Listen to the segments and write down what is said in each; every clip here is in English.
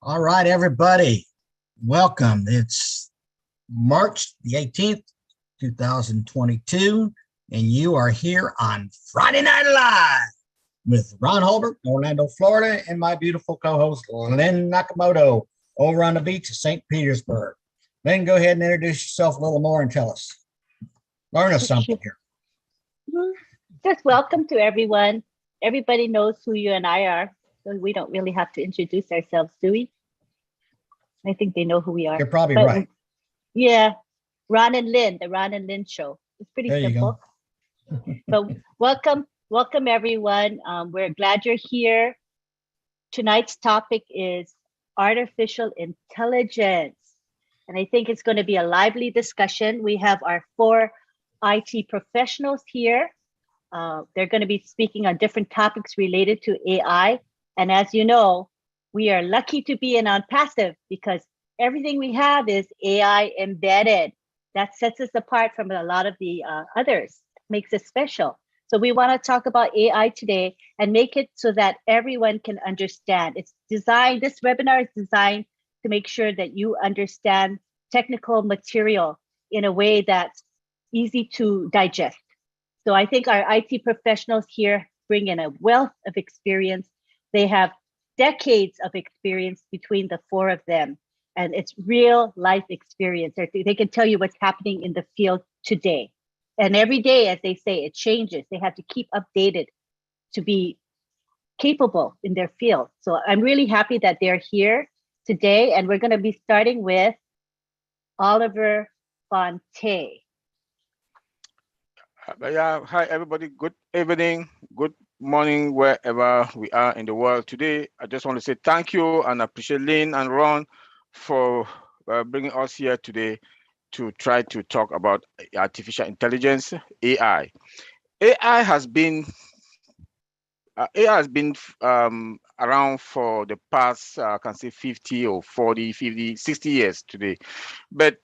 All right, everybody, welcome. It's March the 18th, 2022, and you are here on Friday Night Live with Ron Hulbert, Orlando, Florida, and my beautiful co-host, Lynn Nakamoto, over on the beach of St. Petersburg. Lynn, go ahead and introduce yourself a little more and learn us something here. Just welcome to everyone. Everybody knows who you and I are, so we don't really have to introduce ourselves, do we? I think they know who we are. You're probably right. Yeah, Ron and Lynn, the Ron and Lynn show. It's pretty There you simple. But welcome everyone. We're glad you're here. Tonight's topic is artificial intelligence. And I think it's going to be a lively discussion. We have our four IT professionals here. They're going to be speaking on different topics related to AI. And as you know, we are lucky to be in OnPassive because everything we have is AI embedded. That sets us apart from a lot of the others, makes us special. So we want to talk about AI today and make it so that everyone can understand. This webinar is designed to make sure that you understand technical material in a way that's easy to digest. So I think our IT professionals here bring in a wealth of experience. They have decades of experience between the four of them, and it's real life experience. They can tell you what's happening in the field today. And every day, as they say, it changes. They have to keep updated to be capable in their field. So I'm really happy that they're here today, and we're going to be starting with Oliver Fonteh. Hi everybody. Good evening, good morning, wherever we are in the world today. I just want to say thank you and appreciate Lynn and Ron for bringing us here today to try to talk about artificial intelligence, AI. AI has been around for the past, I can say 50 or 40, 50, 60 years today, but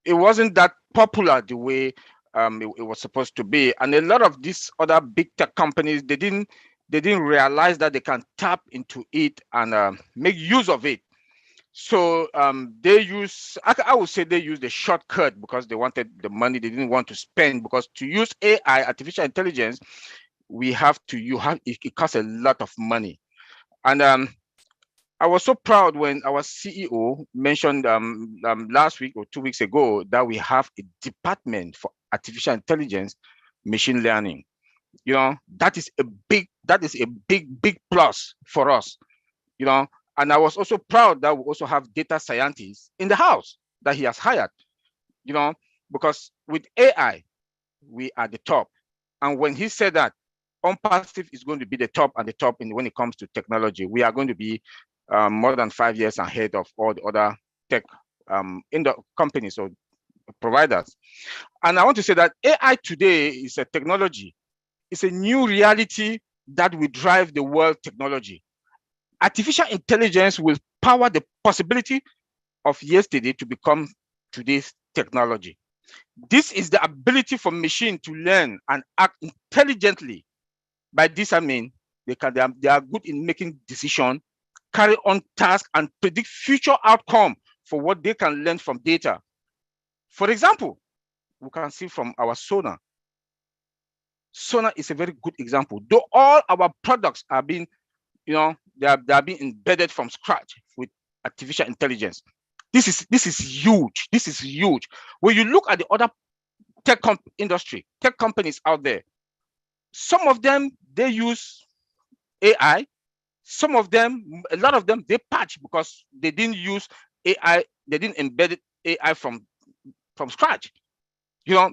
it wasn't that popular the way it was supposed to be. And a lot of these other big tech companies, they didn't realize that they can tap into it and make use of it. So I would say they use the shortcut because they wanted the money they didn't want to spend, because to use AI, artificial intelligence, it costs a lot of money. And I was so proud when our CEO mentioned last week or 2 weeks ago that we have a department for artificial intelligence, machine learning. That is a big plus for us. And I was also proud that we also have data scientists in the house that he has hired. Because with AI, we are the top. And when he said that OnPassive is going to be the top and the top when it comes to technology, we are going to be more than 5 years ahead of all the other tech in the companies or providers. And I want to say that AI today is a technology. It's a new reality that will drive the world technology. Artificial intelligence will power the possibility of yesterday to become today's technology. This is the ability for machine to learn and act intelligently. By this, I mean they are good in making decisions, carry on tasks, and predict future outcome for what they can learn from data. For example, we can see from our Sonar. Sonar is a very good example. Though all our products are being, they are being embedded from scratch with artificial intelligence. This is huge. This is huge. When you look at the other tech companies out there, some of them they use AI. Some of them, a lot of them, they patch because they didn't use AI. They didn't embed AI from scratch.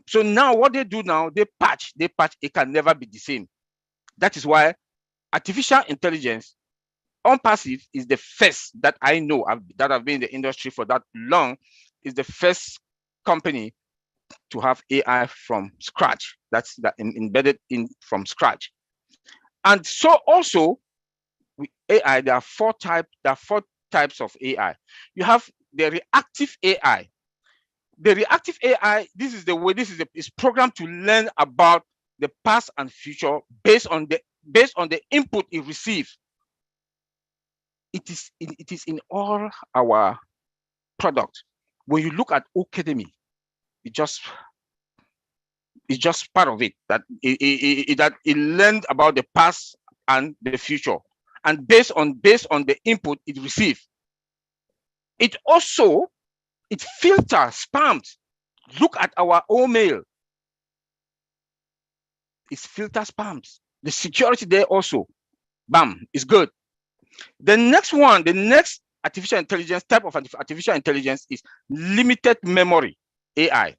So now what they do now, they patch. It can never be the same. That is why artificial intelligence, OnPassive, is the first that I know that I've been in the industry for that long, is the first company to have AI from scratch. That's that embedded in from scratch. And so also with AI, there are four types of AI. You have the reactive AI. The reactive AI, is programmed to learn about the past and future based on the input it receives. it is in all our products. When you look at Academy, it's just part of it, that it learned about the past and the future, and based on the input it received, it filters spams. Look at our own mail, it filters spams. The security there also, bam, is good. The next artificial intelligence type of artificial intelligence is limited memory AI.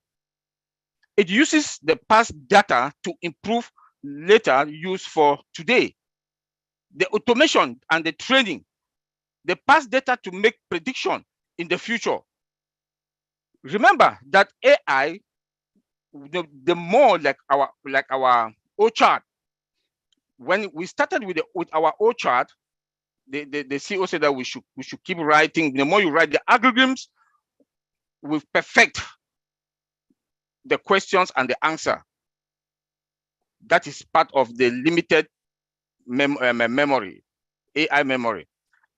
It uses the past data to improve later use for today. The automation and the training, the past data to make prediction in the future. Remember that AI, the more like our O chart. When we started with our O chart, the CEO said that we should keep writing. The more you write, the algorithms will perfect the questions and the answer. That is part of the limited memory, AI memory.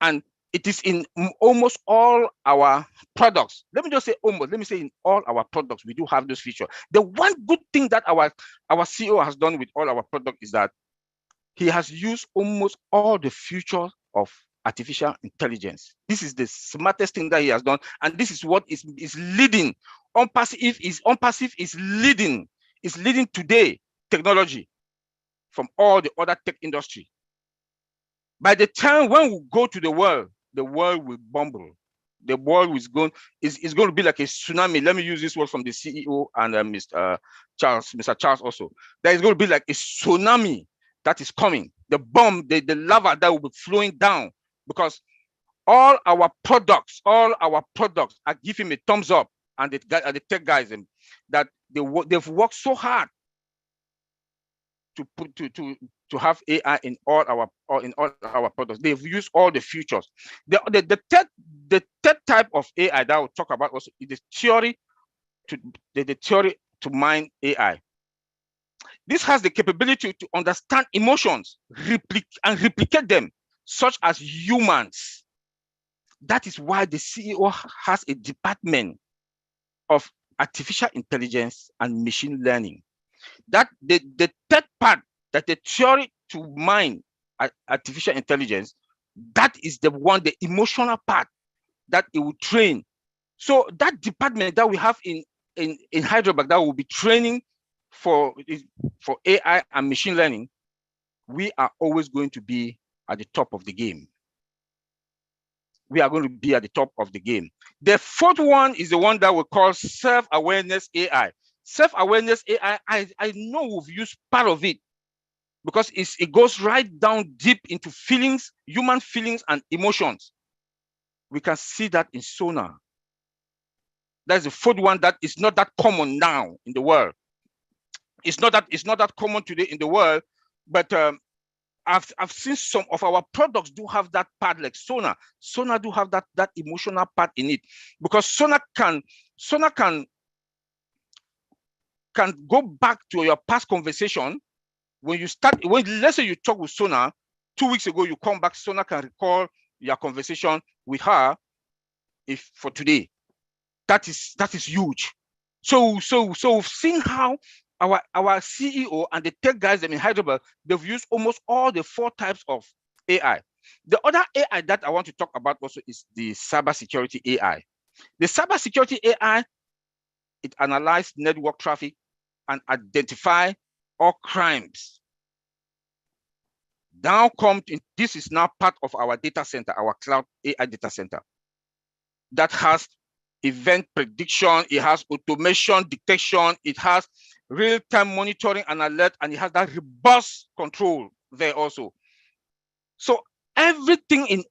And it is in almost all our products. Let me just say almost, let me say in all our products, we do have those features. The one good thing that our CEO has done with all our products is that he has used almost all the features of artificial intelligence. This is the smartest thing that he has done. And this is what is leading. OnPassive is leading today technology from all the other tech industry. By the time when we go to the world will bumble. The world is going to be like a tsunami. Let me use this word from the CEO and Mr. Charles also. There is going to be like a tsunami that is coming. The bomb, the lava that will be flowing down, because all our products are giving a thumbs up, and the tech guys that they've worked so hard to have AI in all our products. They've used all the features. The third type of AI that I will talk about also is the theory to mine AI. This has the capability to understand emotions, and replicate them, such as humans. That is why the CEO has a department of artificial intelligence and machine learning. That the third part, that the theory to mine artificial intelligence, that is the one, the emotional part that it will train. So that department that we have in Hyderabad that will be training for AI and machine learning, we are always going to be at the top of the game. We are going to be at the top of the game. The fourth one is the one that we call self-awareness AI. Self-awareness AI, I know we've used part of it, because it goes right down deep into feelings, human feelings and emotions. We can see that in Sonar. That's the fourth one that is not that common now in the world. It's not that common today in the world, but I've seen some of our products do have that part, like Sonar. Sonar do have that emotional part in it, because Sonar can go back to your past conversation. When let's say you talk with Sonar 2 weeks ago, you come back, Sonar can recall your conversation with her for today. That is huge. So we've seen how our CEO and the tech guys in Hyderabad, they've used almost all the 4 types of AI. The other AI that I want to talk about also is the cybersecurity AI. The cybersecurity AI, it analyzes network traffic and identify all crimes. This is now part of our data center, our cloud AI data center, that has event prediction, it has automation detection, it has real-time monitoring and alert, and it has that robust control there also. So everything in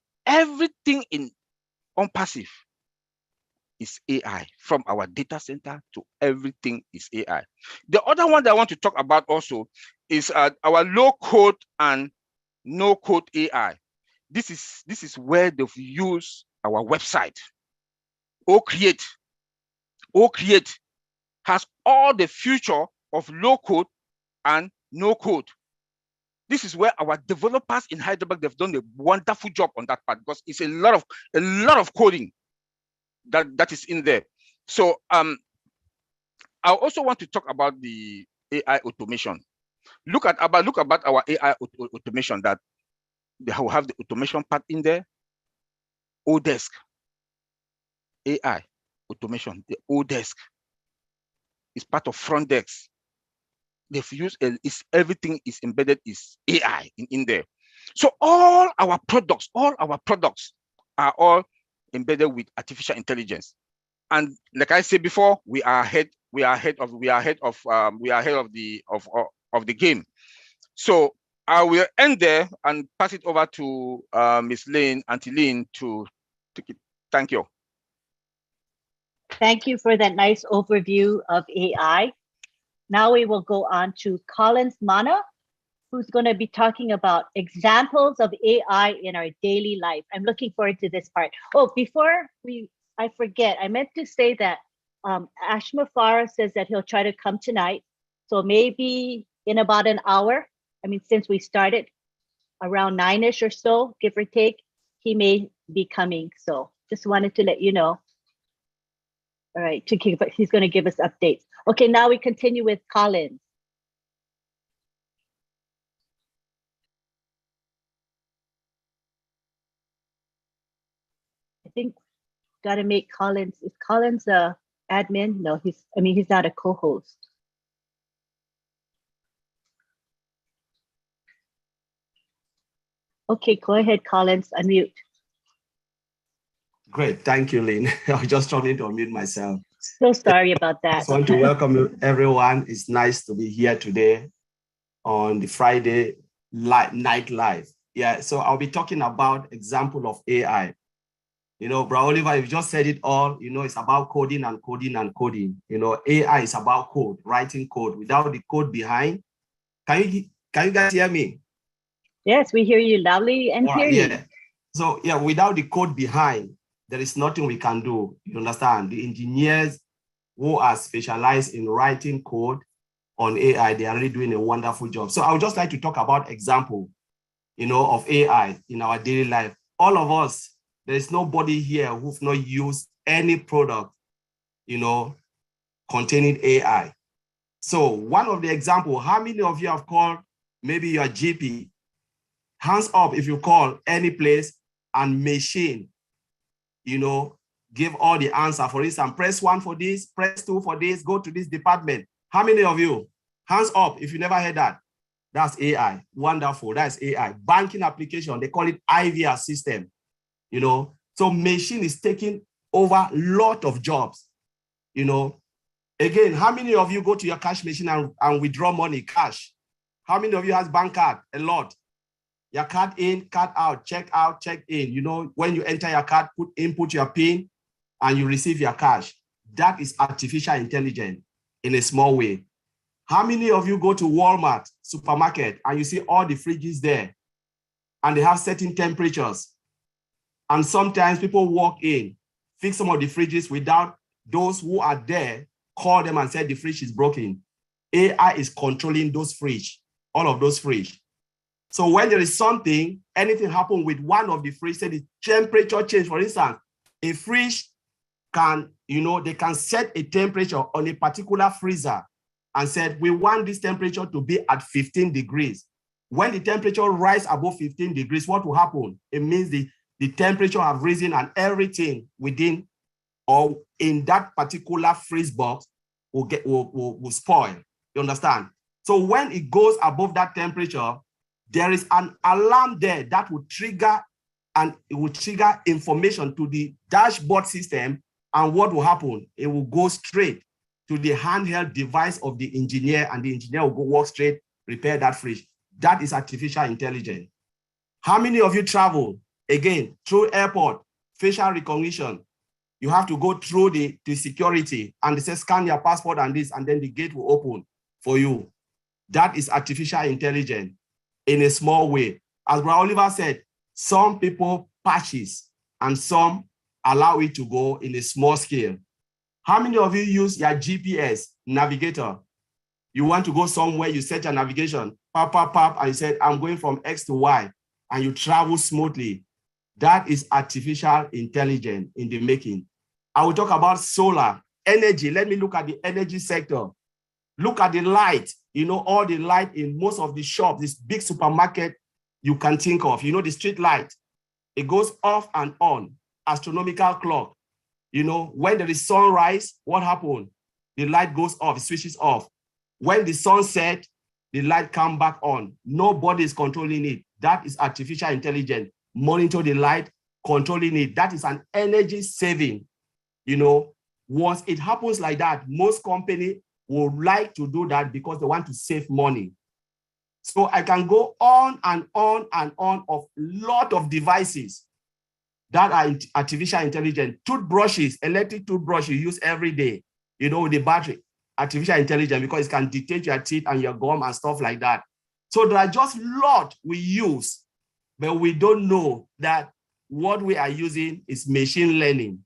OnPassive is AI, from our data center to everything is AI. The other one that I want to talk about also is our low-code and no-code AI. This is where they've used our website. OCreate has all the feature of low code and no code. This is where our developers in Heidelberg, they've done a wonderful job on that part, because it's a lot of coding that is in there. So I also want to talk about the AI automation. Look about our AI automation, that they will have the automation part in there. Odesk, AI automation, the Odesk is part of front desk. They've used everything is embedded is AI in there. So all our products are all embedded with artificial intelligence. And like I said before, we are ahead of the game. So I will end there and pass it over to Miss Lynn, Auntie Lynn, to take it. Thank you. Thank you for that nice overview of AI. Now we will go on to Collins Manna, who's going to be talking about examples of AI in our daily life. I'm looking forward to this part. Oh, before I forget, I meant to say that Ashma Farah says that he'll try to come tonight. So maybe in about an hour, I mean, since we started around 9-ish or so, give or take, he may be coming. So just wanted to let you know. All right, he's going to give us updates. Okay, now we continue with Collins. I think got to make Collins. Is Collins a admin? No, he's not a co-host. Okay, go ahead, Collins, unmute. Great, thank you, Lynn. I was just trying to unmute myself. So sorry about that. I just want to welcome everyone. It's nice to be here today on the Friday night live. Yeah, so I'll be talking about example of AI. You know, Bro Oliver, you've just said it all. You know, it's about coding and coding and coding. You know, AI is about code, writing code. Without the code behind, can you guys hear me? Yes, we hear you loudly and clearly. Yeah. So yeah, without the code behind, there is nothing we can do. You understand? The engineers who are specialized in writing code on AI, they are really doing a wonderful job. So I would just like to talk about example, you know, of AI in our daily life. All of us, there is nobody here who've not used any product, you know, containing AI. So one of the example, how many of you have called maybe your GP? Hands up if you call any place and machine, you know, give all the answer. For instance, press 1 for this, press 2 for this, go to this department. How many of you? Hands up if you never heard that. That's AI. Wonderful. That's AI. Banking application, they call it IVR system. You know, so machine is taking over a lot of jobs. You know, again, how many of you go to your cash machine and withdraw money, cash? How many of you has bank card? A lot. Your card in, card out, check in. You know, when you enter your card, input your PIN, and you receive your cash. That is artificial intelligence in a small way. How many of you go to Walmart supermarket and you see all the fridges there and they have certain temperatures? And sometimes people walk in, fix some of the fridges without those who are there, call them and say the fridge is broken. AI is controlling those fridge, all of those fridge. So when there is something, anything happen with one of the fridge, say the temperature change, for instance, a fridge can, you know, they can set a temperature on a particular freezer and said, we want this temperature to be at 15 degrees. When the temperature rise above 15 degrees, what will happen? It means the temperature have risen and everything within or in that particular freeze box will spoil. You understand? So when it goes above that temperature, there is an alarm there that will trigger, and it will trigger information to the dashboard system. And what will happen? It will go straight to the handheld device of the engineer, and the engineer will go walk straight, repair that fridge. That is artificial intelligence. How many of you travel? Again, through airport, facial recognition. You have to go through the security, and they say, scan your passport and this, and then the gate will open for you. That is artificial intelligence in a small way. As Brother Oliver said, some people patches and some allow it to go in a small scale. How many of you use your GPS navigator? You want to go somewhere, you set your navigation, pop, pop, pop, and you said, I'm going from X to Y, and you travel smoothly. That is artificial intelligence in the making. I will talk about solar energy. Let me look at the energy sector. Look at the light, you know, all the light in most of the shops, this big supermarket you can think of, you know, the street light, it goes off and on, astronomical clock. You know, when there is sunrise, what happens? The light goes off, it switches off. When the sun sets, the light comes back on. Nobody is controlling it. That is artificial intelligence. Monitor the light, controlling it. That is an energy saving. You know, once it happens like that, most companies would like to do that because they want to save money. So I can go on and on and on of a lot of devices that are artificial intelligence. Toothbrushes, electric toothbrush you use every day, you know, with the battery, artificial intelligence, because it can dictate your teeth and your gum and stuff like that. So there are just a lot we use, but we don't know that what we are using is machine learning.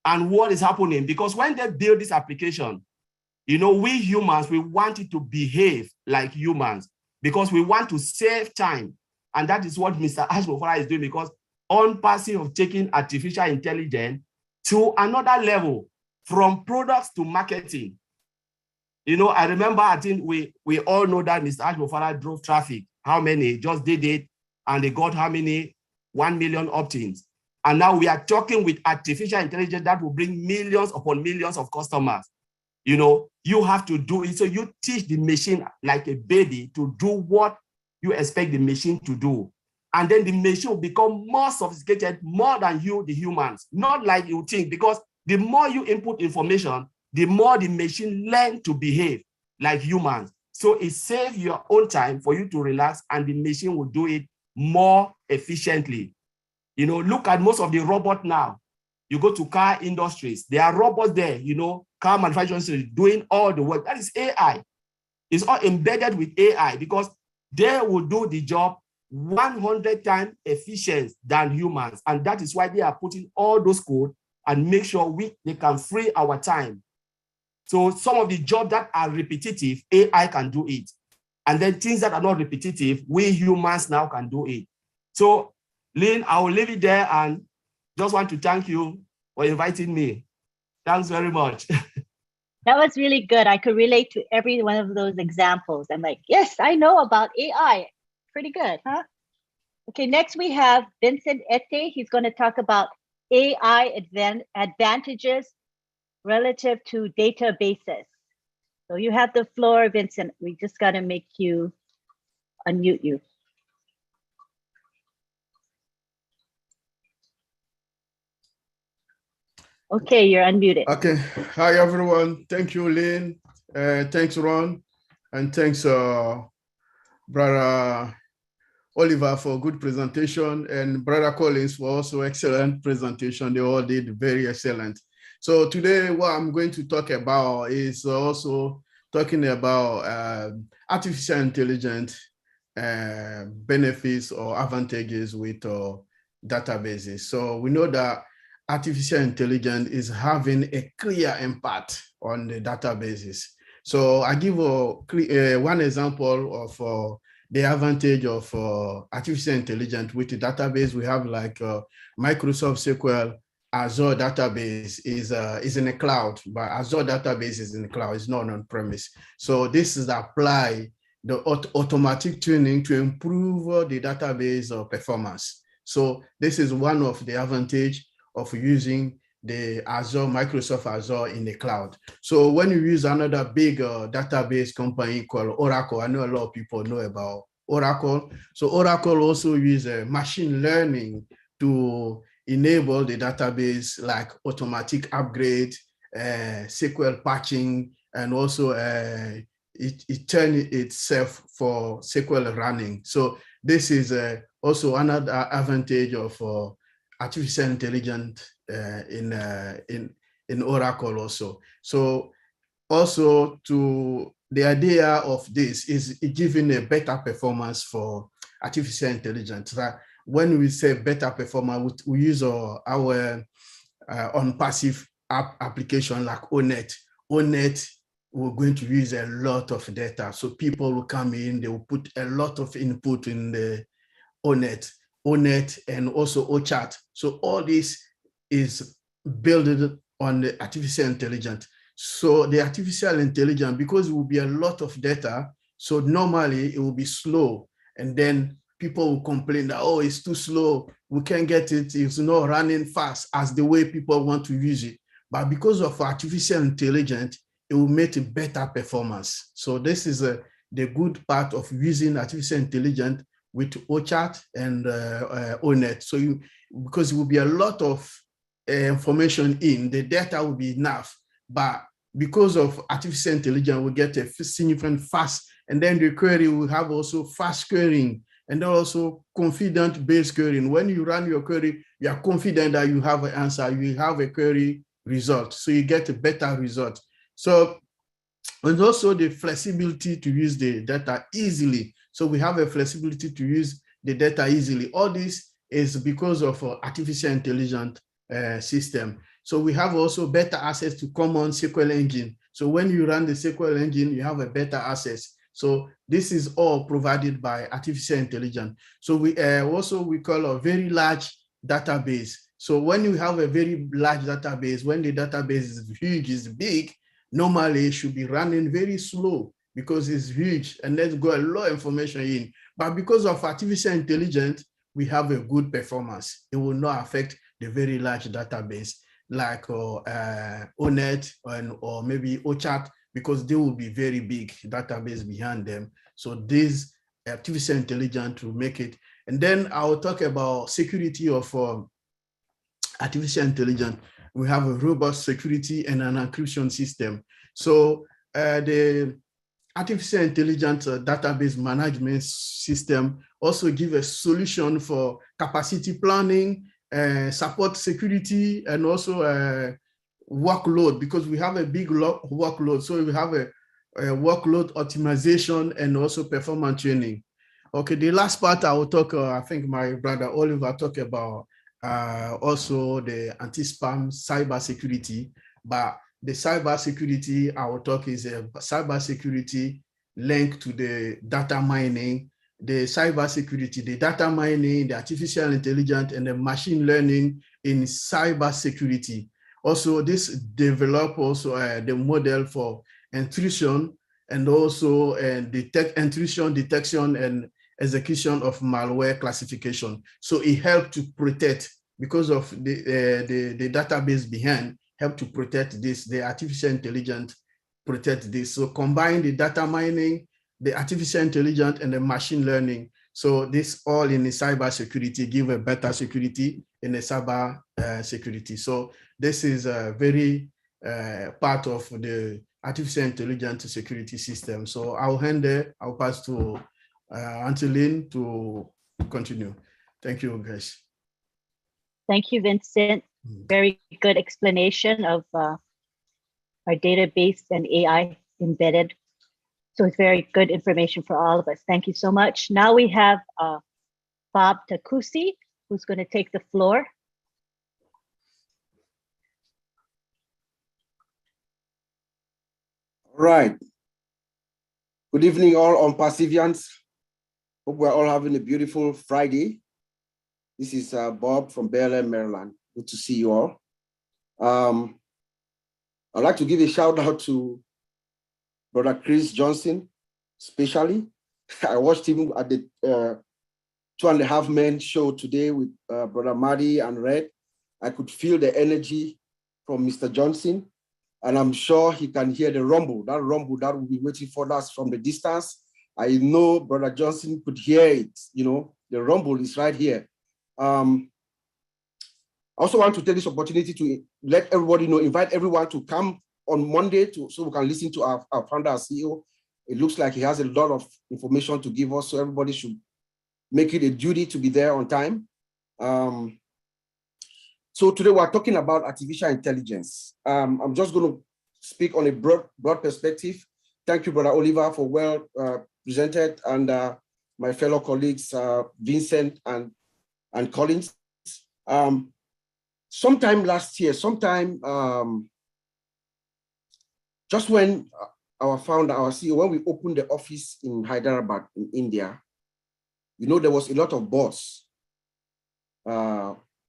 And what is happening, because when they build this application, you know, we humans, we want it to behave like humans because we want to save time. And that is what Mr. Ashmofara is doing, because OnPassive of taking artificial intelligence to another level, from products to marketing. You know, I remember, I think we all know that Mr. Ashmofara drove traffic. How many? Just did it, and they got how many? 1 million opt-ins. And now we are talking with artificial intelligence that will bring millions upon millions of customers. You know, you have to do it. So you teach the machine like a baby to do what you expect the machine to do. And then the machine will become more sophisticated, more than you, the humans. Not like you think, because the more you input information, the more the machine learns to behave like humans. So it saves your own time for you to relax, and the machine will do it more efficiently. You know, look at most of the robots now. You go to car industries, there are robots there, you know, car manufacturing industry doing all the work. That is AI. It's all embedded with AI, because they will do the job 100 times efficient than humans. And that is why they are putting all those code and make sure they can free our time. So some of the jobs that are repetitive, AI can do it. And then things that are not repetitive, we humans now can do it. So Lynn, I will leave it there and just want to thank you for inviting me. Thanks very much. That was really good. I could relate to every one of those examples. I'm like, yes, I know about AI. Pretty good, huh? Okay, next we have Vincent Ete. He's going to talk about AI advantages relative to databases. So you have the floor, Vincent. We just got to make you unmute you. Okay, you're unmuted. Okay. Hi, everyone. Thank you, Lynn. Thanks, Ron. And thanks, Brother Oliver, for a good presentation, and Brother Collins for also excellent presentation. They all did very excellent. So today, what I'm going to talk about is also talking about artificial intelligence benefits or advantages with databases. So we know that artificial intelligence is having a clear impact on the databases. So I give one example of the advantage of artificial intelligence with the database. We have like Microsoft SQL Azure database is in the cloud, but Azure database is in the cloud, it's not on premise. So this is apply the automatic tuning to improve the database performance. So this is one of the advantage of using the Azure, Microsoft Azure in the cloud. So when you use another big database company called Oracle, I know a lot of people know about Oracle. So Oracle also uses machine learning to enable the database, like automatic upgrade, SQL patching, and also it turns itself for SQL running. So this is also another advantage of artificial intelligence in Oracle also. So also to the idea of this is giving a better performance for artificial intelligence. When we say better performance, we use our OnPassive app application like ONET. ONET we're going to use a lot of data. So people will come in, they will put a lot of input in the ONET and also OChat. So all this is built on the artificial intelligence. So the artificial intelligence, because it will be a lot of data, so normally it will be slow. And then people will complain that, oh, it's too slow. We can't get it. It's not running fast as the way people want to use it. But because of artificial intelligence, it will make a better performance. So this is the good part of using artificial intelligence with OChat and ONET. So because it will be a lot of information in, the data will be enough. But because of artificial intelligence, we get a significant fast, and then the query will have also fast querying, and then also confident-based querying. When you run your query, you are confident that you have an answer, you have a query result, so you get a better result. So, and also the flexibility to use the data easily. So we have a flexibility to use the data easily. All this is because of artificial intelligence system. So we have also better access to common SQL engine. So when you run the SQL engine, you have a better access. So this is all provided by artificial intelligence. So we call a very large database. So when you have a very large database, when the database is huge, is big, normally it should be running very slow because it's huge and let's go a lot of information in. But because of artificial intelligence, we have a good performance. It will not affect the very large database like ONET or maybe OChat, because they will be very big database behind them. So this artificial intelligence will make it. And then I'll talk about security of artificial intelligence. We have a robust security and an encryption system. So the artificial intelligence database management system also give a solution for capacity planning, support security, and also workload, because we have a big workload. So we have a workload optimization and also performance training. Okay, the last part I will talk, I think my brother Oliver talked about also the anti-spam cyber security, but the cyber security I will talk is a cyber security linked to the data mining, the cyber security, the data mining, the artificial intelligence, and the machine learning in cyber security. Also, this develop also the model for intrusion and also intrusion detection and execution of malware classification. So it helped to protect, because of the database behind, help to protect this, the artificial intelligence protect this. So combine the data mining, the artificial intelligence, and the machine learning. So this all in the cyber security give a better security in the cyber security. So this is a very part of the artificial intelligence security system. So I'll hand there, I'll pass to Auntie Lynn to continue. Thank you, guys. Thank you, Vincent. Very good explanation of our database and AI embedded. So it's very good information for all of us. Thank you so much. Now we have Bob Takusi, who's going to take the floor. All right. Good evening, all OnPassivians. Hope we're all having a beautiful Friday. This is Bob from Bel-Air, Maryland. Good to see you all. I'd like to give a shout out to Brother Chris Johnson, especially. I watched him at the 2.5 Men show today with Brother Marty and Red. I could feel the energy from Mr. Johnson, and I'm sure he can hear the rumble that will be waiting for us from the distance. I know Brother Johnson could hear it, you know, the rumble is right here. I also want to take this opportunity to let everybody know, invite everyone to come on Monday so we can listen to our founder, our CEO. It looks like he has a lot of information to give us, so everybody should make it a duty to be there on time. So today we're talking about artificial intelligence. I'm just going to speak on a broad perspective. Thank you, Brother Oliver, for well presented, and my fellow colleagues, Vincent and Collins. Sometime last year, just when our founder, our CEO, when we opened the office in Hyderabad in India, there was a lot of buzz.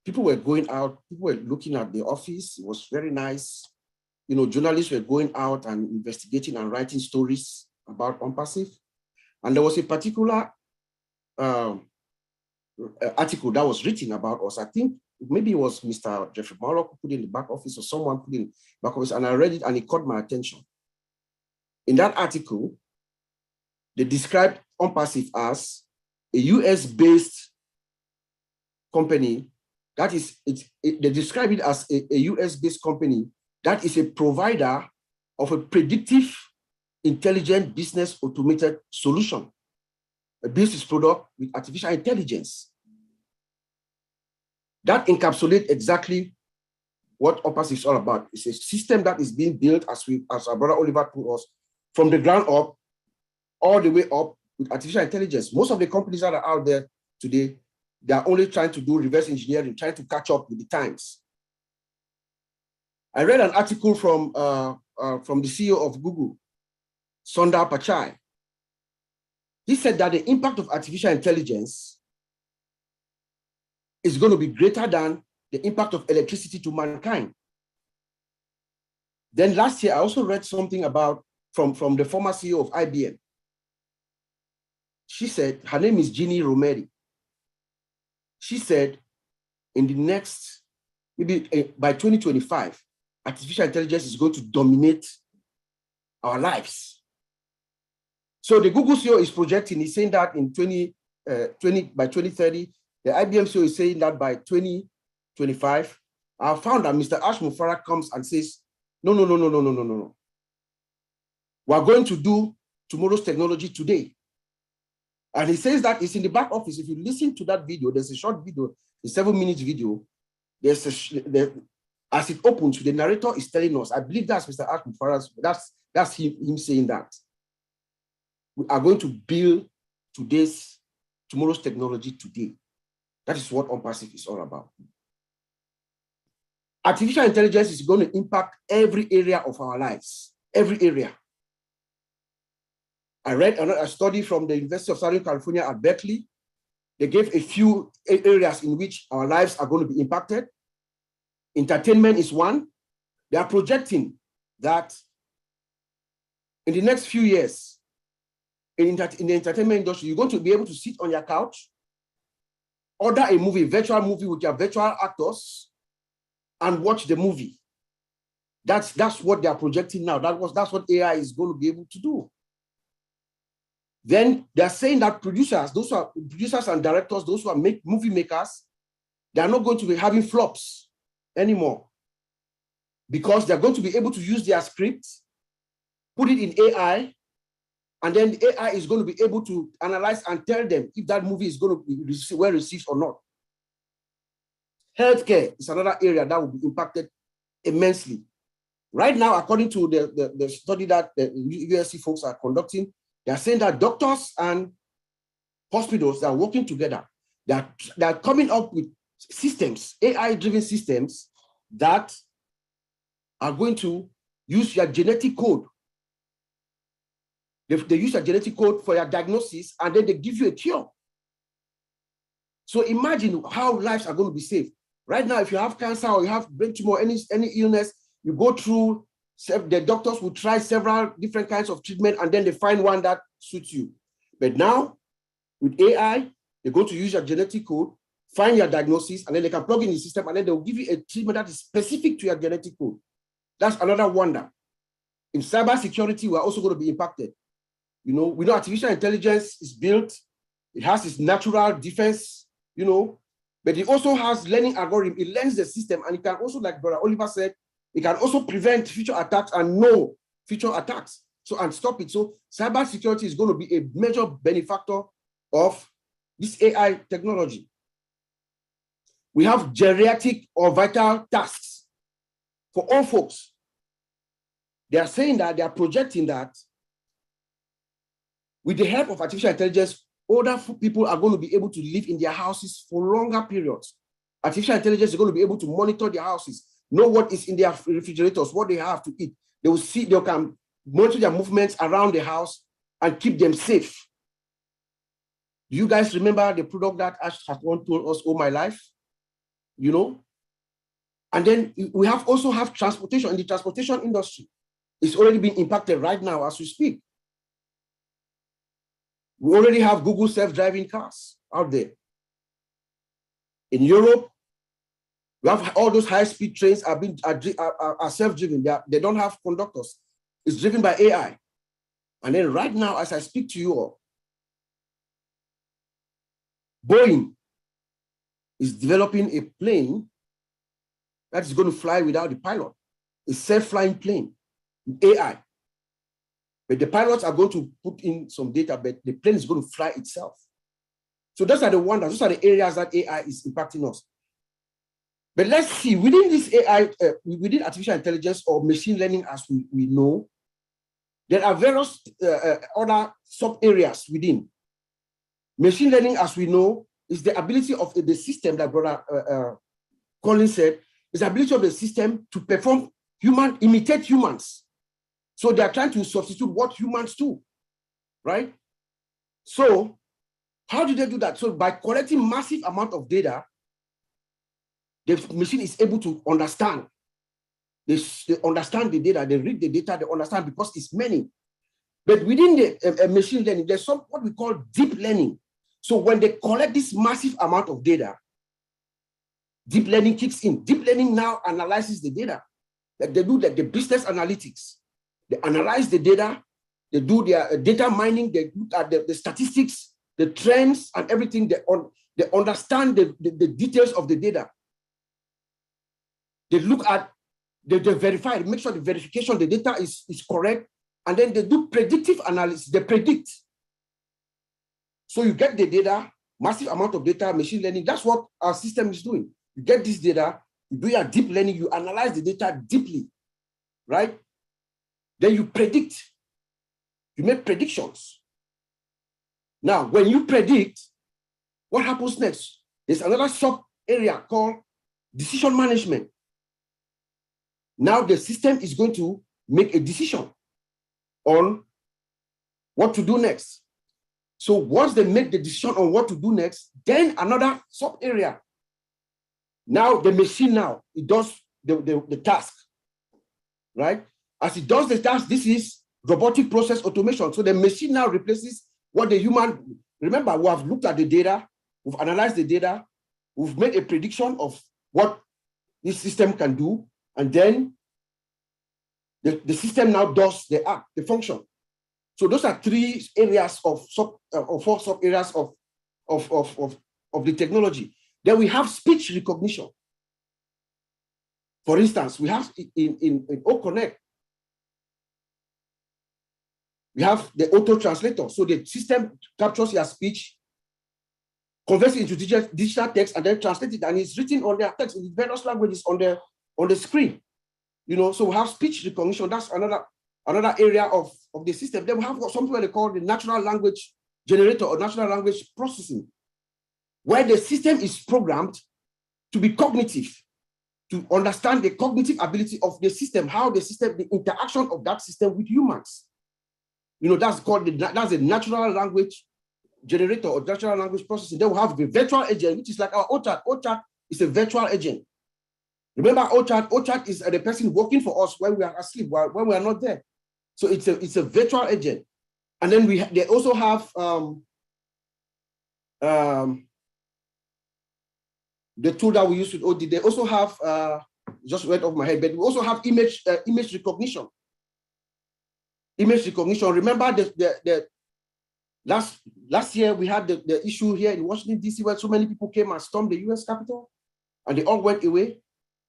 People were going out, people were looking at the office. It was very nice. Journalists were going out and investigating and writing stories about OnPassive. And there was a particular article that was written about us. I think maybe it was Mr. Jeffrey Morlock who put it in the back office, or someone put it in the back office, and I read it and it caught my attention. In that article, they described OnPassive as a US-based company. That is, they describe it as a US-based company that is a provider of a predictive, intelligent business automated solution, a business product with artificial intelligence. That encapsulates exactly what OnPassive is all about. It's a system that is being built, as our brother Oliver told us, from the ground up, all the way up with artificial intelligence. Most of the companies that are out there today, they are only trying to do reverse engineering, trying to catch up with the times. I read an article from the CEO of Google, Sundar Pichai. He said that the impact of artificial intelligence is going to be greater than the impact of electricity to mankind. Then last year, I also read something about from the former CEO of IBM. She said, her name is Ginny Rometty. She said, in the next, maybe by 2025, artificial intelligence is going to dominate our lives. So the Google CEO is projecting, he's saying that in by 2030, the IBM CEO is saying that by 2025, our founder, Mr. Ash Mufarah, comes and says, no. We're going to do tomorrow's technology today. And he says that it's in the back office. If you listen to that video, there's a short video, a 7-minute video. As it opens, the narrator is telling us, I believe that's Mr. Ash Mufarah, that's him saying that. We are going to build tomorrow's technology today. That is what OnPassive is all about. Artificial intelligence is going to impact every area of our lives, every area. I read a study from the University of Southern California at Berkeley. They gave a few areas in which our lives are going to be impacted. Entertainment is one. They are projecting that in the next few years, in the entertainment industry, you're going to be able to sit on your couch, order a movie, virtual movie with your virtual actors, and watch the movie. That's what they are projecting now. That's what AI is going to be able to do. Then they're saying that producers and directors, those who are movie makers, they are not going to be having flops anymore, because they're going to be able to use their script, put it in AI, and then the AI is going to be able to analyze and tell them if that movie is going to be well received or not. Healthcare is another area that will be impacted immensely. Right now, according to the study that the USC folks are conducting, they are saying that doctors and hospitals are working together. They are coming up with systems, AI-driven systems, that are going to use your genetic code. They use your genetic code for your diagnosis, and then they give you a cure. So imagine how lives are going to be saved. Right now, if you have cancer or you have brain tumor, any illness, you go through, the doctors will try several different kinds of treatment, and then they find one that suits you. But now, with AI, they're going to use your genetic code, find your diagnosis, and then they can plug in the system, and then they'll give you a treatment that is specific to your genetic code. That's another wonder. In cybersecurity, we're also going to be impacted. We know artificial intelligence is built, it has its natural defense, but it also has learning algorithm. It learns the system, and it can also, like Brother Oliver said, it can also prevent future attacks and know future attacks, and stop it. So cybersecurity is going to be a major benefactor of this AI technology. We have geriatric or vital tasks for all folks. They are saying that, they are projecting that with the help of artificial intelligence, older people are going to be able to live in their houses for longer periods. Artificial intelligence is going to be able to monitor their houses, know what is in their refrigerators, what they have to eat. They will see, they can monitor their movements around the house, and keep them safe. Do you guys remember the product that Ash has told us all my life? You know? And then we also have transportation. In the transportation industry, it's already been impacted right now as we speak. We already have Google self-driving cars out there. In Europe, we have all those high-speed trains are self-driven. They don't have conductors. It's driven by AI. And then right now, as I speak to you all, Boeing is developing a plane that is going to fly without the pilot, a self-flying plane, AI. But the pilots are going to put in some data, but the plane is going to fly itself. So those are the wonders, those are the areas that AI is impacting us. But let's see, within this AI, within artificial intelligence or machine learning as we know, there are various other sub-areas within. Machine learning, as we know, is the ability of the system that Brother Colin said, is the ability of the system to perform imitate humans. So they are trying to substitute what humans do, right? So how do they do that? So by collecting massive amount of data, the machine is able to understand. They understand the data, they read the data, they understand because it's many. But within the machine learning, there's what we call deep learning. So when they collect this massive amount of data, deep learning kicks in. Deep learning now analyzes the data. Like they do the business analytics. They analyze the data, they do their data mining, they look at the statistics, the trends and everything. They understand the details of the data. They look at, they verify, make sure the verification of the data is correct, and then they do predictive analysis, they predict. So you get the data, massive amount of data, machine learning, that's what our system is doing. You get this data, you do your deep learning, you analyze the data deeply, right? Then you predict, you make predictions. Now, when you predict, what happens next? There's another sub-area called decision management. Now the system is going to make a decision on what to do next. So once they make the decision on what to do next, then another sub-area. Now the machine it does the task, right? As it does the task, this is robotic process automation. So the machine now replaces what the human, remember, we have looked at the data, we've analyzed the data, we've made a prediction of what this system can do, and then the system now does the act, the function. So those are three areas or four sub areas of the technology. Then we have speech recognition. For instance, we have in OConnect, we have the auto translator. So the system captures your speech, converts it into digital text, and then translates it, and it's written on their text in various languages on the screen. You know, so we have speech recognition. That's another area of the system. Then we have something they call the natural language generator or natural language processing, where the system is programmed to be cognitive, to understand the cognitive ability of the system, the interaction of that system with humans. You know, that's the natural language generator or natural language processing. Then we have the virtual agent, which is like our OChat. OChat is a virtual agent. Remember, OChat is the person working for us when we are asleep, when we are not there. So it's a virtual agent. And then they also have the tool that we use with OD. They also have just right off my head, but we also have image recognition. Image recognition. Remember the last year we had the issue here in Washington DC where so many people came and stormed the US Capitol, and they all went away.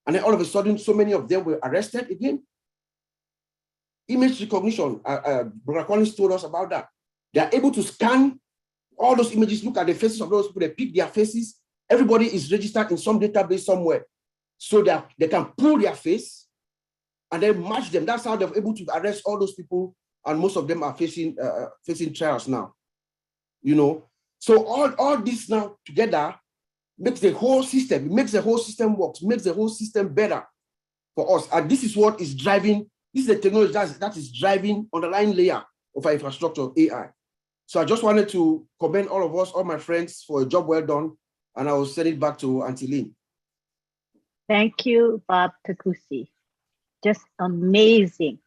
And then all of a sudden, so many of them were arrested again. Image recognition, Brother Collins told us about that. They are able to scan all those images, look at the faces of those people, they pick their faces. Everybody is registered in some database somewhere. So that they can pull their face and then match them. That's how they're able to arrest all those people. And most of them are facing trials now. You know, so all this now together makes the whole system, work, makes the whole system better for us. And this is what is driving This is a technology that is driving underlying layer of our infrastructure of AI. So I just wanted to commend all of us, all my friends, for a job well done. And I will send it back to Auntie Lynn. Thank you, Bob Takusi. Just amazing.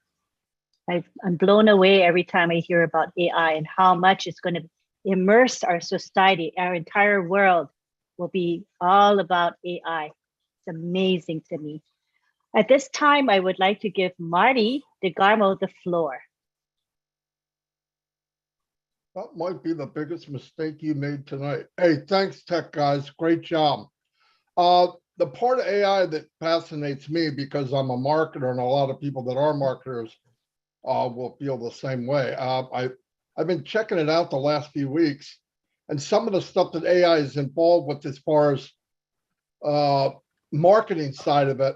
I'm blown away every time I hear about AI and how much it's going to immerse our society. Our entire world will be all about AI. It's amazing to me. At this time, I would like to give Marty DeGarmo the floor. That might be the biggest mistake you made tonight. Hey, thanks, tech guys. Great job. The part of AI that fascinates me, because I'm a marketer and a lot of people that are marketers will feel the same way. I've been checking it out the last few weeks, and some of the stuff that AI is involved with as far as marketing side of it,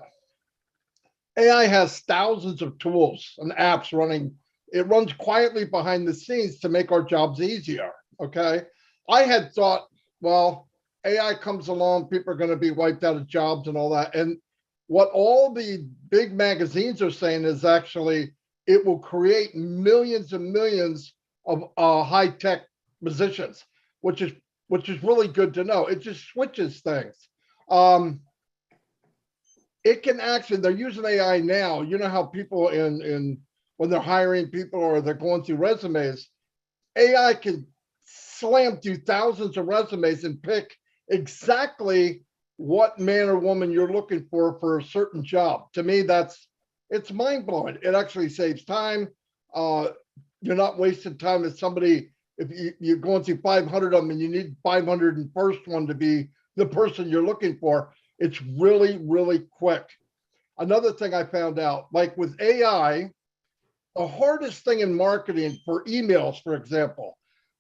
AI has thousands of tools and apps running. It runs quietly behind the scenes to make our jobs easier, okay? I had thought, well, AI comes along, people are going to be wiped out of jobs and all that. And what all the big magazines are saying is actually it will create millions and millions of high-tech positions, which is really good to know. It just switches things. It can actually, they're using AI now. You know how people when they're hiring people or they're going through resumes, AI can slam through thousands of resumes and pick exactly what man or woman you're looking for a certain job. To me, it's mind-blowing. It actually saves time. You're not wasting time as somebody, if you're going through 500 of them and you need 501st one to be the person you're looking for, it's really, really quick. Another thing I found out, like with AI, the hardest thing in marketing for emails, for example,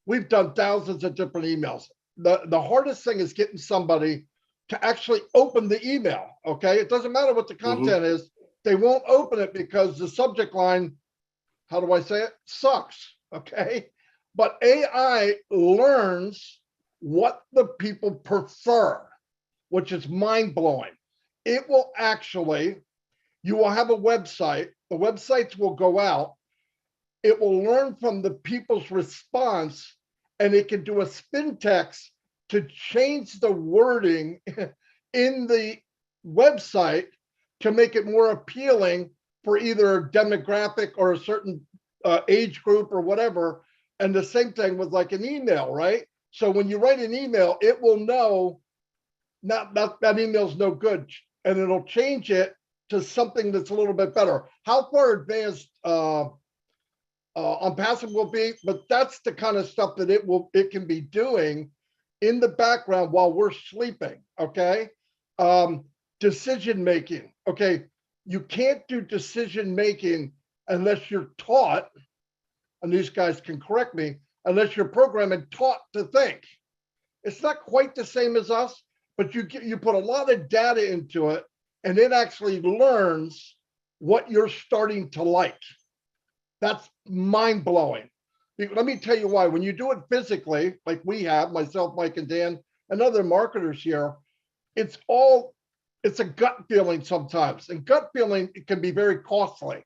we've done thousands of different emails. The hardest thing is getting somebody to actually open the email, okay? It doesn't matter what the content is. They won't open it because the subject line, how do I say it? Sucks, okay? But AI learns what the people prefer, which is mind-blowing. It will actually, you will have a website, the websites will go out, it will learn from the people's response, and it can do a spin text to change the wording in the website to make it more appealing for either a demographic or a certain age group or whatever. And the same thing with like an email, right? So when you write an email, it will know that email's no good, and it'll change it to something that's a little bit better. How far advanced OnPassive will be, but that's the kind of stuff that it can be doing in the background while we're sleeping, okay? Decision making, okay? You can't do decision making unless you're taught, and these guys can correct me, unless you're programmed and taught to think. It's not quite the same as us, but you put a lot of data into it, and it actually learns what you're starting to like. That's mind-blowing. Let me tell you why. When you do it physically, like we have, myself, Mike, and Dan, and other marketers here, it's a gut feeling sometimes. And gut feeling, it can be very costly.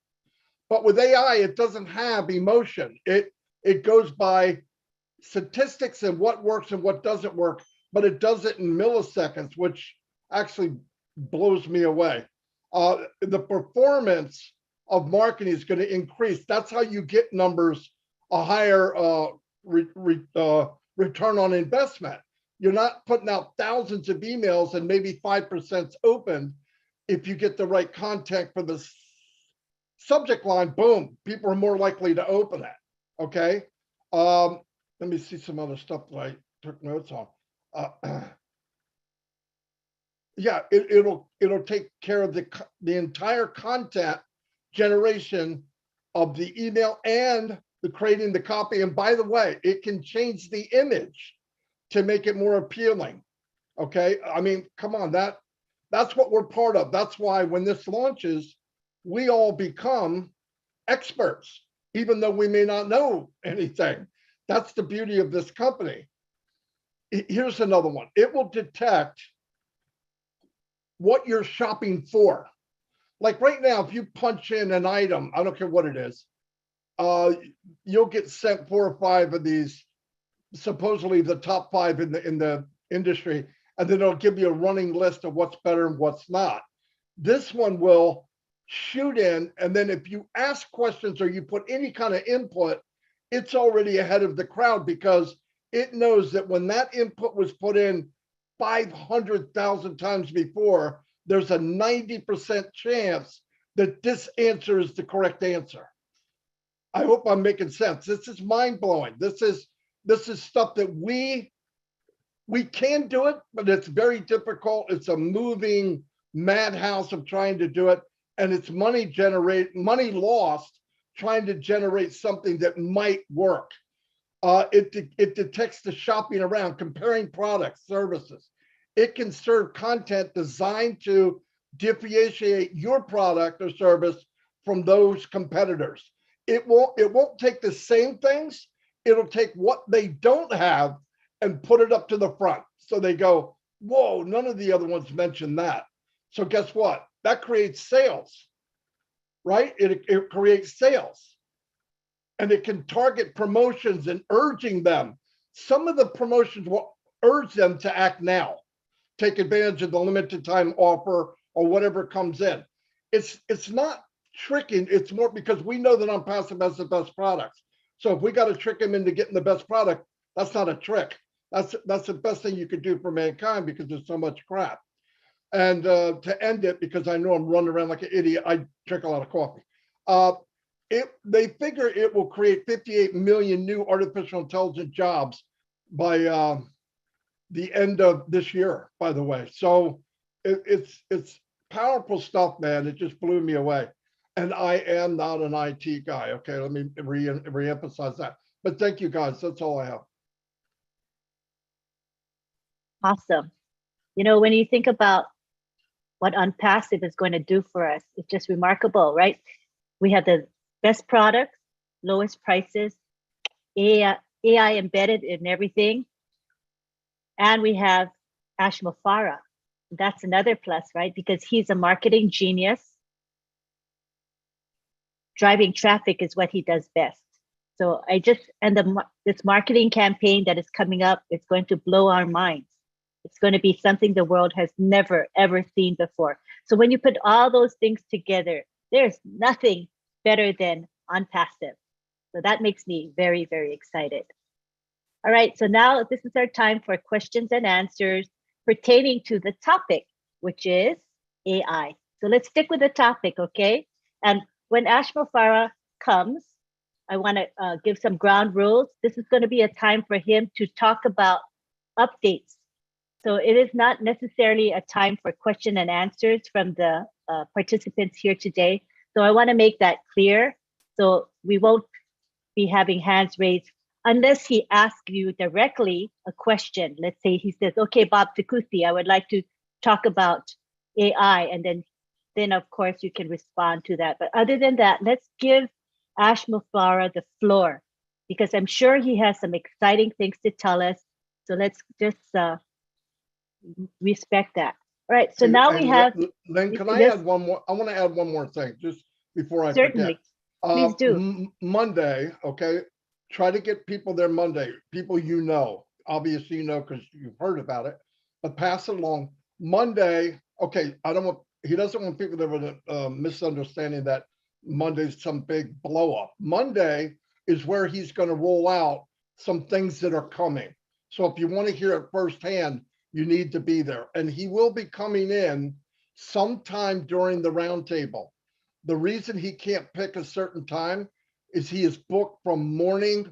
But with AI, it doesn't have emotion. It goes by statistics and what works and what doesn't work, but it does it in milliseconds, which actually blows me away. The performance of marketing is going to increase. That's how you get numbers, a higher return on investment. You're not putting out thousands of emails and maybe 5% open. If you get the right content for the subject line, boom, people are more likely to open it, okay? Let me see some other stuff that I took notes on. Yeah, it'll take care of the entire content generation of the email and the creating the copy. And by the way, it can change the image to make it more appealing. Okay, I mean, come on, that's what we're part of. That's why when this launches, we all become experts, even though we may not know anything. That's the beauty of this company. Here's another one. It will detect what you're shopping for. like right now, if you punch in an item, I don't care what it is, you'll get sent 4 or 5 of these, supposedly the top 5 in the industry, and then it'll give you a running list of what's better and what's not. This one will shoot in, and then if you ask questions or you put any kind of input, it's already ahead of the crowd because it knows that when that input was put in 500,000 times before, there's a 90% chance that this answer is the correct answer. I hope I'm making sense. This is mind-blowing. This is stuff that we can do it, but it's very difficult. It's a moving madhouse of trying to do it, and it's money lost trying to generate something that might work. It detects the shopping around, comparing products, services. It can serve content designed to differentiate your product or service from those competitors. It won't take the same things. It'll take what they don't have and put it up to the front. So they go, whoa, none of the other ones mentioned that. So guess what? That creates sales, right? It creates sales. And it can target promotions and urging them. Some of the promotions will urge them to act now, take advantage of the limited time offer or whatever comes in. It's not tricking, it's more because we know that OnPassive has the best products. So if we got to trick them into getting the best product, that's not a trick. That's the best thing you could do for mankind because there's so much crap. And to end it, because I know I'm running around like an idiot, I drink a lot of coffee. They figure it will create 58 million new artificial intelligence jobs by the end of this year, by the way. So it's powerful stuff, man. It just blew me away. And I am not an IT guy. Okay, let me reemphasize that. But thank you guys. That's all I have. Awesome. You know, when you think about what OnPassive is going to do for us, it's just remarkable, right? We have the best products, lowest prices, AI embedded in everything. And we have Ashmo Farah. That's another plus, right? Because he's a marketing genius. Driving traffic is what he does best. So this marketing campaign that is coming up, it's going to blow our minds. It's going to be something the world has never, ever seen before. So when you put all those things together, there's nothing better than OnPassive. So that makes me very, very excited. All right, so now this is our time for questions and answers pertaining to the topic, which is AI. So let's stick with the topic, okay? And when Ashmo Farah comes, I want to give some ground rules. This is going to be a time for him to talk about updates. So it is not necessarily a time for question and answers from the participants here today. So I want to make that clear. So we won't be having hands raised unless he asks you directly a question. Let's say he says, okay, Bob Takusi, I would like to talk about AI. And then of course you can respond to that. But other than that, let's give Ashmo Farah the floor because I'm sure he has some exciting things to tell us. So let's just respect that. All right, so now we have. Lynn, can I add one more? I want to add one more thing just before I Certainly. forget. Please do. Monday, okay? Try to get people there Monday. People you know, obviously you know because you've heard about it, but pass it along. Monday, okay, he doesn't want people to have a misunderstanding that Monday's some big blow up. Monday is where he's going to roll out some things that are coming. So if you want to hear it firsthand, you need to be there. And he will be coming in sometime during the roundtable. The reason he can't pick a certain time is he is booked from morning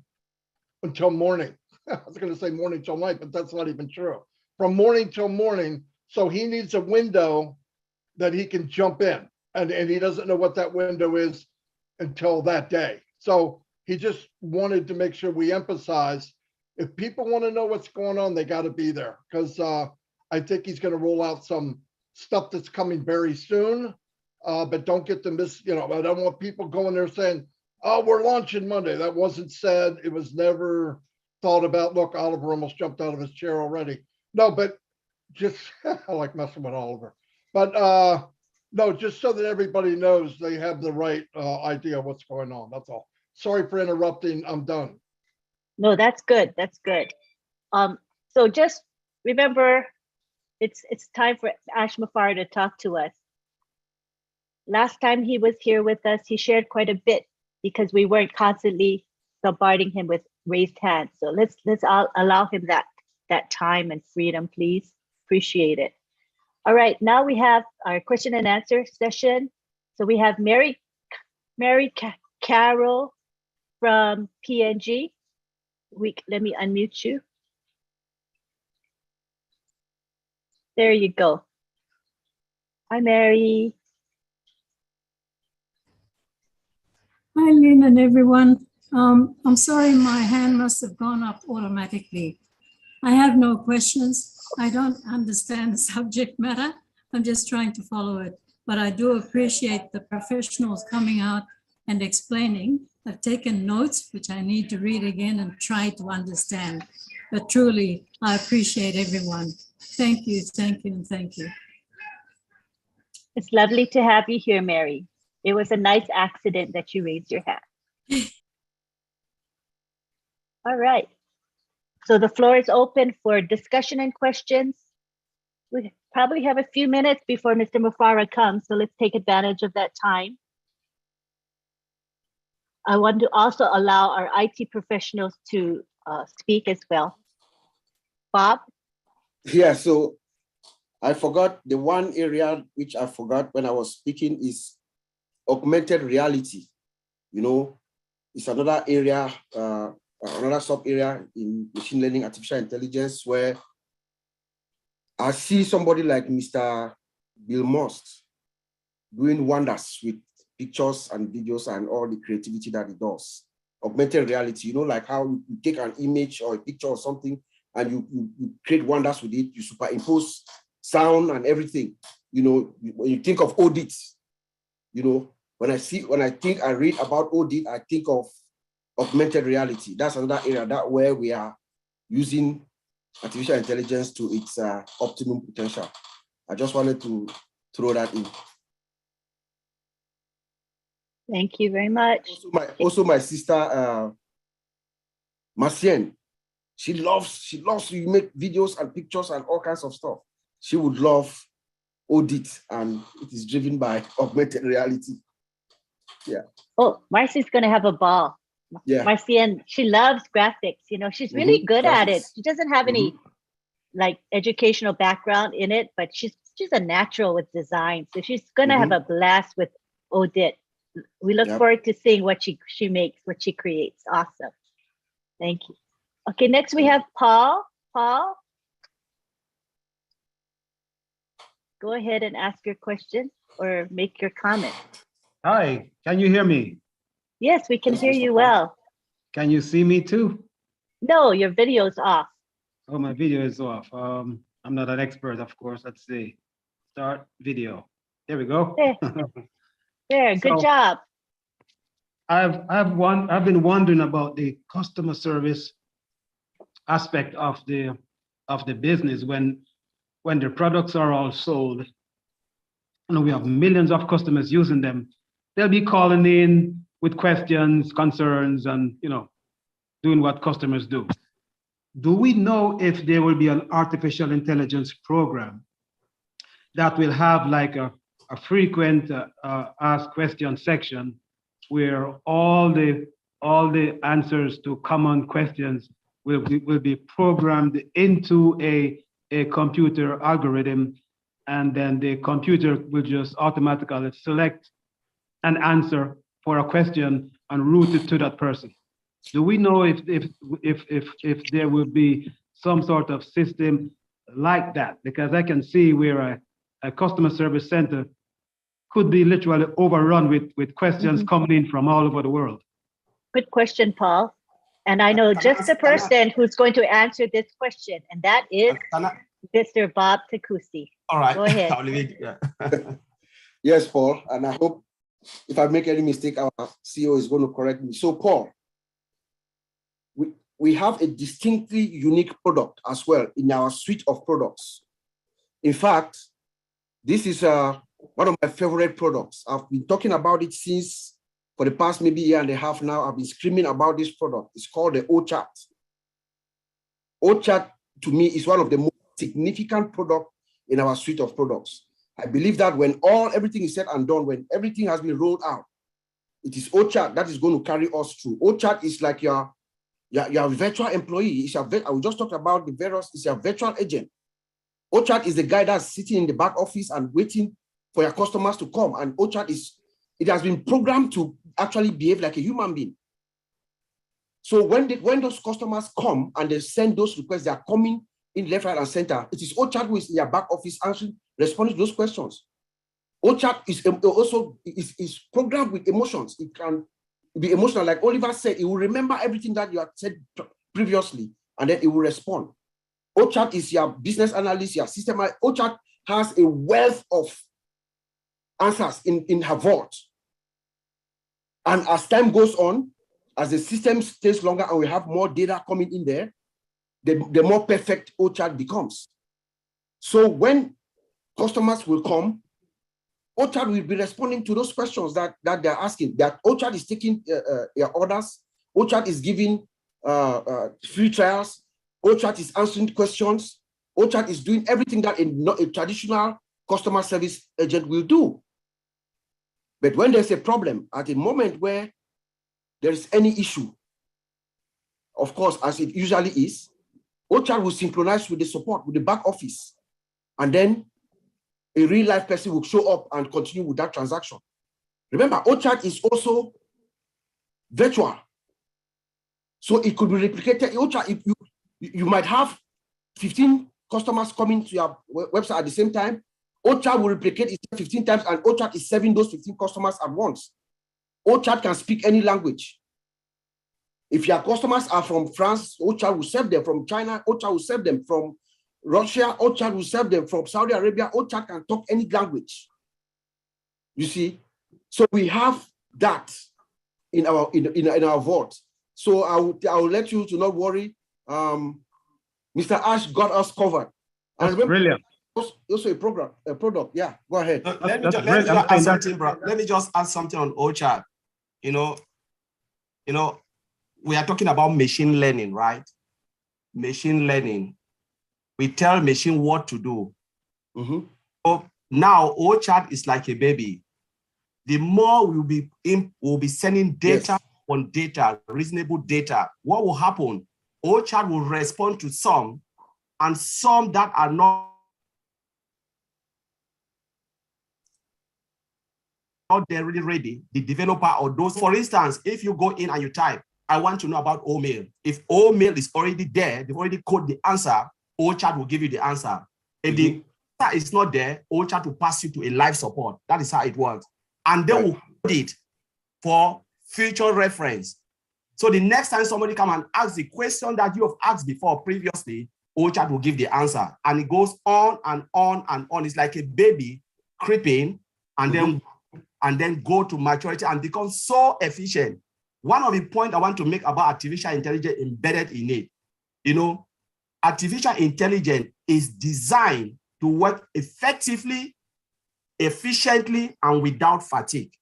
until morning. I was going to say morning till night, but that's not even true. From morning till morning. So he needs a window that he can jump in. And he doesn't know what that window is until that day. So he just wanted to make sure we emphasize if people want to know what's going on, they got to be there because I think he's going to roll out some stuff that's coming very soon. But don't get them I don't want people going there saying, oh, we're launching Monday. That wasn't said. It was never thought about. Look, Oliver almost jumped out of his chair already. No, but just I like messing with Oliver. But No, just so that everybody knows they have the right idea of what's going on. That's all. Sorry for interrupting. I'm done. No, that's good. That's good. So just remember, it's time for Ash Mafara to talk to us. Last time he was here with us, he shared quite a bit because we weren't constantly bombarding him with raised hands. So let's allow him that time and freedom, please. Appreciate it. All right, now we have our question and answer session. So we have Mary Carroll from PNG. Let me unmute you. There you go. Hi, Mary. Hi, Lynn and everyone. I'm sorry, my hand must have gone up automatically. I have no questions. I don't understand the subject matter. I'm just trying to follow it. But I do appreciate the professionals coming out and explaining. I've taken notes, which I need to read again and try to understand. But truly, I appreciate everyone. Thank you, thank you, and thank you. It's lovely to have you here, Mary. It was a nice accident that you raised your hand. All right. So the floor is open for discussion and questions. We probably have a few minutes before Mr. Mafara comes, so let's take advantage of that time. I want to also allow our IT professionals to speak as well. Bob? Yeah, so I forgot the one area which I forgot when I was speaking is augmented reality. You know, it's another area, another sub area in machine learning, artificial intelligence, where I see somebody like Mr. Bill Most doing wonders with pictures and videos and all the creativity that he does. Augmented reality, you know, like how you take an image or a picture or something and you create wonders with it, you superimpose sound and everything. You know, when you think of audit, you know, when I read about audit, I think of augmented reality. That's another area that where we are using artificial intelligence to its optimum potential. I just wanted to throw that in. Thank you very much. Also my sister, Marcienne, she loves to make videos and pictures and all kinds of stuff. She would love audit, and it is driven by augmented reality. Yeah. Oh, Marcy's going to have a ball. Yeah. Marcienne, she loves graphics. You know, she's really good at it. She doesn't have any like educational background in it, but she's a natural with design. So she's going to have a blast with audit. We look forward to seeing what she makes, what she creates. Awesome. Thank you. Okay, next we have Paul. Paul, go ahead and ask your question or make your comment. Hi, can you hear me? Yes, we can hear you well. Can you see me too? No, your video's off. Oh, my video is off. I'm not an expert, of course. Let's see. Start video. There we go. There, good job. I've been wondering about the customer service aspect of the business when the products are all sold and we have millions of customers using them. They'll be calling in with questions, concerns, and doing what customers do. Do we know if there will be an artificial intelligence program that will have like a frequent ask question section where all the answers to common questions will be programmed into a computer algorithm, and then the computer will just automatically select an answer for a question and route it to that person? Do we know if there will be some sort of system like that? Because I can see where a customer service center could be literally overrun with questions coming in from all over the world. Good question, Paul. And I know just the person who's going to answer this question, and that is Mr. Bob Takusi. All right. Go ahead. Yes, Paul, and I hope if I make any mistake, our CEO is going to correct me. So, Paul, we have a distinctly unique product as well in our suite of products. In fact, this is one of my favorite products. I've been talking about it since for the past maybe year and a half now. I've been screaming about this product. It's called the OChat. OChat to me is one of the most significant products in our suite of products. I believe that when everything is said and done, when everything has been rolled out, it is OChat that is going to carry us through. OChat is like your virtual employee. I will just talk about the various. It's your virtual agent. OChat is the guy that's sitting in the back office and waiting for your customers to come. And OChat it has been programmed to actually behave like a human being. So when those customers come and they send those requests, they are coming in left, right, and center. It is OChat who is in your back office responding to those questions. OChat is also programmed with emotions. It can be emotional, like Oliver said. It will remember everything that you have said previously, and then it will respond. OChat is your business analyst, your system. OChat has a wealth of answers in her vault. And as time goes on, as the system stays longer and we have more data coming in there, the more perfect OChat becomes. So when customers will come, OChat will be responding to those questions that they're asking. That OChat is taking your orders. OChat is giving free trials. OChat is answering questions. OChat is doing everything that a traditional customer service agent will do. But when there's a problem, at a moment where there is any issue, of course, as it usually is, OChat will synchronize with the support, with the back office. And then a real life person will show up and continue with that transaction. Remember, OChat is also virtual. So it could be replicated. OChat, if you might have 15 customers coming to your website at the same time. OChat will replicate it 15 times, and OChat is serving those 15 customers at once. OChat can speak any language. If your customers are from France, OChat will serve them. From China, OChat will serve them. From Russia, OChat will serve them. From Saudi Arabia, OChat can talk any language. You see? So we have that in our vault. So I will let you to not worry. Mr. Ash got us covered. That's brilliant. Also a product. Yeah, go ahead. Let me just add something, bro. Let me just add something on OChat. You know, we are talking about machine learning, right? Machine learning. We tell machine what to do. Mm-hmm. So now OChat is like a baby. The more we'll be sending data on data, reasonable data, what will happen? OChat will respond to some, and some that are not they're really ready, the developer or those. For instance, if you go in and you type, I want to know about OMail. If OMail is already there, they've already coded the answer, OChat will give you the answer. If the answer is not there, OChat will pass you to a live support. That is how it works. And they will code it for future reference. So the next time somebody come and ask the question that you have asked before previously, OChat will give the answer. And it goes on and on and on. It's like a baby creeping and then go to maturity and become so efficient. One of the points I want to make about artificial intelligence embedded in it, you know, artificial intelligence is designed to work effectively, efficiently, and without fatigue.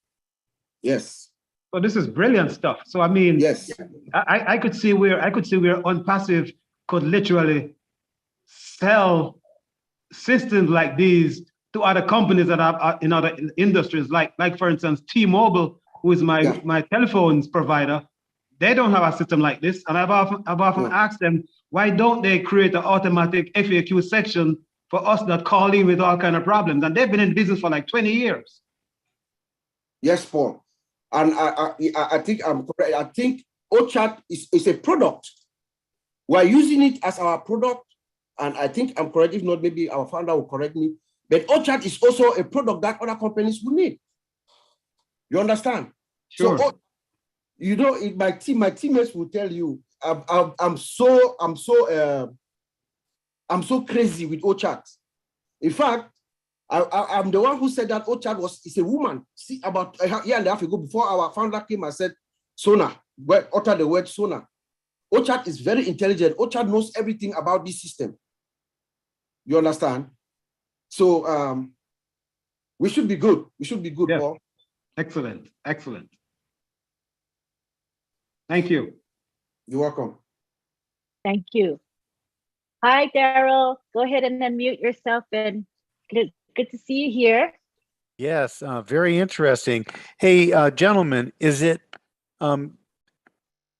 Yes. So this is brilliant stuff. So I mean, yes, I could see where OnPassive could literally sell systems like these to other companies that are in other industries, like for instance, T-Mobile, who is my telephones provider. They don't have a system like this, and I've often asked them, why don't they create an automatic FAQ section for us that call in with all kind of problems? And they've been in business for like 20 years. Yes, Paul. And I think I'm correct. I think OChat is a product. We're using it as our product, and I think I'm correct. If not, maybe our founder will correct me. But OChat is also a product that other companies will need. You understand? Sure. So, you know, my teammates will tell you, I'm so crazy with OChat. In fact, I'm the one who said that OChat is a woman. See, about a year and a half ago, before our founder came and said, Sona, uttered the word Sona. OChat is very intelligent. OChat knows everything about this system. You understand? So We should be good. We should be good, Yeah. Paul. Excellent, excellent. Thank you. You're welcome. Thank you. Hi, Daryl. Go ahead and unmute yourself, and good to see you here. Yes, very interesting. Hey, gentlemen, is it a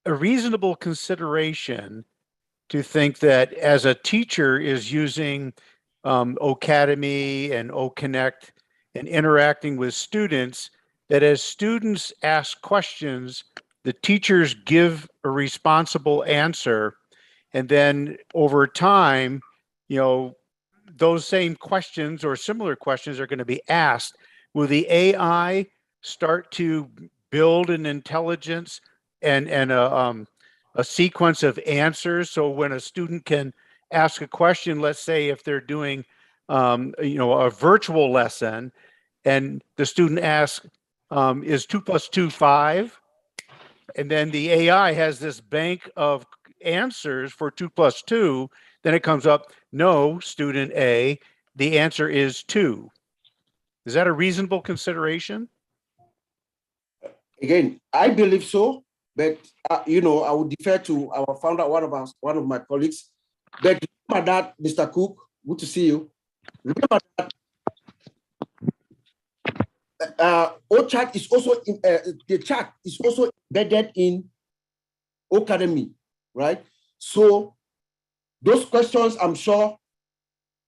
reasonable consideration to think that as a teacher is using Ocademy and OConnect and interacting with students, that as students ask questions, the teachers give a responsible answer, and then over time, those same questions or similar questions are going to be asked. Will the AI start to build an intelligence and a sequence of answers? So when a student can ask a question, let's say if they're doing a virtual lesson, and the student asks, is 2 + 2 5? And then the AI has this bank of answers for 2 + 2. Then it comes up, no, student A, the answer is 2. Is that a reasonable consideration? Again, I believe so, but I would defer to our founder, one of my colleagues. But remember that, Mr. Cook, good to see you. Remember that OChat is also the chat is also embedded in Ocademy, right? So those questions, I'm sure,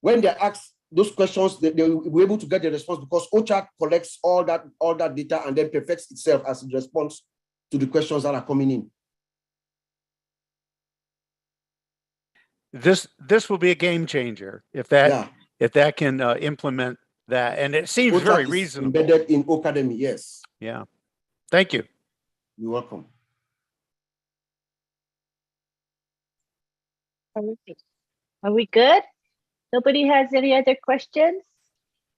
when they ask those questions, they will be able to get the response, because OChat collects all that data and then perfects itself as a response to the questions that are coming in. This will be a game changer if that can implement that, and it seems OChat very is reasonable. Embedded in Ocademy, yes. Yeah, thank you. You're welcome. Are we good? Nobody has any other questions?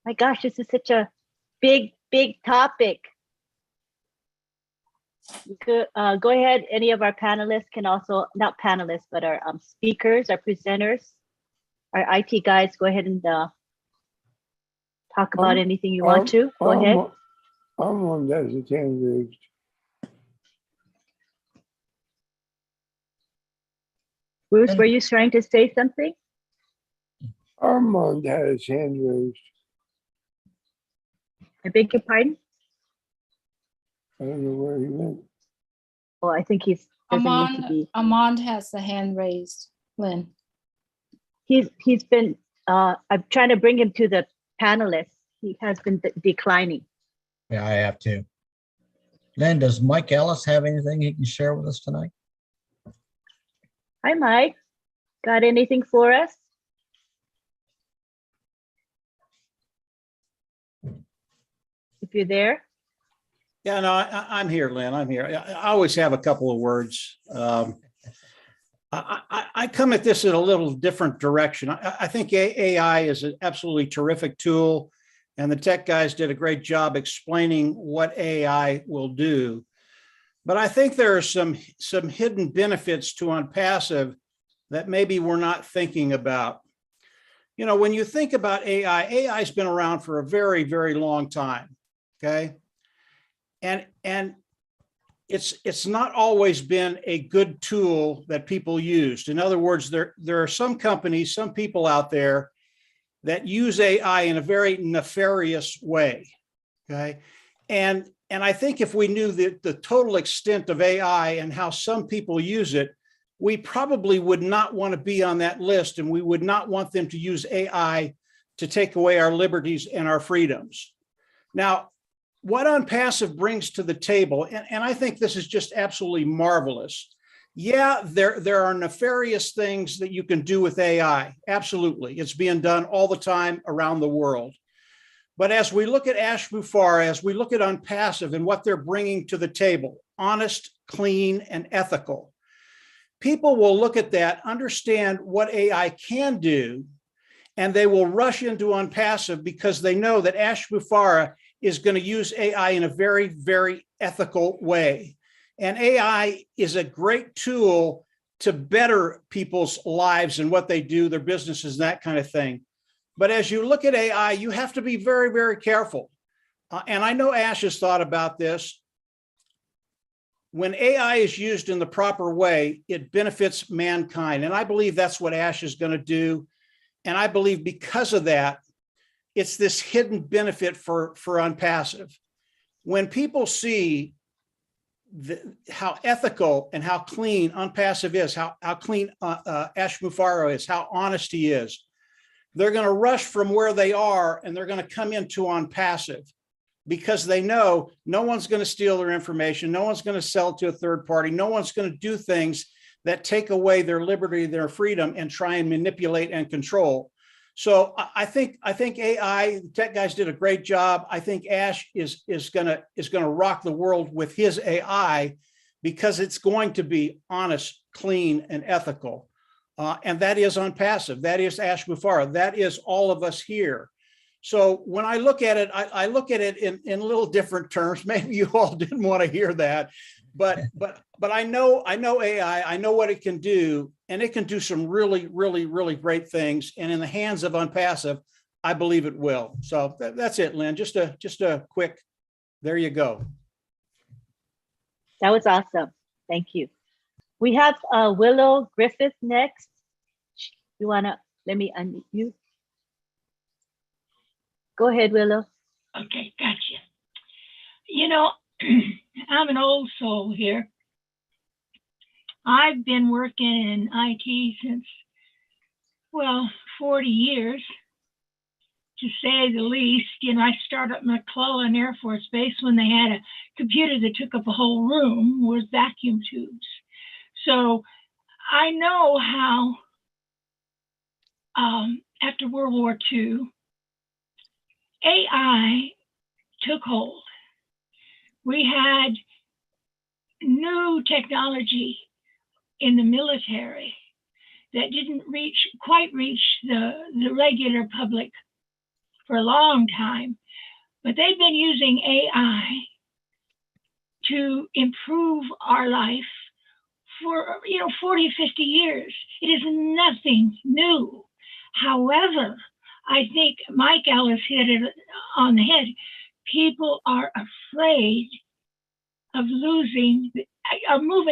My gosh, this is such a big topic. Go ahead. Any of our panelists can also, not panelists, but our speakers, our presenters, our IT guys, go ahead and talk about anything you want to. Go ahead. Armand has his hand raised. Bruce, were you trying to say something? Armand had his hand raised. I beg your pardon? I don't know where he went. Well, I think he's doesn't need to be. Armand has the hand raised, Lynn. He's been, I'm trying to bring him to the panelists. He has been declining. Yeah, I have too. Lynn, does Mike Ellis have anything he can share with us tonight? Hi, Mike. Got anything for us? If you're there. Yeah, no, I'm here, Lynn. I'm here. I always have a couple of words. I come at this in a little different direction. I think AI is an absolutely terrific tool, and the tech guys did a great job explaining what AI will do. But I think there are some hidden benefits to OnPassive that maybe we're not thinking about. You know, when you think about AI has been around for a very, very long time, okay? And it's not always been a good tool that people used. In other words, there are some companies, some people out there that use AI in a very nefarious way, okay? And I think if we knew the total extent of AI and how some people use it, we probably would not want to be on that list, and we would not want them to use AI to take away our liberties and our freedoms. Now, what OnPassive brings to the table, and I think this is just absolutely marvelous. Yeah, there are nefarious things that you can do with AI. Absolutely. It's being done all the time around the world. But as we look at Ashbufar, as we look at OnPassive and what they're bringing to the table, honest, clean, and ethical, people will look at that, understand what AI can do, and they will rush into OnPassive because they know that Ashbufar is going to use AI in a very, very ethical way. And AI is a great tool to better people's lives and what they do, their businesses, that kind of thing. But as you look at AI, you have to be very, very careful. And I know Ash has thought about this. When AI is used in the proper way, it benefits mankind. And I believe that's what Ash is going to do. And I believe because of that, it's this hidden benefit for OnPassive. When people see how ethical and how clean OnPassive is, how clean Ash Mufaro is, how honest he is, they're going to rush from where they are and they're going to come into OnPassive because they know no one's going to steal their information. No one's going to sell it to a third party. No one's going to do things that take away their liberty, their freedom, and try and manipulate and control. So I think AI, tech guys did a great job. I think Ash is gonna rock the world with his AI because it's going to be honest, clean, and ethical. And that is OnPassive. That is Ash Mufaro. That is all of us here. So when I look at it, I look at it in a little different terms. Maybe you all didn't want to hear that, but I know AI. I know what it can do, and it can do some really, really, really great things. And in the hands of OnPassive, I believe it will. So that's it, Lynn. Just a quick. There you go. That was awesome. Thank you. We have Willow Griffith next. You wanna let me unmute you? Go ahead, Willow. Okay, gotcha. You know, I'm an old soul here. I've been working in IT since, well, 40 years, to say the least. You know, I started at McClellan Air Force Base when they had a computer that took up a whole room with vacuum tubes. So I know how, after World War II, AI took hold. We had new technology in the military that didn't quite reach the regular public for a long time, but they've been using AI to improve our life for 40, 50 years. It is nothing new. However, I think Mike Ellis hit it on the head. People are afraid of moving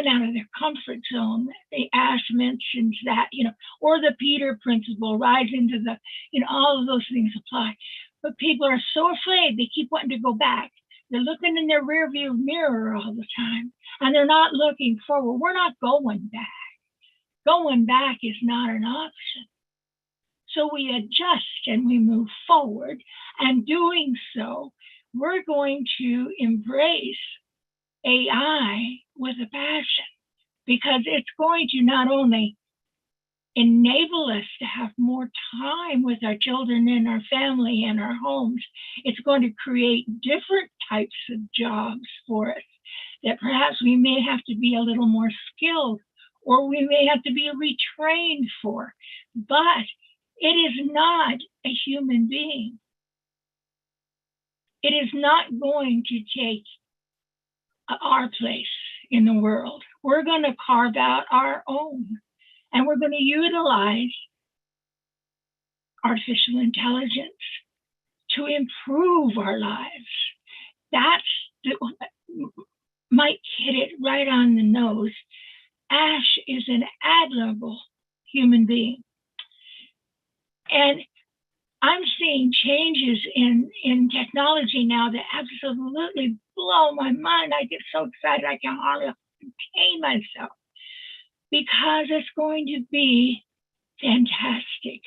out of their comfort zone. Ash mentions that, or the Peter principle, rise into the, all of those things apply. But people are so afraid, they keep wanting to go back. They're looking in their rearview mirror all the time, and they're not looking forward. We're not going back. Going back is not an option. So we adjust and we move forward, and doing so, we're going to embrace AI with a passion, because it's going to not only enable us to have more time with our children and our family and our homes, it's going to create different types of jobs for us that perhaps we may have to be a little more skilled, or we may have to be retrained for. But it is not a human being. It is not going to take our place in the world. We're going to carve out our own, and we're going to utilize artificial intelligence to improve our lives. Mike hit it right on the nose. Ash is an admirable human being. And I'm seeing changes in technology now that absolutely blow my mind. I get so excited I can hardly contain myself, because it's going to be fantastic.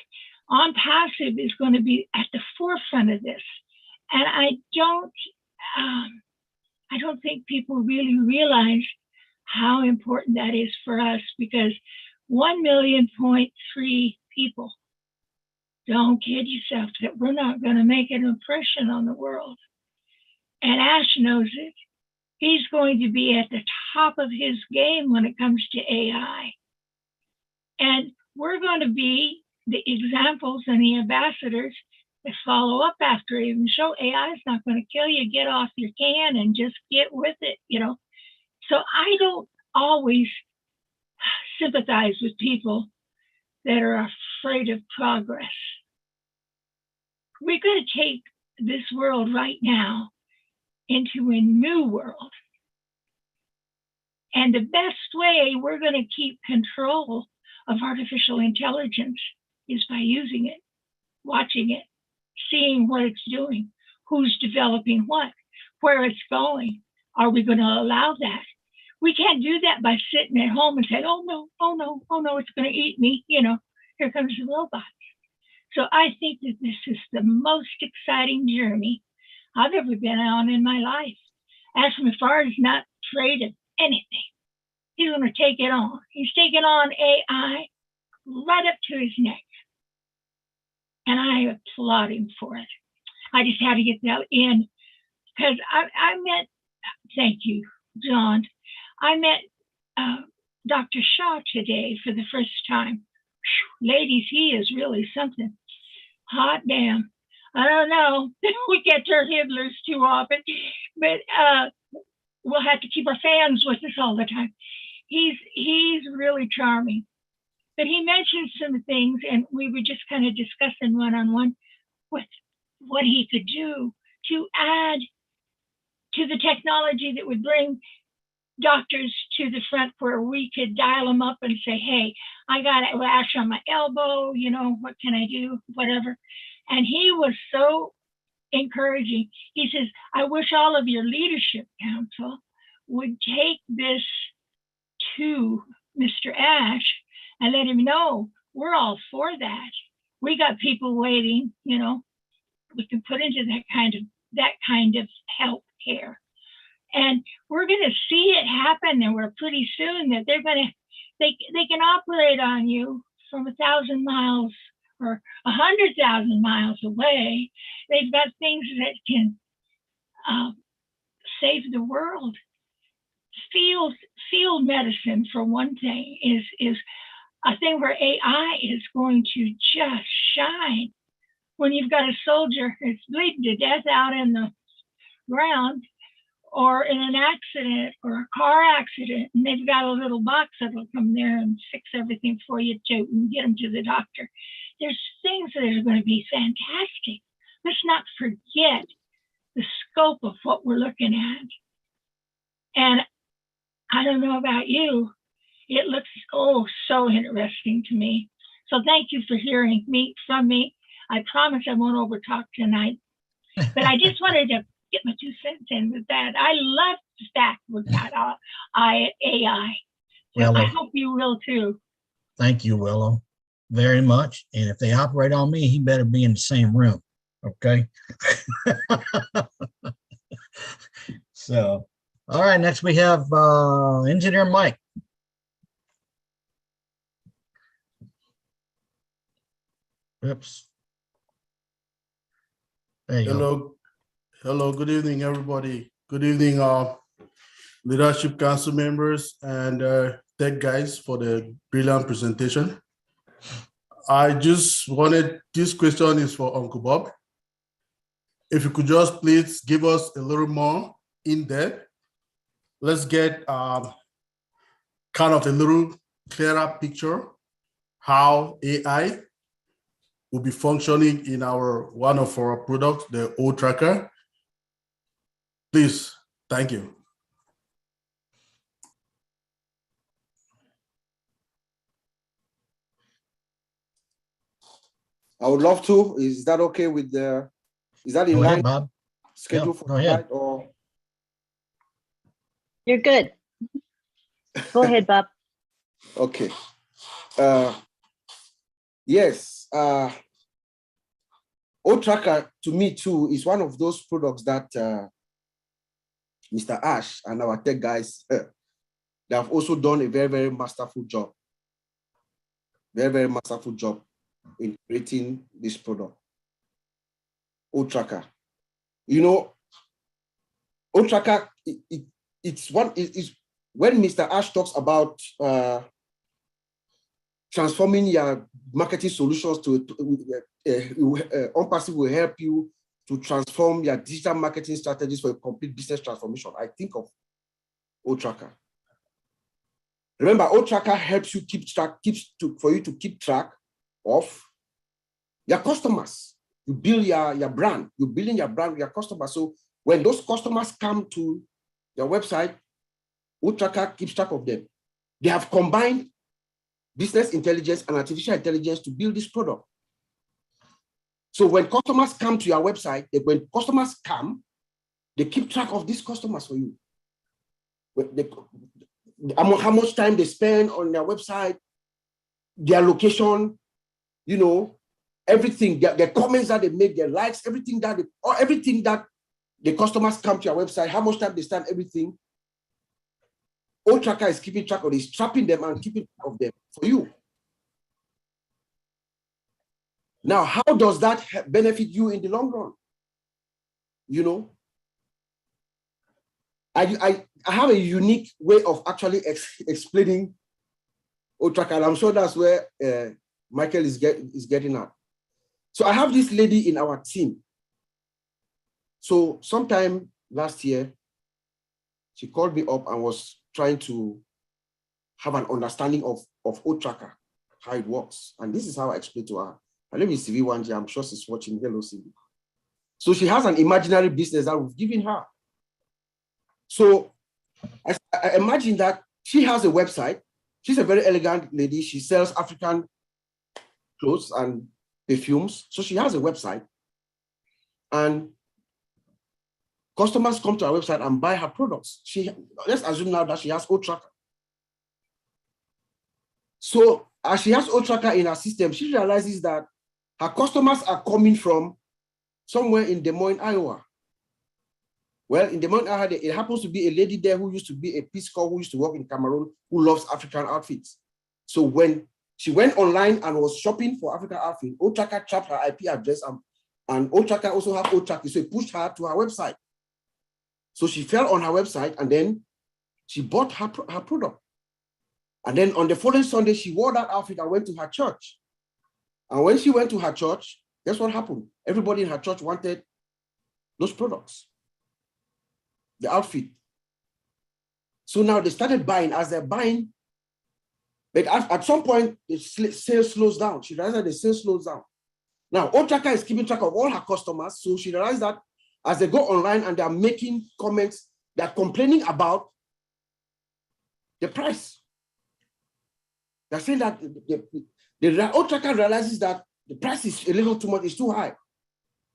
OnPassive is going to be at the forefront of this. And I don't think people really realize how important that is for us, because 1.3 million people, don't kid yourself, that we're not going to make an impression on the world. And Ash knows it. He's going to be at the top of his game when it comes to AI. And we're going to be the examples and the ambassadors that follow up after him and show AI is not going to kill you. Get off your can and just get with it, So I don't always sympathize with people that are afraid of progress. we're going to take this world right now into a new world. And the best way we're going to keep control of artificial intelligence is by using it, watching it, seeing what it's doing, who's developing what, where it's going. Are we going to allow that? We can't do that by sitting at home and say, oh no, oh no, oh no, it's going to eat me. You know, here comes the robot. So I think that this is the most exciting journey I've ever been on in my life. As far as not afraid of anything, he's going to take it on. He's taking on AI right up to his neck. And I applaud him for it. I just had to get that in because I met, thank you, John. I met Dr. Shaw today for the first time. Whew, ladies, he is really something. Hot damn. I don't know. We get our Hitlers too often, but we'll have to keep our fans with us all the time. He's really charming. But he mentioned some things, and we were just kind of discussing one-on-one what he could do to add to the technology that would bring doctors to the front where we could dial them up and say, hey, I got a rash on my elbow, you know, what can I do, whatever. And he was so encouraging. He says, I wish all of your leadership council would take this to Mr. Ash and let him know we're all for that. We got people waiting, you know, we can put into that kind of health care. And we're going to see it happen, and we're pretty soon that they can operate on you from 1,000 miles or 100,000 miles away. They've got things that can save the world. Field medicine, for one thing, is a thing where AI is going to just shine. When you've got a soldier that's bleeding to death out in the ground, or in an accident or a car accident, and they've got a little box that'll come there and fix everything for you to get them to the doctor. There's things that are going to be fantastic. Let's not forget the scope of what we're looking at. And I don't know about you, it looks so interesting to me. So thank you for hearing from me. I promise I won't overtalk tonight, but I just wanted to get my 2 cents in with that. I love Stack with that AI. So I hope you will too. Thank you, Willow, very much. And if they operate on me, he better be in the same room. Okay. So, all right, next we have Engineer Mike. Oops. There you go. Hello, good evening, everybody. Good evening, Leadership Council members and tech guys for the brilliant presentation. I just wanted, this question is for Uncle Bob. If you could just please give us a little more in depth. Let's get kind of a little clearer picture how AI will be functioning in one of our products, the O Tracker. Please, thank you. I would love to. Is that okay with the, is that in line, Bob. schedule for tonight, or? You're good. Go ahead, Bob. Okay. Yes. O-Tracker, to me too, is one of those products that Mr. Ash and our tech guys, they have also done a very, very masterful job. Very, very masterful job in creating this product. O-Tracker. You know, O-Tracker, it's when Mr. Ash talks about transforming your marketing solutions to OnPassive will help you to transform your digital marketing strategies for a complete business transformation. I think of O-Tracker. Remember, O-Tracker helps you for you to keep track of your customers. You build your brand. You're building your brand with your customers. So when those customers come to your website, OTracker keeps track of them. They have combined business intelligence and artificial intelligence to build this product. So when customers come to your website, they keep track of these customers for you. How much time they spend on their website, their location, you know, everything, their comments that they make, their likes, everything that the customers come to your website, how much time they spend, everything. OTracker is keeping track of this, trapping them and keeping track of them for you. Now, how does that benefit you in the long run? You know, I have a unique way of actually explaining OTracker. I'm sure that's where Michael is getting at. So I have this lady in our team. So sometime last year, she called me up and was trying to have an understanding of OTracker, how it works. And this is how I explained to her. Her name is CV1G. I'm sure she's watching. Hello, CV. So she has an imaginary business that we've given her. So I imagine that she has a website. She's a very elegant lady. She sells African clothes and perfumes. So she has a website. And customers come to her website and buy her products. Let's assume now that she has OTracker. So as she has OTracker in her system, she realizes that her customers are coming from somewhere in Des Moines, Iowa. Well, in Des Moines, Iowa, it happens to be a lady there who used to be a Peace Corps, who used to work in Cameroon, who loves African outfits. So when she went online and was shopping for African outfits, OTracker trapped her IP address, and OTracker also have OTracker, so it pushed her to her website. So she fell on her website, and then she bought her product. And then on the following Sunday, she wore that outfit and went to her church. And when she went to her church, guess what happened? Everybody in her church wanted those products, the outfit. So now they started buying. As they're buying, but at some point, the sales slows down. She realized that the sales slows down. Now, OTracker is keeping track of all her customers. So she realized that as they go online and they're making comments, they're complaining about the price. They're saying that the OTracker realizes that the price is a little too much, it's too high.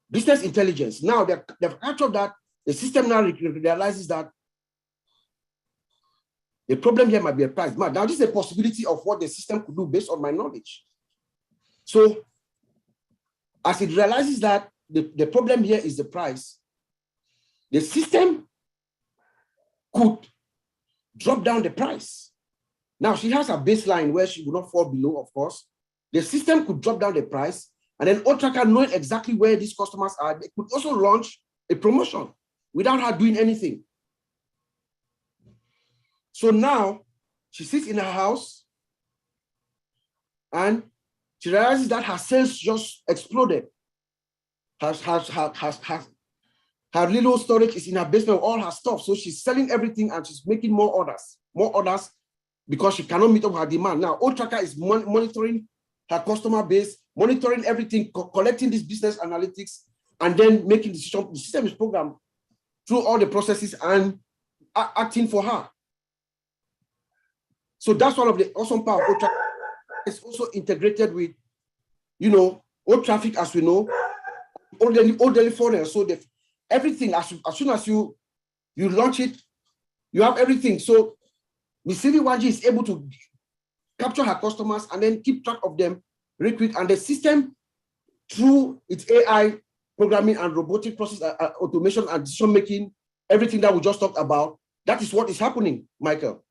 Business intelligence. Now they've captured that. The system now realizes that the problem here might be a price. Now this is a possibility of what the system could do based on my knowledge. So as it realizes that the problem here is the price, the system could drop down the price. Now she has a baseline where she will not fall below, of course. The system could drop down the price, and then OTracker, knowing exactly where these customers are, they could also launch a promotion without her doing anything. So now she sits in her house and she realizes that her sales just exploded. Her little storage is in her basement with all her stuff. So she's selling everything and she's making more orders because she cannot meet up her demand. Now, OTracker is monitoring her customer base, monitoring everything, collecting this business analytics, and then making decisions. The system is programmed through all the processes and acting for her. So that's one of the awesome power of OTracker. It's also integrated with, OTraffic, as we know, all daily funnel. So everything, as soon as you launch it, you have everything. So Miss CV1G is able to capture her customers and then keep track of them real quick. And the system, through its AI programming and robotic process automation and decision making, everything that we just talked about, that is what is happening, Michael.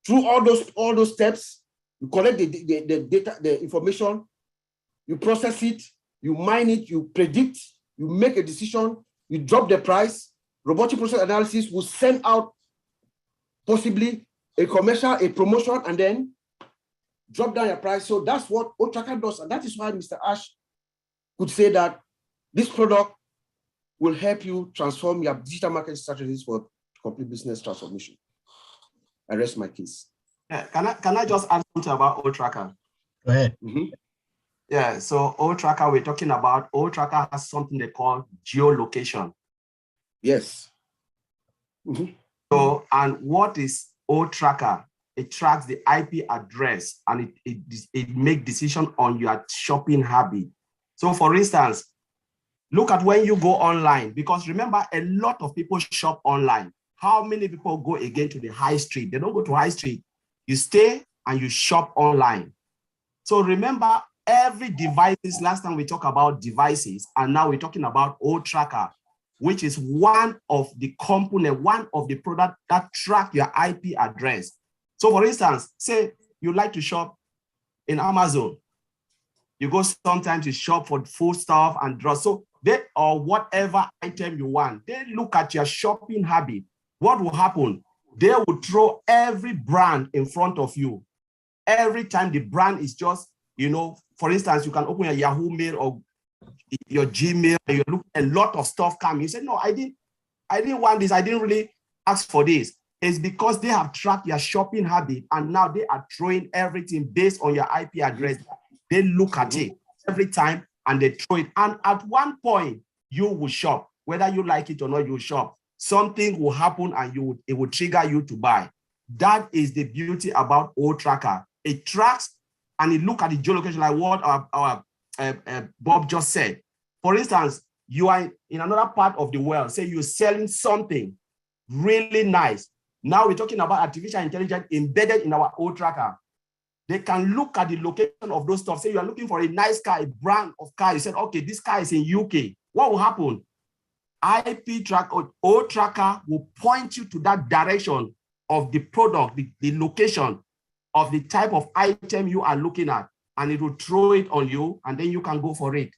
Through all those steps, you collect the data, the information, you process it, you mine it, you predict, you make a decision, you drop the price. Robotic process analysis will send out possibly a commercial, a promotion, and then drop down your price. So that's what OTracker does. And that is why Mr. Ash could say that this product will help you transform your digital marketing strategies for complete business transformation. I rest my case. Yeah, can I just add something about OTracker? Go ahead. Mm-hmm. Yeah, so O-Tracker, we're talking about, O-Tracker has something they call geolocation. Yes. So, and what is O-Tracker? It tracks the IP address and it makes decision on your shopping habit. So for instance, look at when you go online, because remember, a lot of people shop online. How many people go again to the high street? They don't go to high street. You stay and you shop online. So remember, every devices, last time we talked about devices, and now we're talking about O-Tracker, which is one of the component, one of the product that track your IP address. So for instance, say you like to shop in Amazon. You go sometimes to shop for food stuff and drugs. So they, or whatever item you want, they look at your shopping habit. What will happen? They will throw every brand in front of you. Every time the brand is just, you know, for instance, you can open your Yahoo Mail or your Gmail and you look, a lot of stuff coming. You say, no, I didn't want this. I didn't really ask for this. It's because they have tracked your shopping habit and now they are throwing everything based on your IP address. They look at it every time and they throw it. And at one point, you will shop. Whether you like it or not, you shop. Something will happen and it will trigger you to buy. That is the beauty about O-Tracker. It tracks and it look at the geolocation, like what our Bob just said. For instance, you are in another part of the world, say you're selling something really nice. Now we're talking about artificial intelligence embedded in our O-Tracker. They can look at the location of those stuff. Say you are looking for a nice car, a brand of car. You said, okay, this car is in UK. What will happen? IP track or O-Tracker will point you to that direction of the product, the location of the type of item you are looking at, and it will throw it on you, and then you can go for it.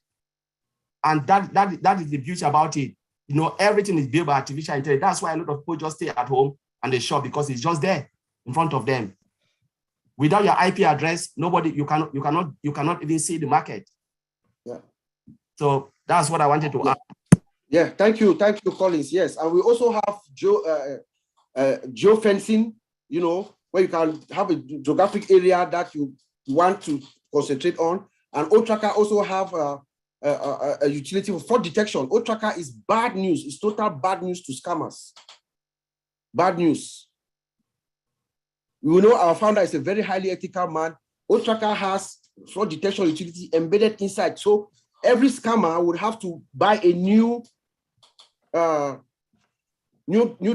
And that is the beauty about it. You know, everything is built by artificial intelligence. That's why a lot of people just stay at home and they shop, because it's just there in front of them. Without your IP address, nobody, you cannot even see the market. Yeah. So that's what I wanted to add. Yeah, thank you, Collins. Yes, and we also have geofencing, you know, where you can have a geographic area that you want to concentrate on. And O-Tracker also have a utility for fraud detection. O-Tracker is bad news. It's total bad news to scammers. Bad news. We know our founder is a very highly ethical man. O-Tracker has fraud detection utility embedded inside. So every scammer would have to buy a new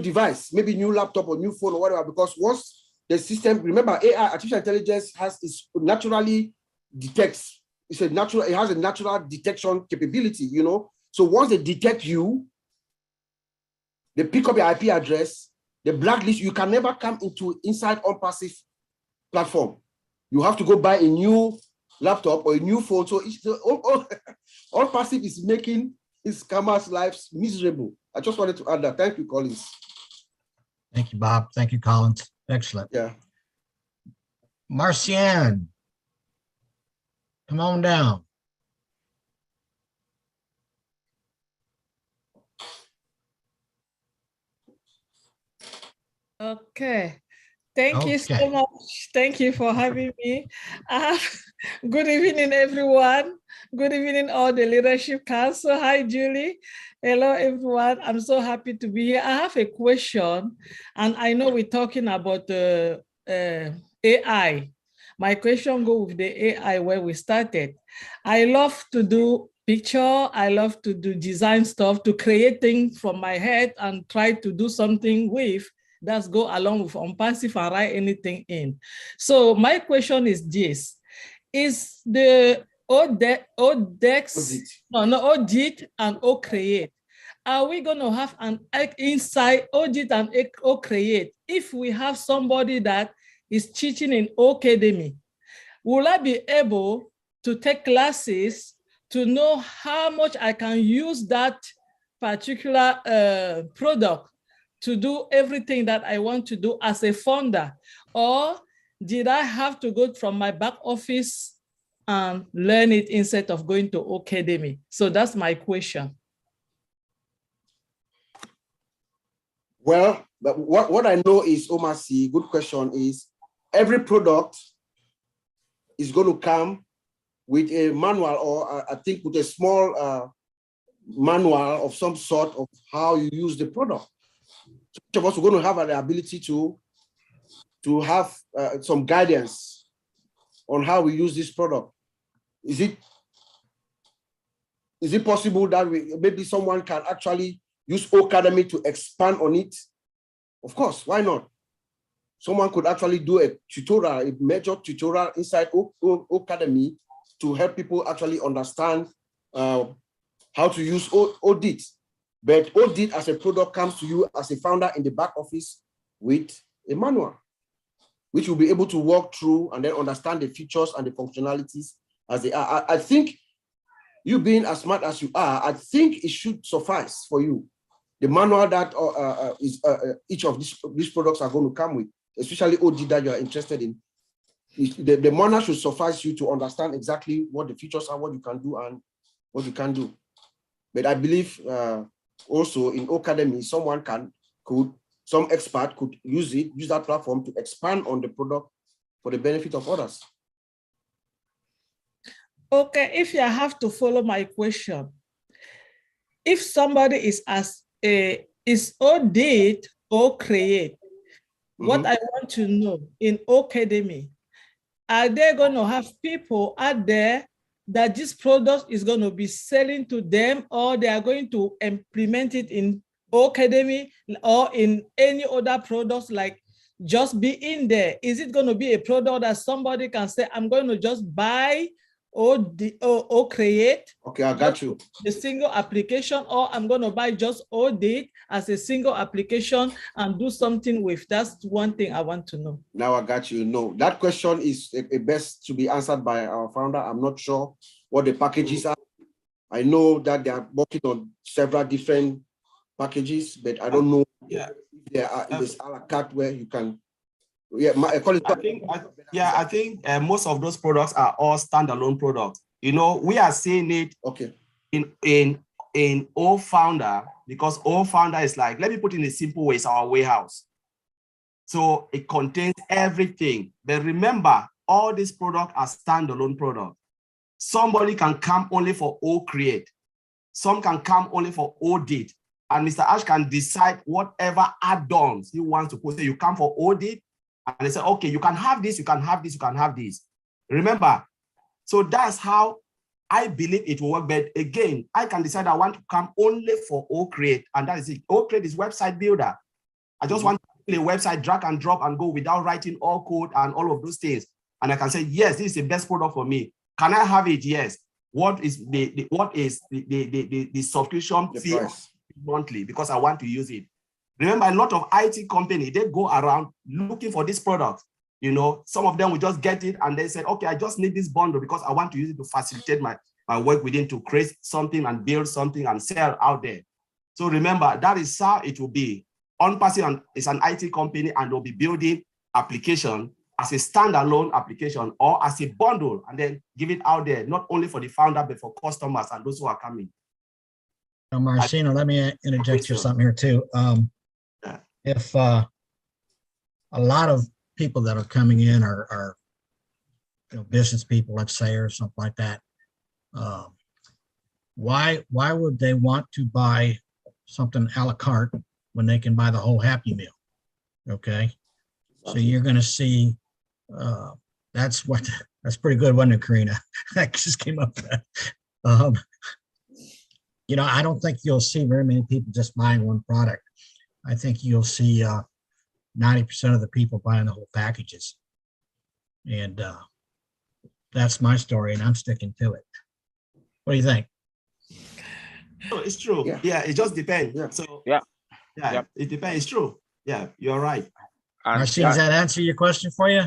device, maybe new laptop or new phone or whatever, because once the system, remember, AI, artificial intelligence, is naturally detects. It has a natural detection capability, you know. So once they detect you, they pick up your IP address, they blacklist. You can never come inside OnPassive platform. You have to go buy a new laptop or a new phone. So OnPassive is making his scammers' lives miserable. I just wanted to add that. Thank you, Collins. Thank you, Bob. Thank you, Collins. Excellent. Yeah. Marcian, come on down. Okay. Thank you so much. Thank you for having me. Good evening, everyone. Good evening, all the Leadership Council. Hi, Julie. Hello, everyone. I'm so happy to be here. I have a question, and I know we're talking about the AI. My question goes with the AI where we started. I love to do picture. I love to do design stuff, to create things from my head and try to do something with that's go along with OnPassive and write anything in. So my question is this: is the Audit and O-Create, are we going to have an inside Audit and O-Create if we have somebody that is teaching in academy? Will I be able to take classes to know how much I can use that particular product to do everything that I want to do as a founder? Or did I have to go from my back office and learn it instead of going to academy? So that's my question. Well, but what I know is, Omar C, good question, is every product is going to come with a manual, or I think with a small manual of some sort of how you use the product. So each of us are going to have the ability to have some guidance on how we use this product. Is it possible that maybe someone can actually use Academy to expand on it? Of course, why not? Someone could actually do a tutorial, a major tutorial inside Academy to help people actually understand how to use Audit. But Audit as a product comes to you as a founder in the back office with a manual, which you'll be able to walk through and then understand the features and the functionalities as they are. I think you being as smart as you are, I think it should suffice for you. The manual that each of these products are going to come with, especially Audit that you are interested in, the manual should suffice you to understand exactly what the features are, what you can do and what you can't do. But I believe also in Academy, some expert could use that platform to expand on the product for the benefit of others. Okay, if you have to follow my question, if somebody is Audit or Create, what I want to know in Academy, are they going to have people out there that this product is going to be selling to them, or they are going to implement it in Academy or in any other products, like just be in there? Is it going to be a product that somebody can say, I'm going to just buy or create? Okay, I got you. A single application, or I'm going to buy just Audit as a single application and do something with. That's one thing I want to know. Now I got you. No, that question is best to be answered by our founder. I'm not sure what the packages are. I know that they are working on several different packages, but I don't know if there's a la carte where you can. Yeah, I think most of those products are all standalone products. You know, we are seeing it in O-Founder, because O-Founder is like, let me put it in a simple way, it's our warehouse. So it contains everything. But remember, all these products are standalone products. Somebody can come only for O-Create. Some can come only for Audit. And Mr. Ash can decide whatever add-ons he wants to put. So you come for Audit, and they say, okay, you can have this, you can have this, you can have this. Remember, so that's how I believe it will work. But again, I can decide I want to come only for O-Create, and that is it. O-Create is website builder. I just want to play a website, drag and drop and go without writing all code and all of those things. And I can say, yes, this is the best product for me. Can I have it? Yes. What is the subscription fee monthly? Because I want to use it. Remember, a lot of IT companies, they go around looking for this product. You know, some of them will just get it and they say, okay, I just need this bundle because I want to use it to facilitate my work within, to create something and build something and sell out there. So remember, that is how it will be. OnPassive is an IT company, and they'll be building application as a standalone application or as a bundle, and then give it out there, not only for the founder, but for customers and those who are coming. Marcino, let me interject you something here too. If a lot of people that are coming in are business people, let's say, or something like that, why would they want to buy something a la carte when they can buy the whole Happy Meal? Okay, so you're going to see that's pretty good, wasn't it, Karina? I just came up with that. You know, I don't think you'll see very many people just buying one product. I think you'll see 90% of the people buying the whole packages. And that's my story, and I'm sticking to it. What do you think? No, it's true. Yeah, it just depends. Yeah. So it depends. It's true. Yeah, you're right. Marcin, does that answer your question for you?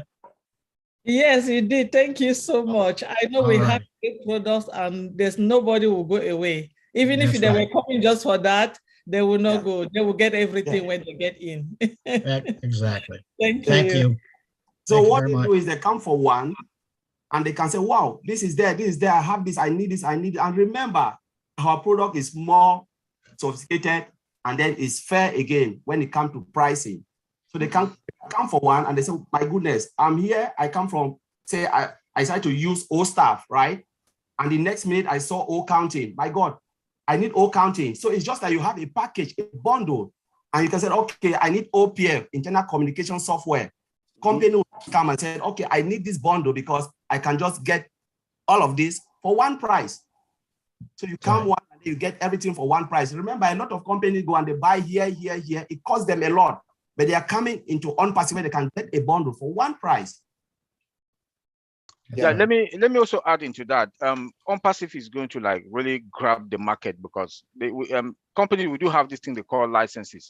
Yes, it did. Thank you so much. I know we have great products, and there's nobody will go away. Even if they were coming just for that, they will not go. They will get everything when they get in. Exactly. Thank you. So what they do is they come for one, and they can say, wow, this is there, I have this, I need this, I need it. And remember, our product is more sophisticated, and then it's fair again when it comes to pricing. So they can come for one, and they say, my goodness, I'm here, I come from, say, I decide to use O staff, right? And the next minute I saw O counting. My God, I need O counting. So it's just that you have a package, a bundle, and you can say, okay, I need OPF, internal communication software. Company will come and say, okay, I need this bundle because I can just get all of this for one price. So you come one and you get everything for one price. Remember, a lot of companies go and they buy here, here, here. It costs them a lot, but they are coming into OnPassive where they can get a bundle for one price. Yeah, let me also add into that. OnPassive is going to like really grab the market because companies we do have this thing they call licenses.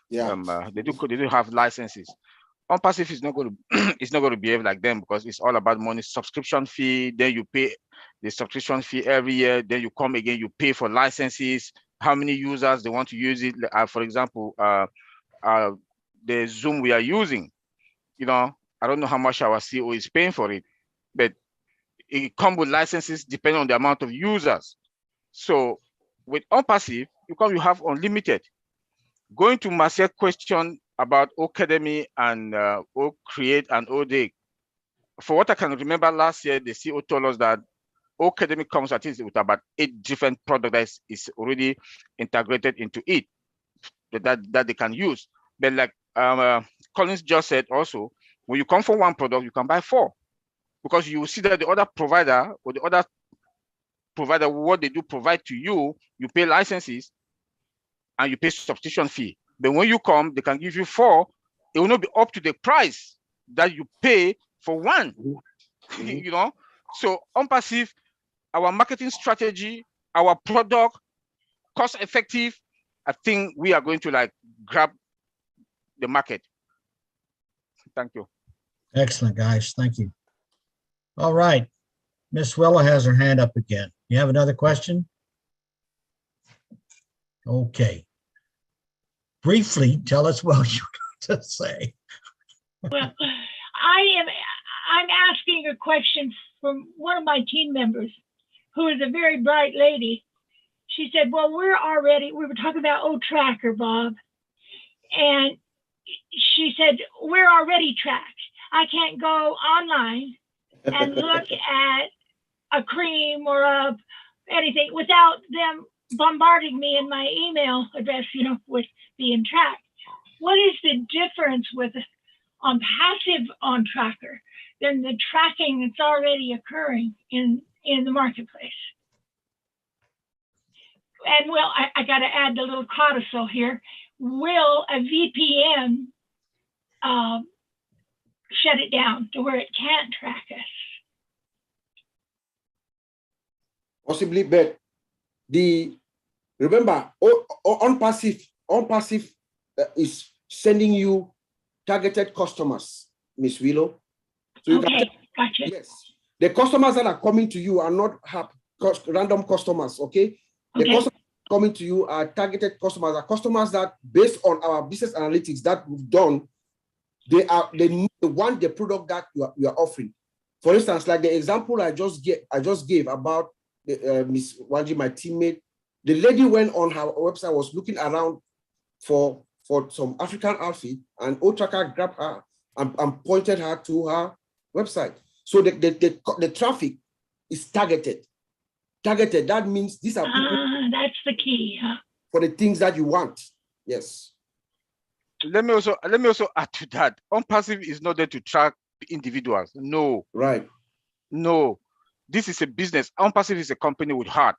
Yeah, they do have licenses. OnPassive is not going to it's not going to behave like them because it's all about money, subscription fee. Then you pay the subscription fee every year. Then you come again, you pay for licenses. How many users they want to use it? For example, the Zoom we are using. You know, I don't know how much our CEO is paying for it, but it comes with licenses depending on the amount of users. So with OnPassive, you have unlimited. Going to Marcel's question about Ocademy and OCreate and ODay. For what I can remember last year, the CEO told us that Ocademy comes at least with about 8 different products that is already integrated into it that they can use. But like Collins just said also, when you come for one product, you can buy 4 because you will see that the other provider or the other provider, what they do provide to you, you pay licenses and you pay subscription fee. But when you come, they can give you 4. It will not be up to the price that you pay for one. You know, so OnPassive, our marketing strategy, our product, cost effective. I think we are going to like grab the market. Thank you. Excellent, guys. Thank you. All right. Miss Willa has her hand up again. You have another question? Okay. Briefly, tell us what you're going to say. Well, I'm asking a question from one of my team members, who is a very bright lady. She said, well, we were talking about OTracker, Bob. And she said, we're already tracked. I can't go online and look at a cream or anything without them bombarding me in my email address, you know, with being tracked. What is the difference with OnPassive OnTracker than the tracking that's already occurring in the marketplace? And well, I got to add the little codicil here. Will a VPN shut it down to where it can't track us? Possibly, but remember, OnPassive is sending you targeted customers, Miss Willow. So okay, gotcha. Yes, the customers that are coming to you are not random customers. Okay, the customers coming to you are targeted customers. Are customers that, based on our business analytics that we've done, they want the product that you are offering. For instance, like the example I just gave about Miss Wanji, my teammate. The lady went on her website, was looking around for some African outfit, and OTracker grabbed her and pointed her to her website. So the traffic is targeted. Targeted, that means these are people. That's the key, huh? For the things that you want. Yes. Let me also add to that. OnPassive is not there to track individuals. No. Right. No. This is a business. OnPassive is a company with heart.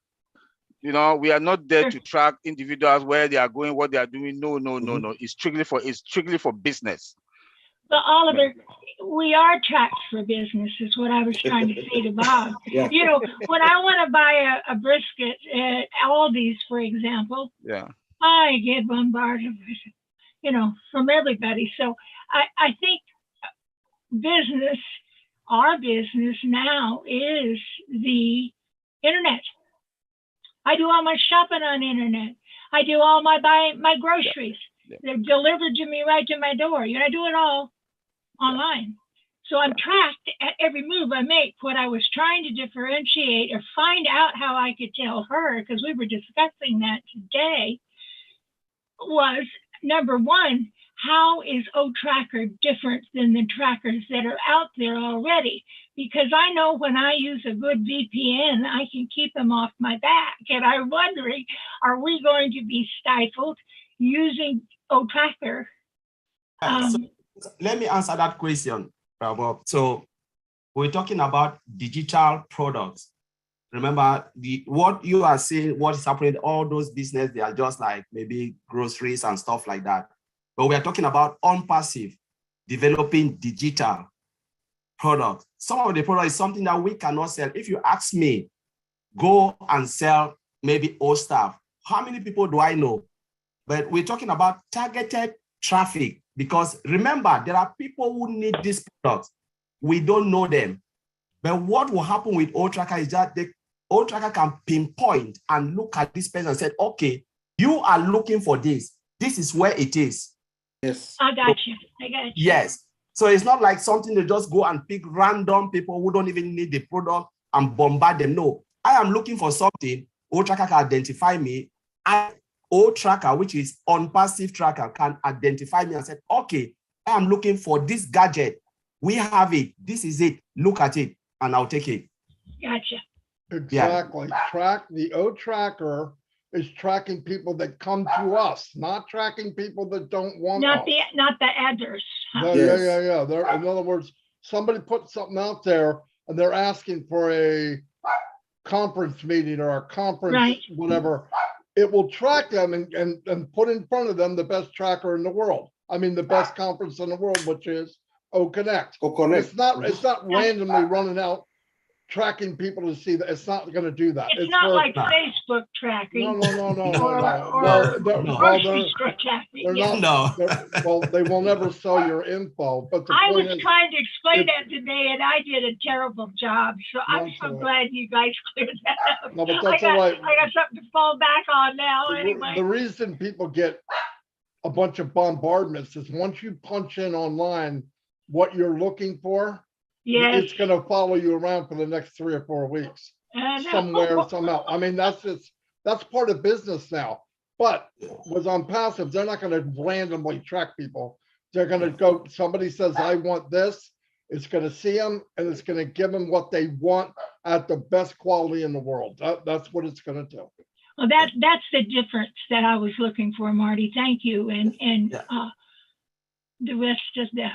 You know, we are not there to track individuals, where they are going, what they are doing. No. It's strictly for business. But Oliver, we are tracked for business, is what I was trying to say to Bob. Yeah. You know, when I want to buy a brisket at Aldi's, for example, I get bombarded with, you know, from everybody. So I think our business now is the internet. I do all my shopping on internet. I do all my groceries. They're delivered to me right to my door. You know, I do it all online. So I'm tracked at every move I make. What I was trying to differentiate or find out how I could tell her, because we were discussing that today, was number one, how is OTracker different than the trackers that are out there already? because I know when I use a good VPN, I can keep them off my back. And I'm wondering, are we going to be stifled using OTracker? So let me answer that question, Bob. So we're talking about digital products. Remember, what you are saying, what is happening, all those business, they are just like maybe groceries and stuff like that. But we are talking about OnPassive, developing digital products. Some of the products is something that we cannot sell. If you ask me, go and sell maybe old stuff, how many people do I know? But we're talking about targeted traffic, because remember, there are people who need these products. We don't know them. But what will happen with OTracker is that the OTracker can pinpoint and look at this person and say, okay, you are looking for this. This is where it is. Yes. I got you. I got you. Yes. So it's not like something to just go and pick random people who don't even need the product and bombard them. No, I am looking for something. OTracker can identify me. And OTracker, which is OnPassive tracker, can identify me and say, okay, I am looking for this gadget. We have it. This is it. Look at it, and I'll take it. Gotcha. Exactly. The OTracker is tracking people that come to us, not tracking people that don't want us. Not the others. Yeah. In other words, somebody put something out there and they're asking for a conference meeting or a conference, whatever. It will track them and put in front of them the best tracker in the world. I mean, the best conference in the world, which is OConnect. It's not randomly running out tracking people to see that. It's not going to do that. It's not like Facebook tracking. No. Grocery store tracking. Well, they will never sell your info. But I was trying to explain that today, and I did a terrible job. So I'm so glad you guys cleared that up. No, but that's all right. I got something to fall back on now. Anyway, the reason people get a bunch of bombardments is once you punch in online what you're looking for, it's going to follow you around for the next 3 or 4 weeks, somewhere, somehow. I mean, that's part of business now. But with OnPassive, they're not going to randomly track people. They're going to go, somebody says, I want this. It's going to see them and it's going to give them what they want at the best quality in the world. That's what it's going to do. Well, that's the difference that I was looking for, Marty. Thank you. And the rest of the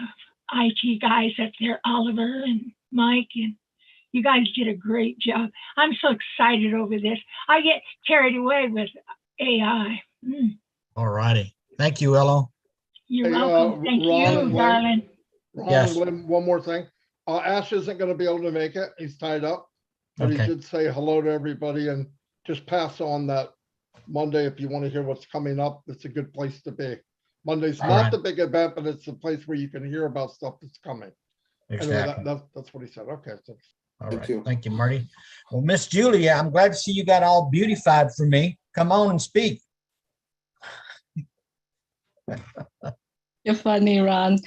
IT guys up there, Oliver and Mike, and you guys did a great job. I'm so excited over this. I get carried away with AI. All righty. Thank you, Elo. You're welcome. Thank you, darling. Yes. One more thing. Ash isn't going to be able to make it. He's tied up. But he did say hello to everybody and just pass on that Monday if you want to hear what's coming up. It's a good place to be. Monday's not the big event, but it's the place where you can hear about stuff that's coming. Exactly. Anyway, that's what he said. Okay. All right. Thank you, Marty. Well, Miss Julia, I'm glad to see you got all beautified for me. Come on and speak. You're funny, Ron.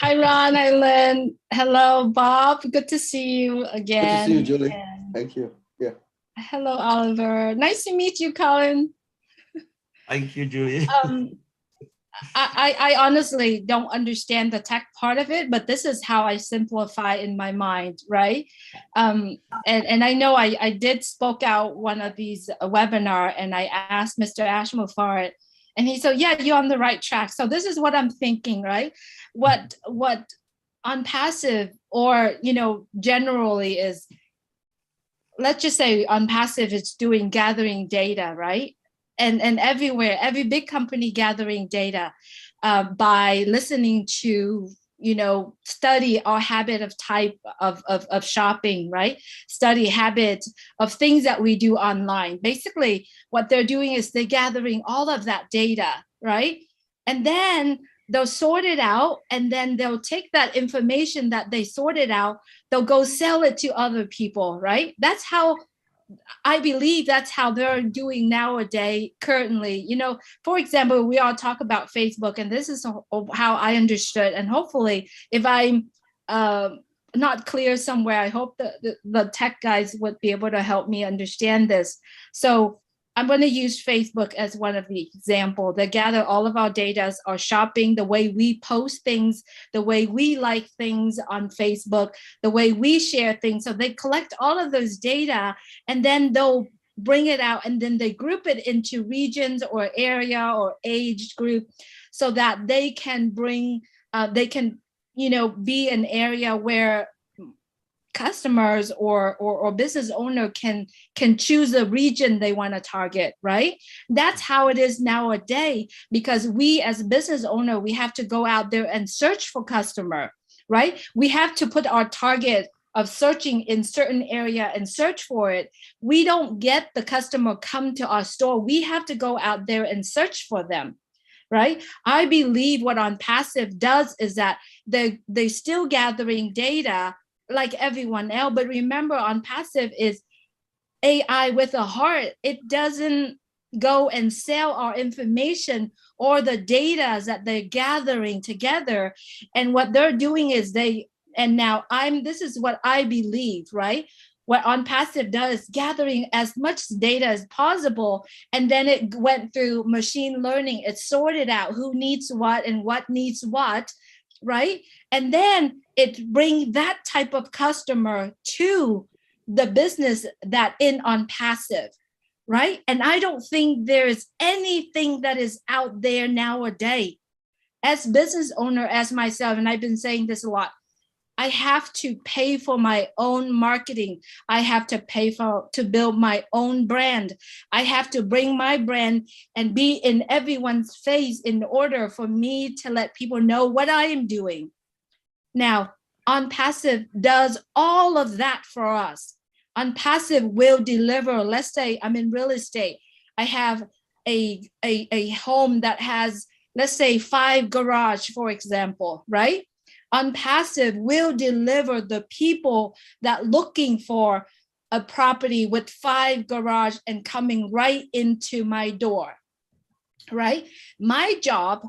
Hi, Ron. Hi, Lynn. Hello, Bob. Good to see you again. Good to see you, Julie. Thank you. Yeah. Hello, Oliver. Nice to meet you, Colin. Thank you, Julie. I honestly don't understand the tech part of it, but this is how I simplify in my mind, right? And I know I did spoke out one of these webinar, and I asked Mr. Ashmore for it, and he said, "Yeah, you're on the right track." So this is what I'm thinking, right? What OnPassive, or generally is, let's just say OnPassive is gathering data, right? And everywhere, every big company gathering data by listening to, study our habit of type of shopping, right? Study habit of things that we do online. Basically, what they're doing is they're gathering all of that data, right? And then they'll sort it out, and then they'll take that information that they sorted out, they'll go sell it to other people, right? That's how I believe that's how they're doing nowadays, currently. For example, we all talk about Facebook, and this is how I understood. And hopefully, if I'm not clear somewhere, I hope the tech guys would be able to help me understand this. So I'm going to use Facebook as one of the example. They gather all of our data, our shopping, the way we post things, the way we like things on Facebook, the way we share things. So they collect all of those data, and then they'll bring it out, and then they group it into regions or area or age group, so that they can bring, be an area where customers or business owner can choose a region they want to target, right? That's how it is nowadays, because we as a business owner, we have to go out there and search for customer, right? We have to put our target of searching in certain area and search for it. We don't get the customer come to our store. We have to go out there and search for them, right? I believe what OnPassive does is that they're still gathering data like everyone else, but remember, OnPassive is AI with a heart. It doesn't go and sell our information or the data that they're gathering together. And what they're doing is this is what I believe, right? What OnPassive does, gathering as much data as possible, and then it went through machine learning. It sorted out who needs what and what needs what, right? And then it brings that type of customer to the business that in OnPassive, right? And I don't think there's anything that is out there nowadays. As business owner, as myself, and I've been saying this a lot, I have to pay for my own marketing. I have to pay to build my own brand. I have to bring my brand and be in everyone's face in order for me to let people know what I am doing. Now, OnPassive does all of that for us. OnPassive will deliver. Let's say I'm in real estate. I have a home that has, let's say, 5 garages, for example, right? OnPassive will deliver the people that looking for a property with 5 garages and coming right into my door, right? My job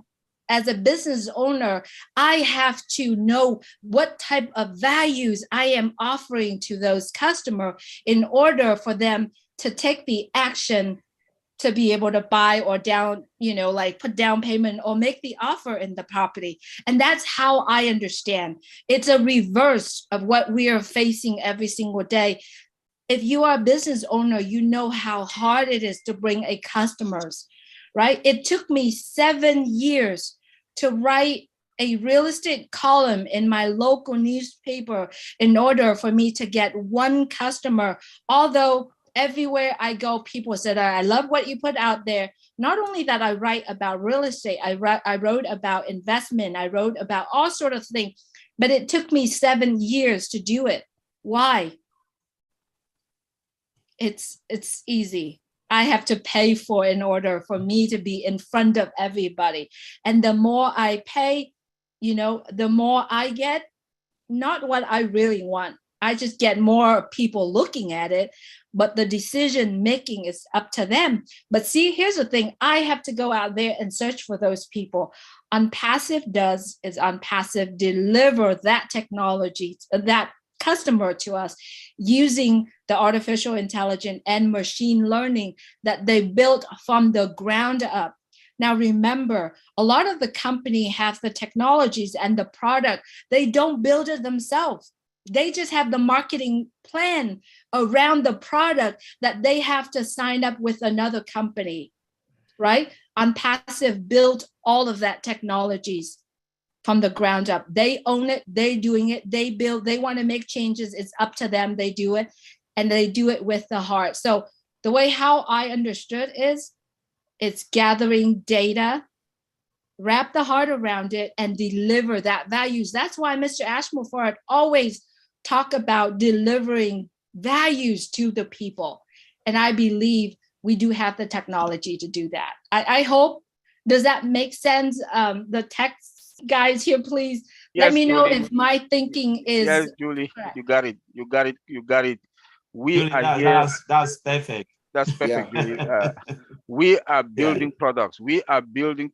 as a business owner, I have to know what type of values I am offering to those customers in order for them to take the action to be able to buy or put down payment or make the offer in the property. And that's how I understand. It's a reverse of what we are facing every single day. If you are a business owner, you know how hard it is to bring a customers, right? It took me 7 years to write a real estate column in my local newspaper in order for me to get one customer, although everywhere I go, people said, I love what you put out there. Not only that I write about real estate, I wrote about investment, I wrote about all sort of things, but it took me 7 years to do it. Why? It's easy. I have to pay for in order for me to be in front of everybody. And the more I pay, the more I get, not what I really want. I just get more people looking at it, but the decision making is up to them. But see, here's the thing. I have to go out there and search for those people. OnPassive deliver that technology, that customer to us using the artificial intelligence and machine learning that they built from the ground up. Now, remember, a lot of the company have the technologies and the product. They don't build it themselves. They just have the marketing plan around the product that they have to sign up with another company, right? OnPassive built all of that technologies from the ground up. They own it, they doing it, they build, they want to make changes, it's up to them, they do it, and they do it with the heart. So the way how I understood is, it's gathering data, wrap the heart around it, and deliver that values. That's why Mr. Ashmore always talk about delivering values to the people. And I believe we do have the technology to do that. I hope, does that make sense? The tech guys here, please let me know if my thinking is. Yes, Julie, correct. You got it. Julie, that's perfect. That's perfect, yeah. Julie. We are building products. We are building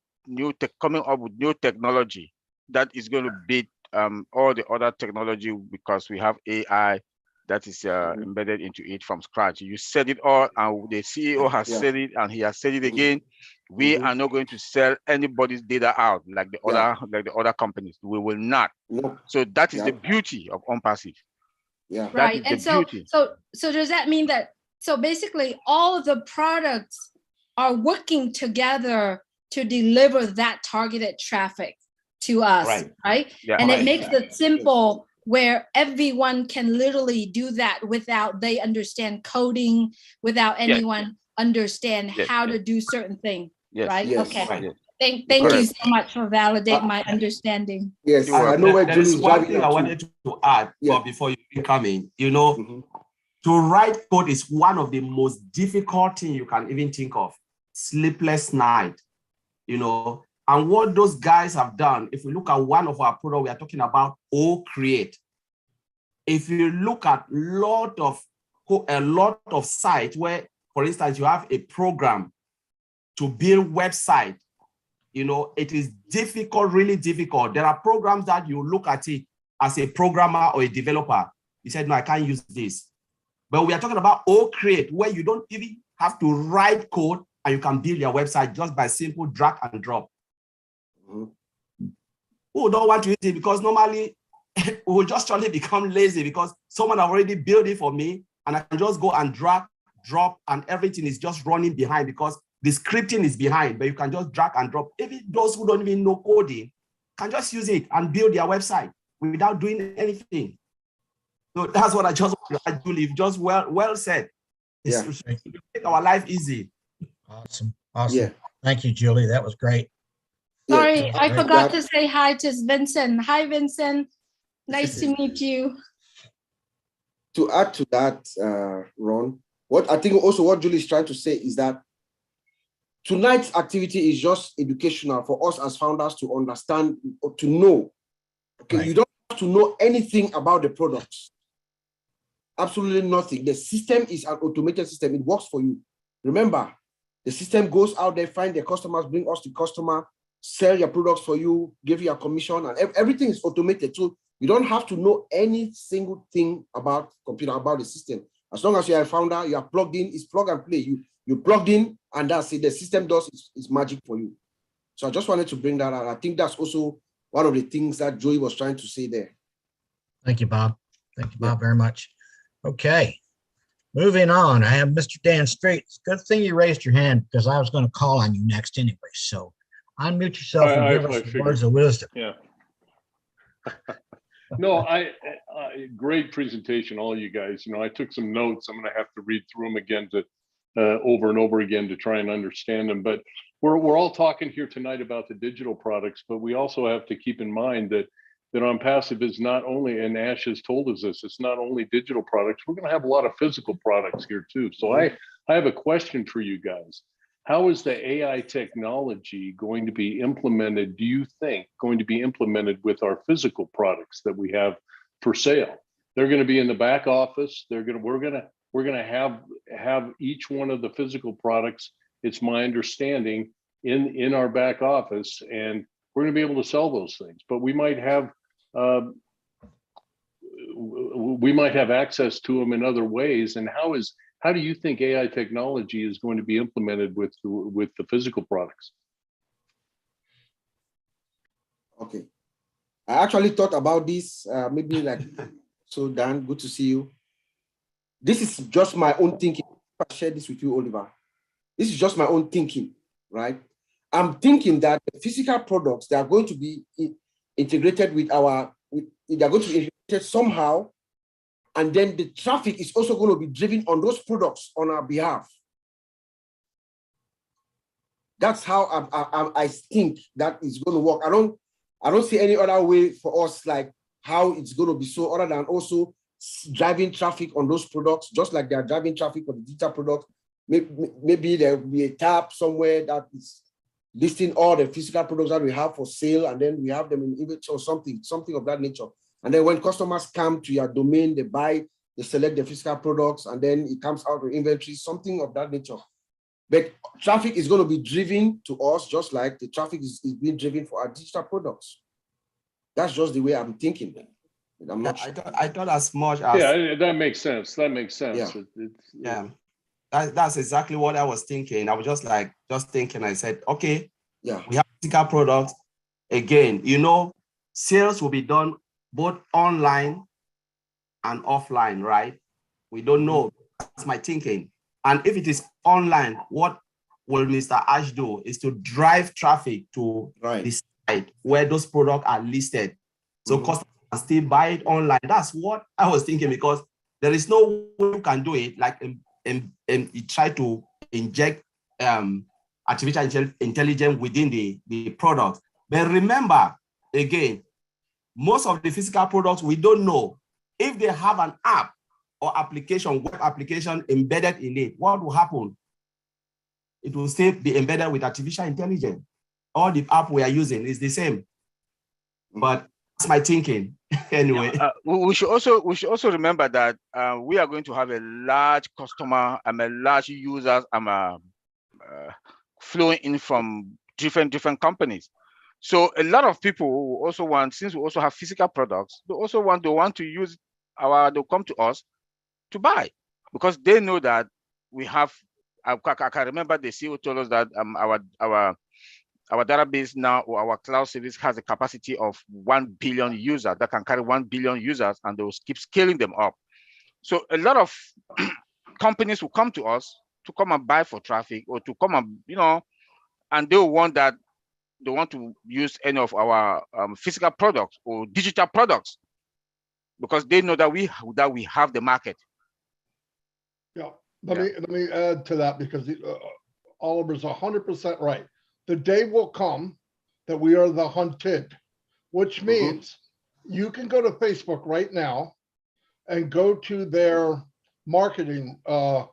coming up with new technology that is going to beat all the other technology, because we have AI that is embedded into it from scratch. You said it all, and the CEO has said it, and he has said it again. We are not going to sell anybody's data out like the other companies. We will not. No. So that is the beauty of OnPassive. Yeah. Right. And so does that mean that, so basically all of the products are working together to deliver that targeted traffic to us, right? Yeah. And it makes it simple where everyone can literally do that without they understand coding, without anyone understand how to do certain things, right? Okay. Thank you so much for validating my understanding. Yes, I know where Julie's one thing I wanted to add before you come in. You know, to write code is one of the most difficult things you can even think of. Sleepless night, you know. And what those guys have done, if we look at one of our products, we are talking about Create. If you look at a lot of sites where, for instance, you have a program to build website, you know, it is difficult, really difficult. There are programs that you look at it as a programmer or a developer. You said, no, I can't use this. But we are talking about Create, where you don't even have to write code and you can build your website just by simple drag and drop. Who don't want to use it because normally we will just surely become lazy because someone already built it for me and I can just go and drag, drop, and everything is just running behind because the scripting is behind, but you can just drag and drop. Even those who don't even know coding can just use it and build their website without doing anything. So that's what I just want to do. You've just well said. It's make our life easy. Awesome. Yeah. Thank you, Julie. That was great. Sorry, I forgot to say hi to Vincent. Hi, Vincent. Nice to meet you. To add to that, Ron, what I think also what Julie is trying to say is that tonight's activity is just educational for us as founders to understand or to know. Okay, you don't have to know anything about the products. Absolutely nothing. The system is an automated system. It works for you. Remember, the system goes out there, find the customers, bring us the customer, sell your products for you, give you a commission, and everything is automated. So you don't have to know any single thing about computer, about the system. As long as you are a founder, you are plugged in, it's plug and play. You plugged in, and that's it. The system does its magic for you. So I just wanted to bring that out. I think that's also one of the things that Joey was trying to say there. Thank you, Bob. Thank you, Bob, very much. Okay, moving on. I have Mr. Dan Street. It's a good thing you raised your hand because I was going to call on you next anyway. So unmute yourself and give us the words of wisdom. Yeah. No, great presentation, all you guys. You know, I took some notes. I'm going to have to read through them again to over and over again to try and understand them. But we're all talking here tonight about the digital products, but we also have to keep in mind that OnPassive is not only, and Ash has told us this, it's not only digital products. We're going to have a lot of physical products here too. So I have a question for you guys. How is the AI technology going to be implemented, do you think, going to be implemented with our physical products that we have for sale? They're going to be in the back office. We're going to have each one of the physical products, it's my understanding, in our back office, and we're going to be able to sell those things. But we might have access to them in other ways. And how do you think AI technology is going to be implemented with the physical products? Okay, I actually thought about this maybe like, so Dan, good to see you. This is just my own thinking. I share this with you, Oliver. This is just my own thinking, right? I'm thinking that the physical products, they are going to be integrated they're going to be integrated somehow. And then the traffic is also going to be driven on those products on our behalf. That's how I think that is going to work. I don't see any other way for us, like how it's going to be so, other than also driving traffic on those products, just like they are driving traffic on the digital product. Maybe there will be a tab somewhere that is listing all the physical products that we have for sale, and then we have them in image or something of that nature. And then when customers come to your domain, they select the physical products, and then it comes out of inventory, something of that nature. But traffic is going to be driven to us just like the traffic is being driven for our digital products. That's just the way I'm thinking. I'm not I sure. thought as much as Yeah, that makes sense. That makes sense. Yeah. yeah. That's exactly what I was thinking. I was just thinking. I said, okay, yeah, we have physical products. Again, sales will be done both online and offline, right? We don't know. That's my thinking. And if it is online, what will Mr. Ash do is to drive traffic to the site where those products are listed. So customers can still buy it online. That's what I was thinking, because there is no way you can do it like you try to inject artificial intelligence within the product. But remember, again, most of the physical products, we don't know if they have an app or application, web application embedded in it. What will happen? It will still be embedded with artificial intelligence. All the app we are using is the same. But that's my thinking. Anyway, we should also remember that we are going to have a large customer and a large users flowing in from different companies. So a lot of people who also want, since we also have physical products, they want to use they'll come to us to buy, because they know that we have. I can remember the CEO told us that our database now, or our cloud service, has a capacity of 1 billion users that can carry 1 billion users, and they will keep scaling them up. So a lot of companies will come to us to come and buy for traffic, or to come and, and they want to use any of our physical products or digital products, because they know that we have the market. Yeah, let me add to that, because Oliver's 100% right. The day will come that we are the hunted, which means you can go to Facebook right now and go to their marketing, the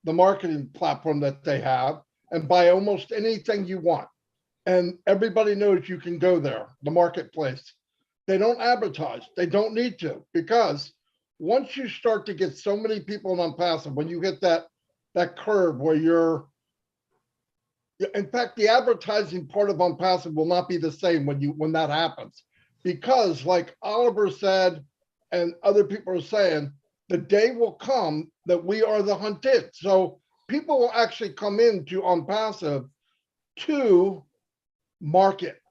marketing platform that they have, and buy almost anything you want. And everybody knows you can go there, the marketplace. They don't advertise. They don't need to, because once you start to get so many people on OnPassive, when you hit that curve where you're, in fact, the advertising part of OnPassive will not be the same when that happens, because like Oliver said, and other people are saying, the day will come that we are the hunted. So people will actually come into OnPassive to market.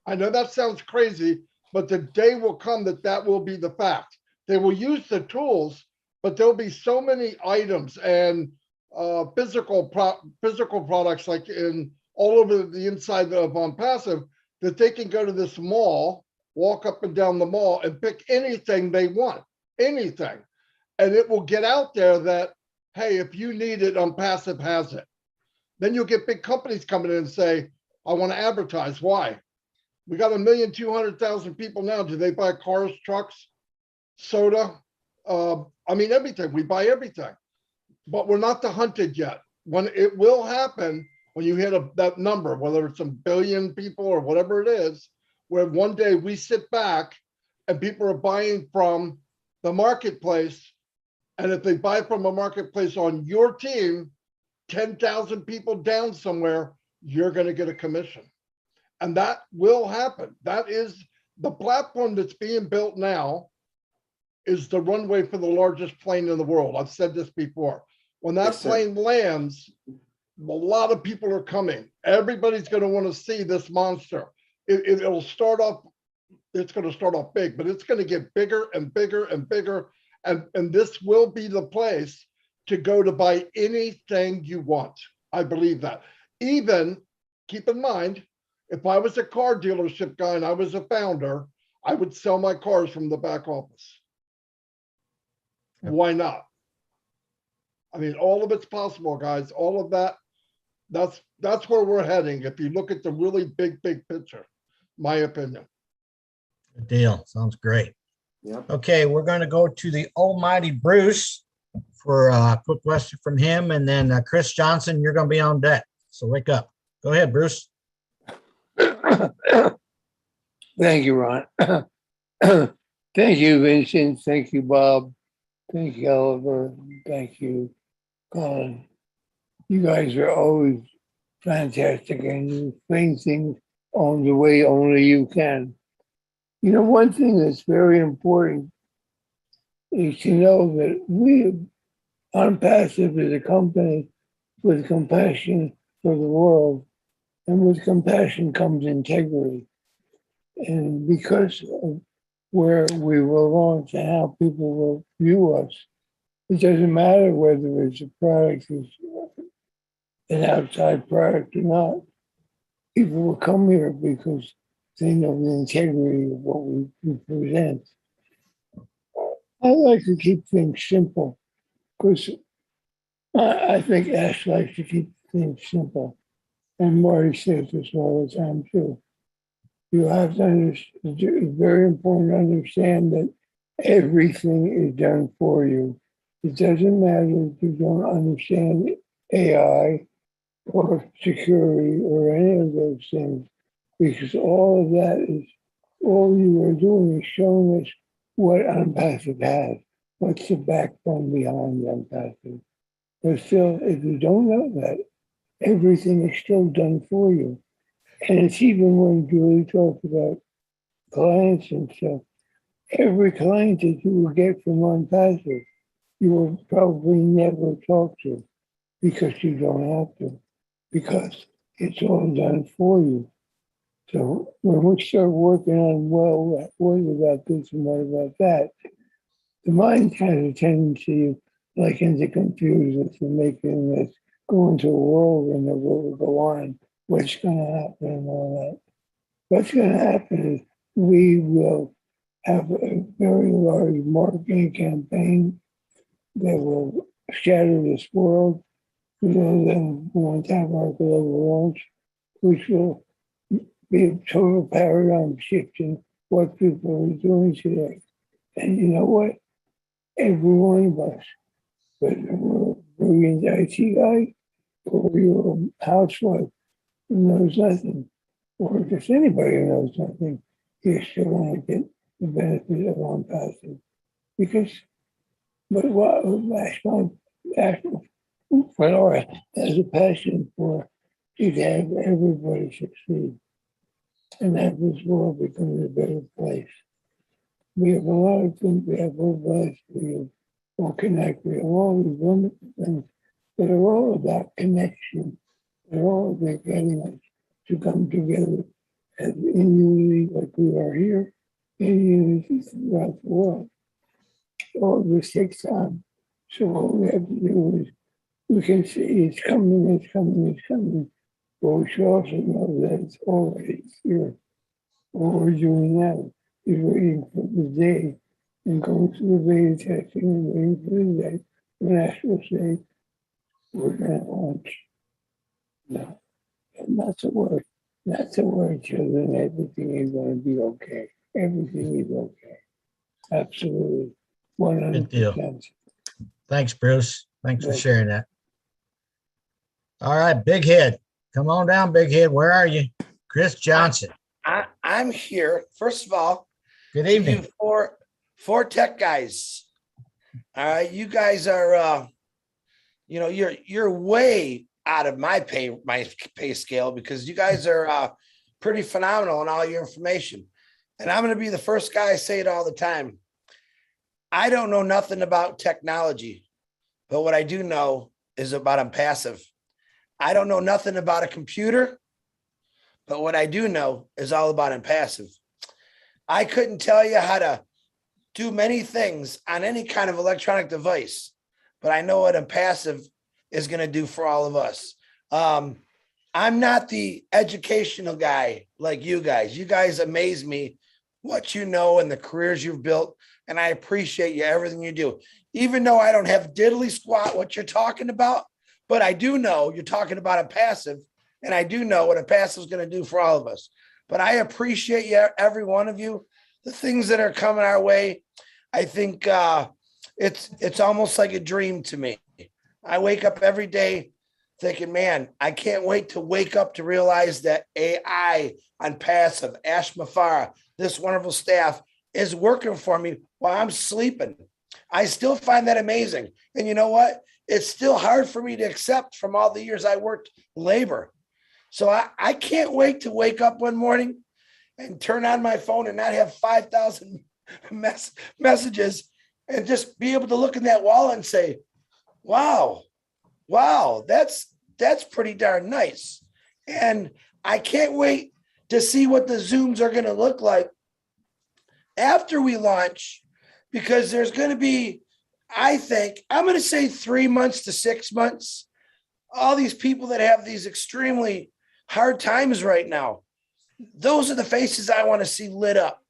I know that sounds crazy, but the day will come that will be the fact. They will use the tools, but there'll be so many items and physical products like in all over the inside of OnPassive, that they can go to this mall, walk up and down the mall and pick anything they want, anything. And it will get out there that, hey, if you need it, OnPassive has it. Then you'll get big companies coming in and say, I want to advertise. Why? We got 1,200,000 people now. Do they buy cars, trucks, soda? I mean, everything. We buy everything. But we're not the hunted yet. When it will happen, when you hit that number, whether it's 1 billion people or whatever it is, where one day we sit back and people are buying from the marketplace. And if they buy from a marketplace on your team, 10,000 people down somewhere, you're going to get a commission. And that will happen. That is the platform that's being built now, is the runway for the largest plane in the world. I've said this before. When that plane lands, a lot of people are coming. Everybody's going to want to see this monster. It'll start off, it's going to start off big, but it's going to get bigger and bigger and bigger. And this will be the place to go to buy anything you want. I believe that. Even, keep in mind, if I was a car dealership guy and I was a founder, I would sell my cars from the back office. Why not? I mean, all of it's possible, guys. All of that, that's where we're heading. If you look at the really big picture, my opinion. Good deal. Sounds great. Yeah. Okay, we're going to go to the almighty Bruce for a quick question from him, and then Chris Johnson, you're going to be on deck. So wake up. Go ahead, Bruce. Thank you, Ron. Thank you, Vincent. Thank you, Bob. Thank you, Oliver. Thank you, Colin. You guys are always fantastic, and you explain things on the way only you can. You know, one thing that's very important is to know that we, OnPassive, is a company with compassion for the world, and with compassion comes integrity. And because of where we belong and how people will view us, it doesn't matter whether it's a product is an outside product or not. People will come here because they know the integrity of what we present. I like to keep things simple because I think Ash likes to keep things simple. And Marty says this all the time too. You have to understand, it's very important to understand that everything is done for you. It doesn't matter if you don't understand AI or security or any of those things, because all of that is, all you are doing is showing us what OnPassive has, what's the backbone behind OnPassive. But still, if you don't know that, everything is still done for you. And it's even when Julie talks about clients and stuff, every client that you will get from OnPassive, you will probably never talk to because you don't have to, because it's all done for you. So when we start working on, well, what about this and what about that, the mind has a tendency, like, to confuse us and making us go into a whirlwind of what will go on, what's going to happen and all that. What's going to happen is we will have a very large marketing campaign that will shatter this world. We will then want to have our global launch, which will be a total paradigm shift in what people are doing today. And you know what? Every one of us, whether we're a brilliant IT guy or you're a housewife who knows nothing, or just anybody who knows nothing, you're still going to get the benefit of OnPassive. Because, but what Laura has a passion for is to have everybody succeed and have this world become a better place. We have a lot of things, we have robots, we will connect, we have all these wonderful things that are all about connection. They're all about getting us to come together as in unity like we are here, in unity throughout the world. All this takes time. So what we have to do is we can see it's coming, it's coming, it's coming. But we should also know that it's already here. What we're doing now is waiting for the day and going through the beta testing and waiting for the day when Ash will say, we're going to launch. No, not to worry. Not to worry, children. Everything is going to be okay. Everything is okay. Absolutely. 100%. Good deal. Thanks, Bruce. Thanks for sharing that. All right, Big Head. Come on down, Big Head. Where are you? Chris Johnson. I'm here. First of all, good evening. You four tech guys. All right, you guys are, you're way out of my pay scale because you guys are pretty phenomenal in all your information. And I'm going to be the first guy to say it all the time. I don't know nothing about technology, but what I do know is about OnPassive. I don't know nothing about a computer, but what I do know is all about OnPassive. I couldn't tell you how to do many things on any kind of electronic device, but I know what OnPassive is going to do for all of us. I'm not the educational guy like you guys. You guys amaze me, what you know and the careers you've built, and I appreciate you, everything you do. Even though I don't have diddly squat what you're talking about, but I do know you're talking about OnPassive, and I do know what OnPassive is going to do for all of us. But I appreciate you, every one of you, the things that are coming our way. I think it's almost like a dream to me. I wake up every day thinking, man, I can't wait to wake up to realize that AI, OnPassive, Ash Mafara, this wonderful staff is working for me while I'm sleeping. I still find that amazing. And you know what? It's still hard for me to accept from all the years I worked labor. So I can't wait to wake up one morning and turn on my phone and not have 5,000 messages and just be able to look in that wall and say, wow, that's pretty darn nice. And I can't wait to see what the Zooms are going to look like after we launch, because there's going to be, I think, I'm going to say 3 months to 6 months, all these people that have these extremely hard times right now. Those are the faces I want to see lit up.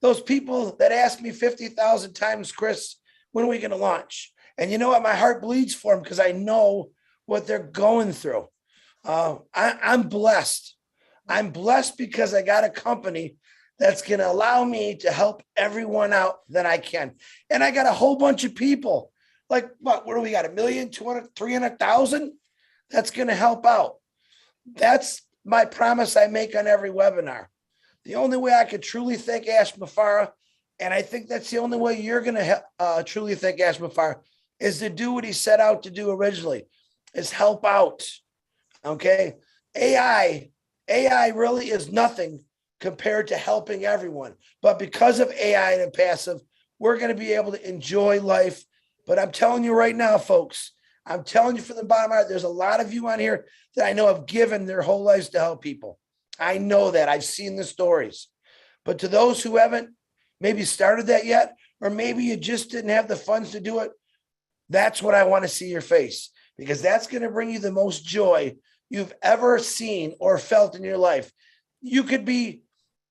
Those people that ask me 50,000 times, Chris, when are we going to launch? And you know what? My heart bleeds for them because I know what they're going through. I'm blessed. I'm blessed because I got a company that's going to allow me to help everyone out that I can. And I got a whole bunch of people, like, what do we got? 1,200,000, 300,000 that's going to help out. That's my promise I make on every webinar. The only way I could truly thank Ash Mafara, and I think that's the only way you're going to truly thank Ash Mafara, is to do what he set out to do originally, is help out. Okay? AI really is nothing compared to helping everyone. But because of AI and OnPassive, we're going to be able to enjoy life. But I'm telling you right now, folks, I'm telling you from the bottom of my heart, there's a lot of you on here that I know have given their whole lives to help people. I know that. I've seen the stories. But to those who haven't maybe started that yet, or maybe you just didn't have the funds to do it, that's what I want to see your face, because that's going to bring you the most joy you've ever seen or felt in your life. You could be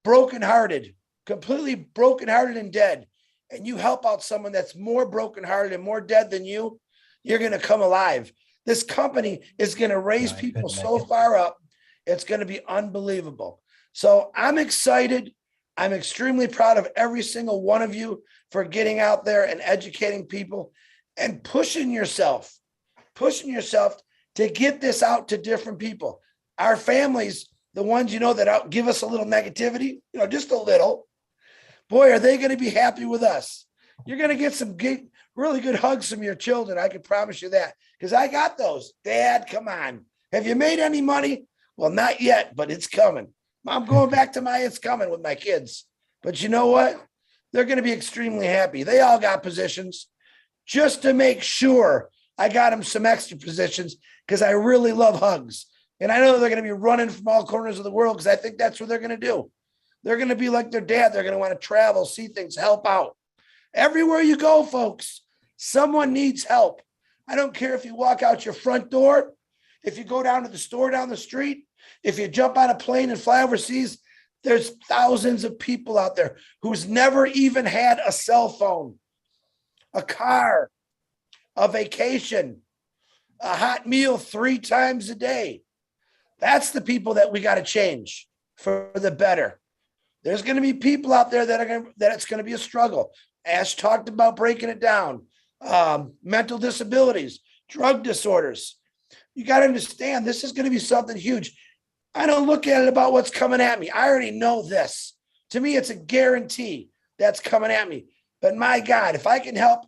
brokenhearted, completely brokenhearted and dead, and you help out someone that's more brokenhearted and more dead than you, you're going to come alive. This company is going to raise people so far up. It's going to be unbelievable. So I'm excited. I'm extremely proud of every single one of you for getting out there and educating people and pushing yourself to get this out to different people. Our families, the ones, that give us a little negativity, just a little, boy, are they going to be happy with us. You're going to get some really good hugs from your children. I can promise you that, because I got those. Dad, come on. Have you made any money? Well, not yet, but it's coming. I'm going back to it's coming with my kids. But you know what? They're going to be extremely happy. They all got positions just to make sure I got them some extra positions, because I really love hugs. And I know they're going to be running from all corners of the world, because I think that's what they're going to do. They're going to be like their dad. They're going to want to travel, see things, help out. Everywhere you go, folks, someone needs help. I don't care if you walk out your front door, if you go down to the store down the street, if you jump on a plane and fly overseas, there's thousands of people out there who's never even had a cell phone, a car, a vacation, a hot meal 3 times a day. That's the people that we got to change for the better. There's going to be people out there that it's going to be a struggle. Ash talked about breaking it down. Mental disabilities, drug disorders. You got to understand, this is going to be something huge. I don't look at it about what's coming at me. I already know this. To me, it's a guarantee that's coming at me. But my God, if I can help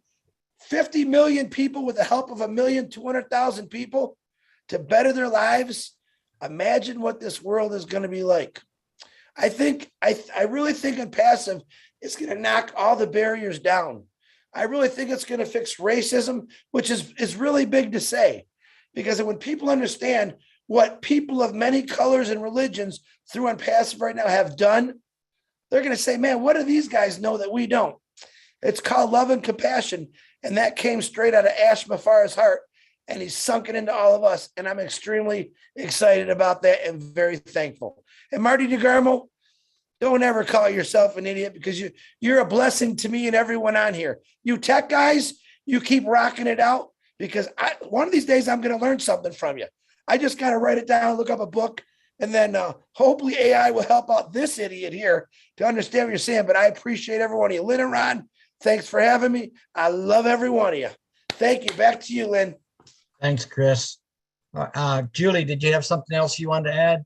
50 million people with the help of 1,200,000 people to better their lives, imagine what this world is going to be like. I really think OnPassive is going to knock all the barriers down. I really think it's going to fix racism, which is really big to say, because when people understand what people of many colors and religions through OnPassive right now have done, they're going to say, man, what do these guys know that we don't? It's called love and compassion. And that came straight out of Ash Mafara's heart. And he's sunk it into all of us. And I'm extremely excited about that and very thankful. And Marty DeGarmo, don't ever call yourself an idiot, because you're a blessing to me and everyone on here. You tech guys, you keep rocking it out, because one of these days I'm going to learn something from you. I just got to write it down, look up a book, and then hopefully AI will help out this idiot here to understand what you're saying. But I appreciate every one of you. Lynn and Ron, thanks for having me. I love every one of you. Thank you. Back to you, Lynn. Thanks, Chris. Julie, did you have something else you wanted to add?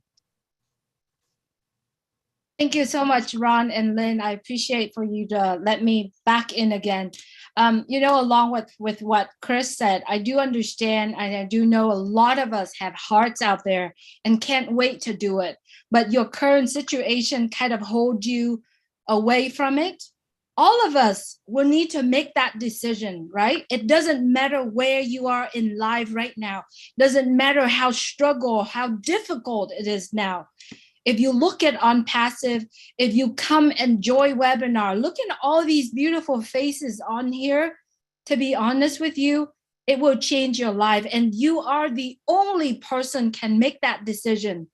Thank you so much, Ron and Lynn. I appreciate for you to let me back in again. Along with what Chris said, I do understand, and I do know a lot of us have hearts out there and can't wait to do it. But your current situation kind of holds you away from it. All of us will need to make that decision, right? It doesn't matter where you are in life right now. It doesn't matter how how difficult it is now. If you look at OnPassive, if you come enjoy webinar, look at all these beautiful faces on here. To be honest with you, it will change your life. And you are the only person can make that decision.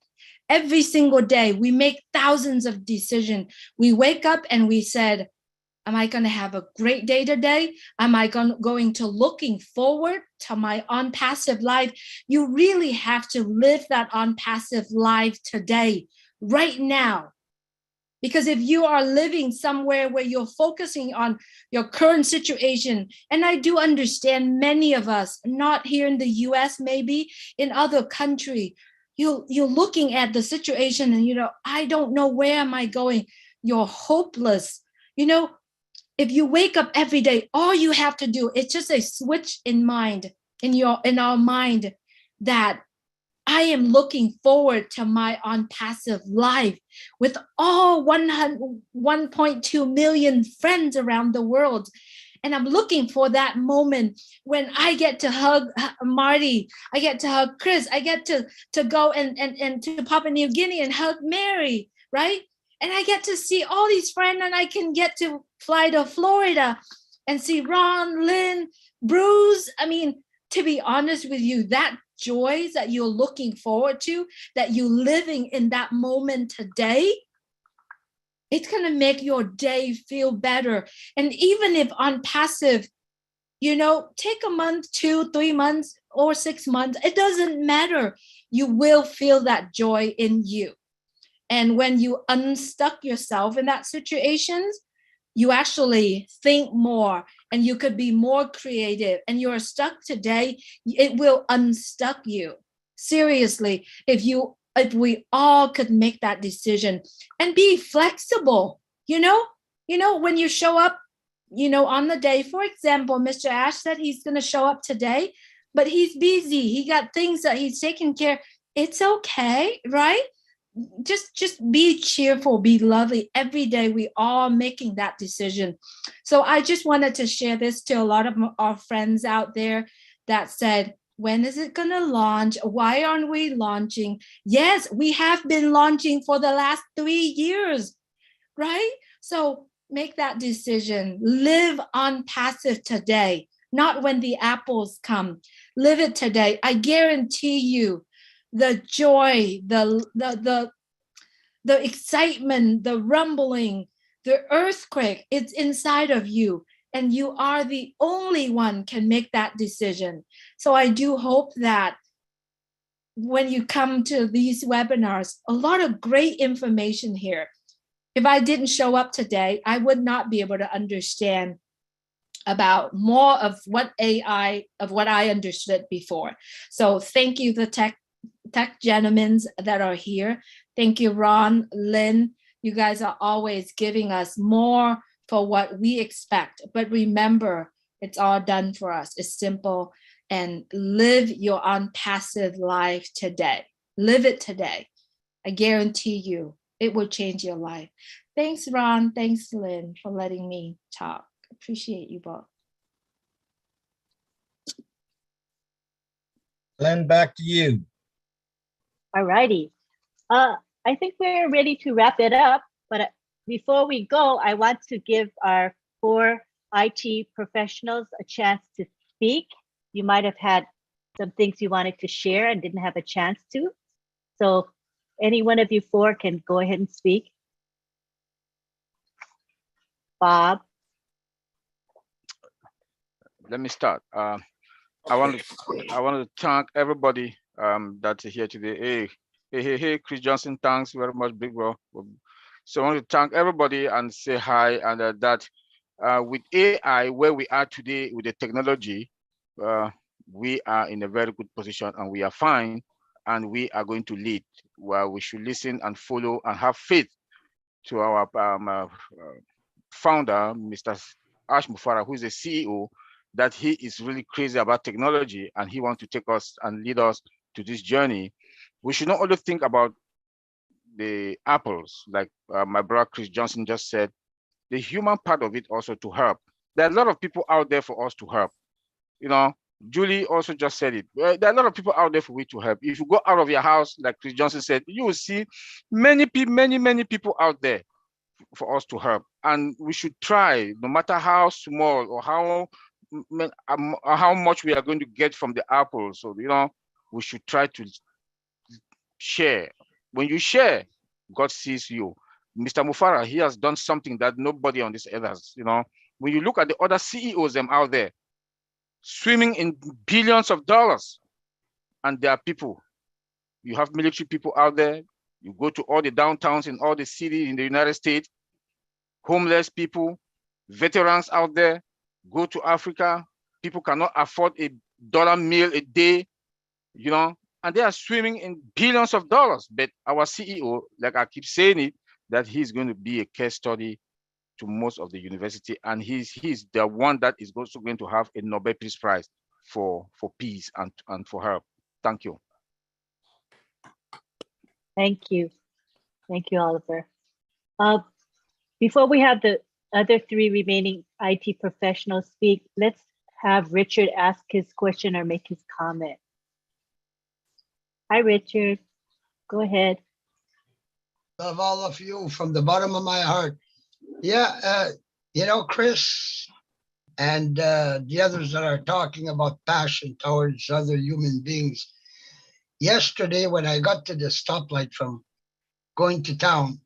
Every single day, we make thousands of decisions. We wake up and we said, am I going to have a great day today? Am I going to looking forward to my OnPassive life? You really have to live that OnPassive life today, right now. Because if you are living somewhere where you're focusing on your current situation, and I do understand many of us, not here in the US, maybe in other country, you're looking at the situation and, I don't know, where am I going? You're hopeless. If you wake up every day, all you have to do, it's just a switch in our mind that I am looking forward to my OnPassive life with all 1.2 million friends around the world. And I'm looking for that moment when I get to hug Marty, I get to hug Chris, I get to go and to Papua New Guinea and hug Mary, right? And I get to see all these friends, and I can get to fly to Florida and see Ron, Lynn, Bruce. I mean, to be honest with you, that joy that you're looking forward to, that you're living in that moment today, it's going to make your day feel better. And even if OnPassive, take a month, 2, 3 months, or 6 months, it doesn't matter. You will feel that joy in you. And when you unstuck yourself in that situations, you actually think more and you could be more creative. And you're stuck today, it will unstuck you. Seriously, if we all could make that decision and be flexible, when you show up, on the day, for example, Mr. Ash said he's going to show up today, but he's busy. He got things that he's taking care. It's okay, right? Just be cheerful, be lovely. Every day we all making that decision. So I just wanted to share this to a lot of our friends out there that said, when is it going to launch? Why aren't we launching? Yes, we have been launching for the last 3 years, right? So make that decision. Live OnPassive today, not when the apples come. Live it today. I guarantee you, the joy, the excitement, the rumbling, the earthquake, it's inside of you. And you are the only one can make that decision. So I do hope that when you come to these webinars, a lot of great information here. If I didn't show up today, I would not be able to understand about more of what I understood before. So thank you, the tech gentlemen that are here. Thank you, Ron, Lynn. You guys are always giving us more for what we expect. But remember, it's all done for us. It's simple. And live your OnPassive life today. Live it today. I guarantee you, it will change your life. Thanks, Ron. Thanks, Lynn, for letting me talk. Appreciate you both. Lynn, back to you. All righty. I think we're ready to wrap it up, but before we go, I want to give our 4 IT professionals a chance to speak. You might have had some things you wanted to share and didn't have a chance to. So any one of you 4 can go ahead and speak. Bob. Let me start. I want to thank everybody that's here today. Hey, Chris Johnson, thanks very much, big bro. So I want to thank everybody and say hi, and that with AI, where we are today with the technology, we are in a very good position and we are fine, and we are going to lead. Well, we should listen and follow and have faith to our founder, Mr. Ash Mufara, who is the CEO, that he is really crazy about technology and he wants to take us and lead us to this journey. We should not only think about the apples, like my brother Chris Johnson just said, the human part of it also to help. There are a lot of people out there for us to help. You know, Julie also just said it. There are a lot of people out there for we to help. If you go out of your house, like Chris Johnson said, you will see many people out there for us to help. And we should try, no matter how small or how much we are going to get from the apple. So, you know, we should try to share. When you share, God sees you. Mr. Mufara, he has done something that nobody on this earth has, you know. When you look at the other CEOs them out there, swimming in billions of dollars, and there are people, you have military people out there, you go to all the downtowns in all the cities in the United States, homeless people, veterans out there, go to Africa, people cannot afford $1 meal a day, you know, and they are swimming in billions of dollars. But our CEO, like I keep saying it, that he's going to be a case study to most of the university, and he's the one that is also going to have a Nobel Peace Prize for peace and for help. Thank you. Thank you. Thank you, Oliver. Before we have the other 3 remaining IT professionals speak, let's have Richard ask his question or make his comment. Hi, Richard. Go ahead. Love all of you from the bottom of my heart. Yeah, you know, Chris and the others that are talking about passion towards other human beings. Yesterday, when I got to the stoplight from going to town,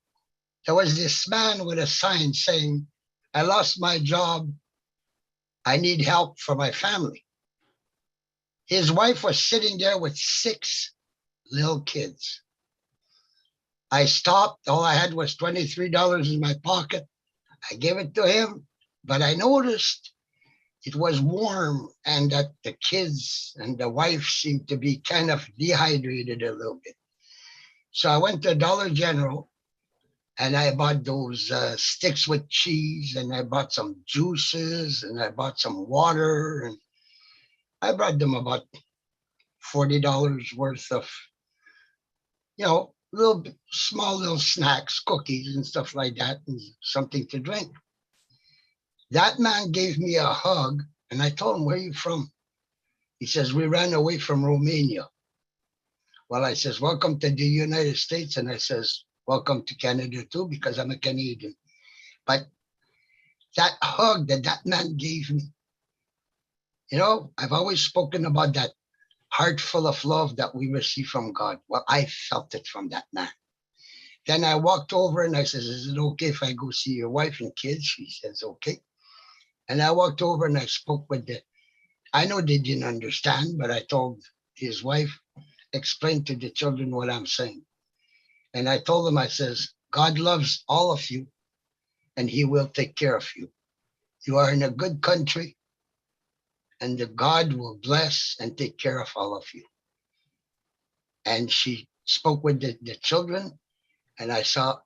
there was this man with a sign saying, I lost my job. I need help for my family. His wife was sitting there with 6 little kids. I stopped. All I had was $23 in my pocket. I gave it to him, but I noticed it was warm and that the kids and the wife seemed to be kind of dehydrated a little bit. So I went to Dollar General and I bought those sticks with cheese, and I bought some juices, and I bought some water, and I brought them about $40 worth of, you know, small little snacks, cookies and stuff like that, and something to drink. That man gave me a hug, and I told him, where are you from? He says, we ran away from Romania. Well, I says, welcome to the United States. And I says, welcome to Canada too, because I'm a Canadian. But that hug that that man gave me, you know, I've always spoken about that heart full of love that we receive from God. Well, I felt it from that man. Then I walked over and I says, is it okay if I go see your wife and kids? She says, okay. And I walked over and I spoke with I know they didn't understand, but I told his wife, explain to the children what I'm saying. And I told them, I says, God loves all of you and he will take care of you. You are in a good country and the God will bless and take care of all of you. And she spoke with the children, and I saw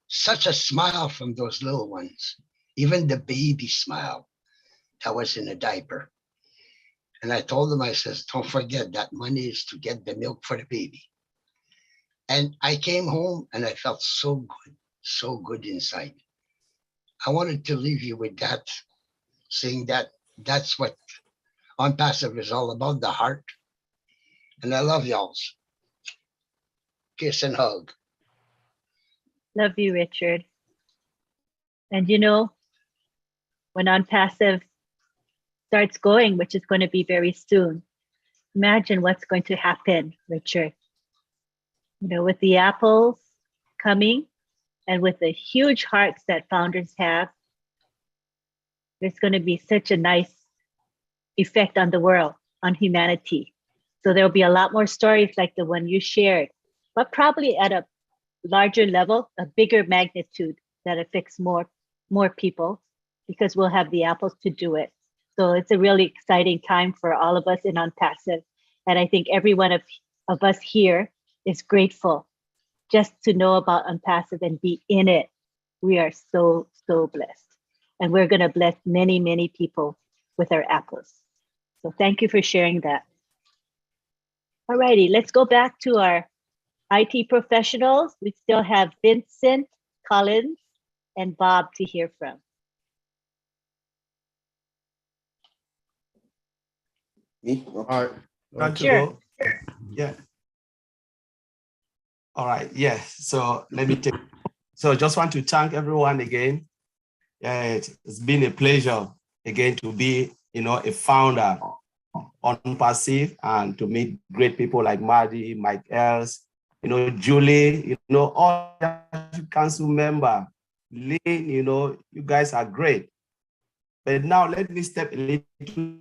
such a smile from those little ones, even the baby smile that was in a diaper. And I told them, I says, don't forget that money is to get the milk for the baby. And I came home and I felt so good inside. I wanted to leave you with that, saying that that's what OnPassive is all about, the heart. And I love y'all. Kiss and hug. Love you, Richard. And you know, when OnPassive starts going, which is going to be very soon, imagine what's going to happen, Richard. You know, with the apples coming and with the huge hearts that founders have, there's going to be such a nice effect on the world, on humanity. So there'll be a lot more stories like the one you shared, but probably at a larger level, a bigger magnitude that affects more people, because we'll have the apples to do it. So it's a really exciting time for all of us in OnPassive. And I think every one of us here is grateful just to know about OnPassive and be in it. We are so blessed. And we're going to bless many, many people with our apples. So thank you for sharing that. All righty, let's go back to our IT professionals. We still have Vincent, Collins, and Bob to hear from. Me? All right. Sure. Yeah. All right. Yeah. So let me take. So I just want to thank everyone again. Yeah, it's been a pleasure again to be, a founder on OnPassive and to meet great people like Marty, Mike Els, Julie, all the council member, Lynn, you guys are great. But now let me step a little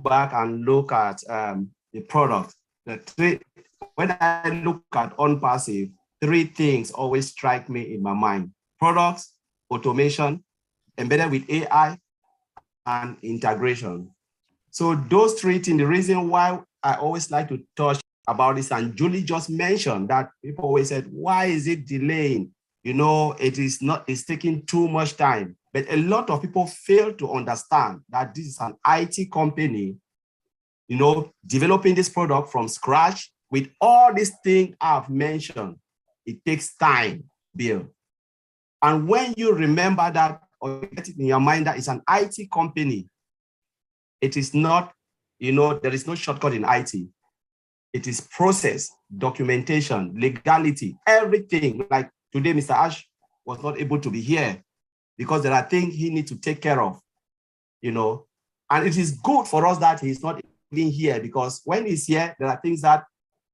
back and look at the product. When I look at OnPassive, 3 things always strike me in my mind: products, automation, embedded with AI, and integration. So those 3 things, the reason why I always like to touch about this, and Julie just mentioned that people always said, why is it delaying? It's taking too much time. But a lot of people fail to understand that this is an IT company, developing this product from scratch with all these things I've mentioned. It takes time, Bill. And when you remember that, or get it in your mind that it's an IT company, it is not, there is no shortcut in IT. It is process, documentation, legality, everything. Like today, Mr. Ash was not able to be here because there are things he needs to take care of, and it is good for us that he's not even here, because when he's here, there are things that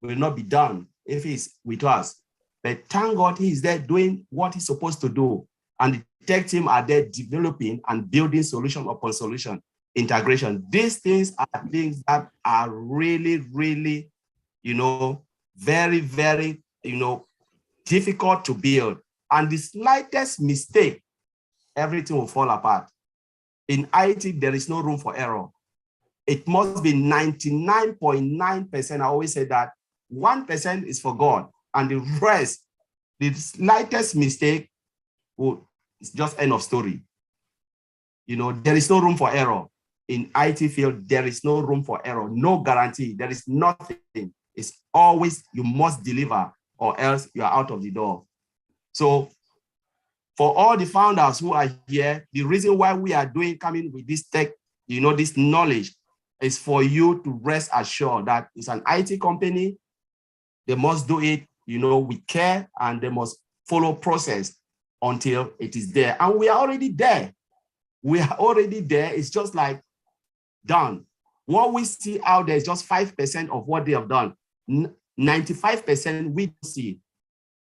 will not be done if he's with us. But thank God he is there doing what he's supposed to do. And the tech team are there developing and building solution upon solution, integration. These things are things that are really, really, very, very, difficult to build. And the slightest mistake, everything will fall apart. In IT, there is no room for error. It must be 99.9%. I always say that 1% is for God, and the rest, the slightest mistake, it's just end of story. There is no room for error. In IT field, there is no room for error, no guarantee. There is nothing. It's always, you must deliver or else you are out of the door. So for all the founders who are here, the reason why we are coming with this tech, this knowledge, is for you to rest assured that it's an IT company. They must do it, with care, and they must follow process until it is there. And we are already there. We are already there. It's just like done. What we see out there is just 5% of what they have done. 95% we don't see.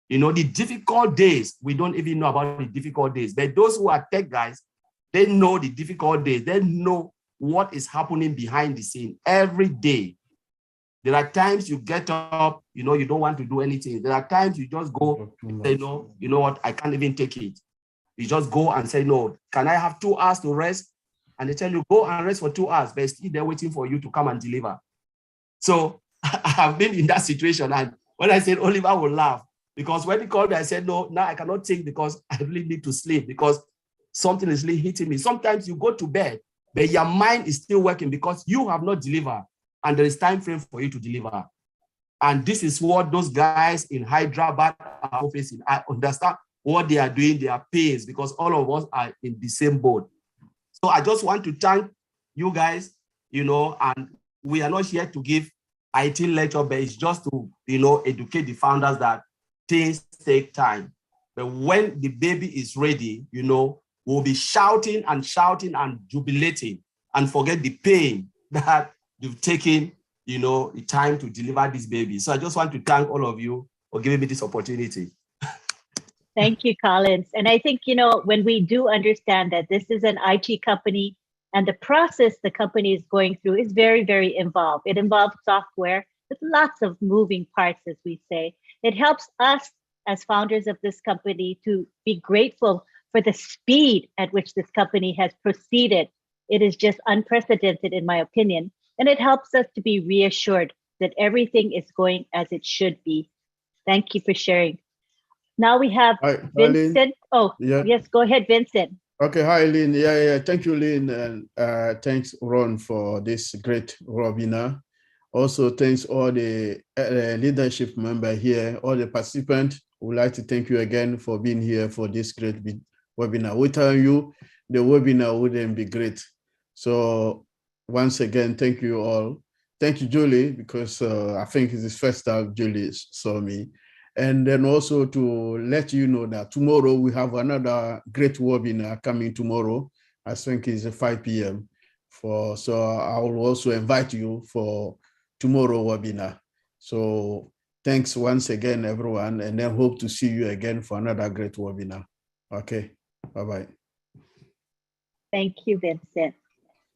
The difficult days, we don't even know about the difficult days. But those who are tech guys, they know the difficult days. They know what is happening behind the scene every day. There are times you get up, you don't want to do anything. There are times you just go, say, no, you know what, I can't even take it. You just go and say, no, can I have 2 hours to rest? And they tell you, go and rest for 2 hours, but still they're waiting for you to come and deliver. So I have been in that situation. And when I said, Oliver will laugh, because when he called me, I said, no, now I cannot take because I really need to sleep because something is really hitting me. Sometimes you go to bed, but your mind is still working because you have not delivered. And there is time frame for you to deliver. And this is what those guys in Hyderabad are facing. I understand what they are doing, their pace, because all of us are in the same boat. So I just want to thank you guys, and we are not here to give IT lecture, but it's just to, educate the founders that things take time. But when the baby is ready, we'll be shouting and jubilating and forget the pain that you've taken, the time to deliver this baby. So I just want to thank all of you for giving me this opportunity. Thank you, Collins. And I think, when we do understand that this is an IT company and the process the company is going through is very, very involved. It involves software with lots of moving parts, as we say. It helps us as founders of this company to be grateful for the speed at which this company has proceeded. It is just unprecedented, in my opinion. And it helps us to be reassured that everything is going as it should be. Thank you for sharing. Now we have Vincent. Oh, yeah. Yes, go ahead, Vincent. Okay, hi, Lynn. Yeah. Thank you, Lynn. And thanks, Ron, for this great webinar. Also, thanks all the leadership member here, all the participants. Would like to thank you again for being here for this great webinar. Without you, the webinar wouldn't be great. So once again, thank you all. Thank you, Julie, because I think it's the first time Julie saw me. And then also to let you know that tomorrow we have another great webinar coming tomorrow. I think it's 5 p.m. So I will also invite you for tomorrow webinar. So thanks once again, everyone, and then hope to see you again for another great webinar. Okay, bye-bye. Thank you, Vincent.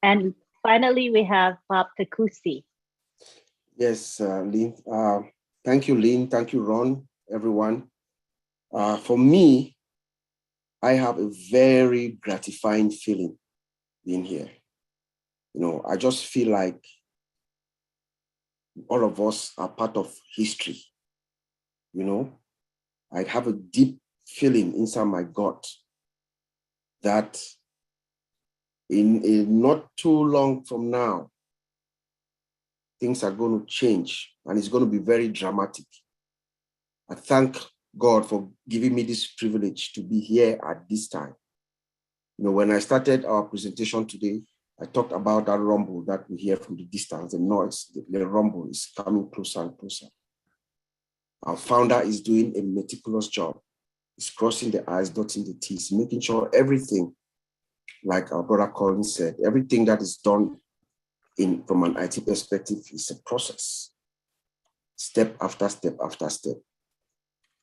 And finally, we have Bob Takusi. Yes, Lynn. Thank you, Lynn. Thank you, Ron, everyone. For me, I have a very gratifying feeling being here. You know, I just feel like all of us are part of history. You know, I have a deep feeling inside my gut that in not too long from now, things are going to change and it's going to be very dramatic. I thank God for giving me this privilege to be here at this time. You know, when I started our presentation today, I talked about that rumble that we hear from the distance, the noise, the rumble is coming closer and closer. Our founder is doing a meticulous job. He's crossing the I's, dotting the T's, making sure everything, like our brother Colin said, everything that is done from an IT perspective is a process, step after step after step.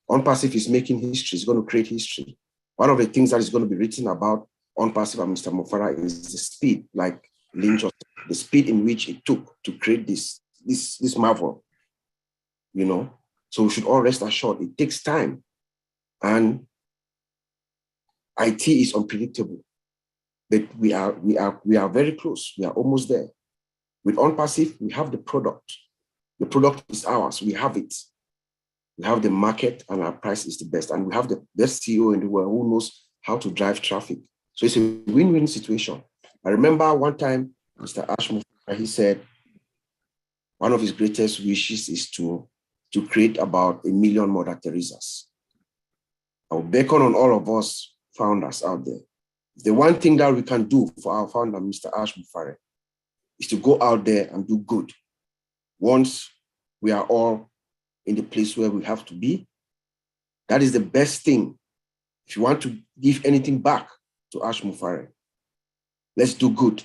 OnPassive is making history, it's going to create history. One of the things that is going to be written about OnPassive and Mr. Mofara is the speed, like Lynn just, the speed in which it took to create this marvel, you know. So we should all rest assured, it takes time. And IT is unpredictable, but we are very close. We are almost there. With OnPassive, we have the product. The product is ours. We have it. We have the market and our price is the best. And we have the best CEO in the world who knows how to drive traffic. So it's a win-win situation. I remember one time, Mr. Ashmore, he said, one of his greatest wishes is to create about 1 million Mother Teresas. I will beckon on all of us founders out there. The one thing that we can do for our founder, Mr. Ashmore, is to go out there and do good. Once we are all in the place where we have to be, that is the best thing. If you want to give anything back to Ash Mufare, let's do good.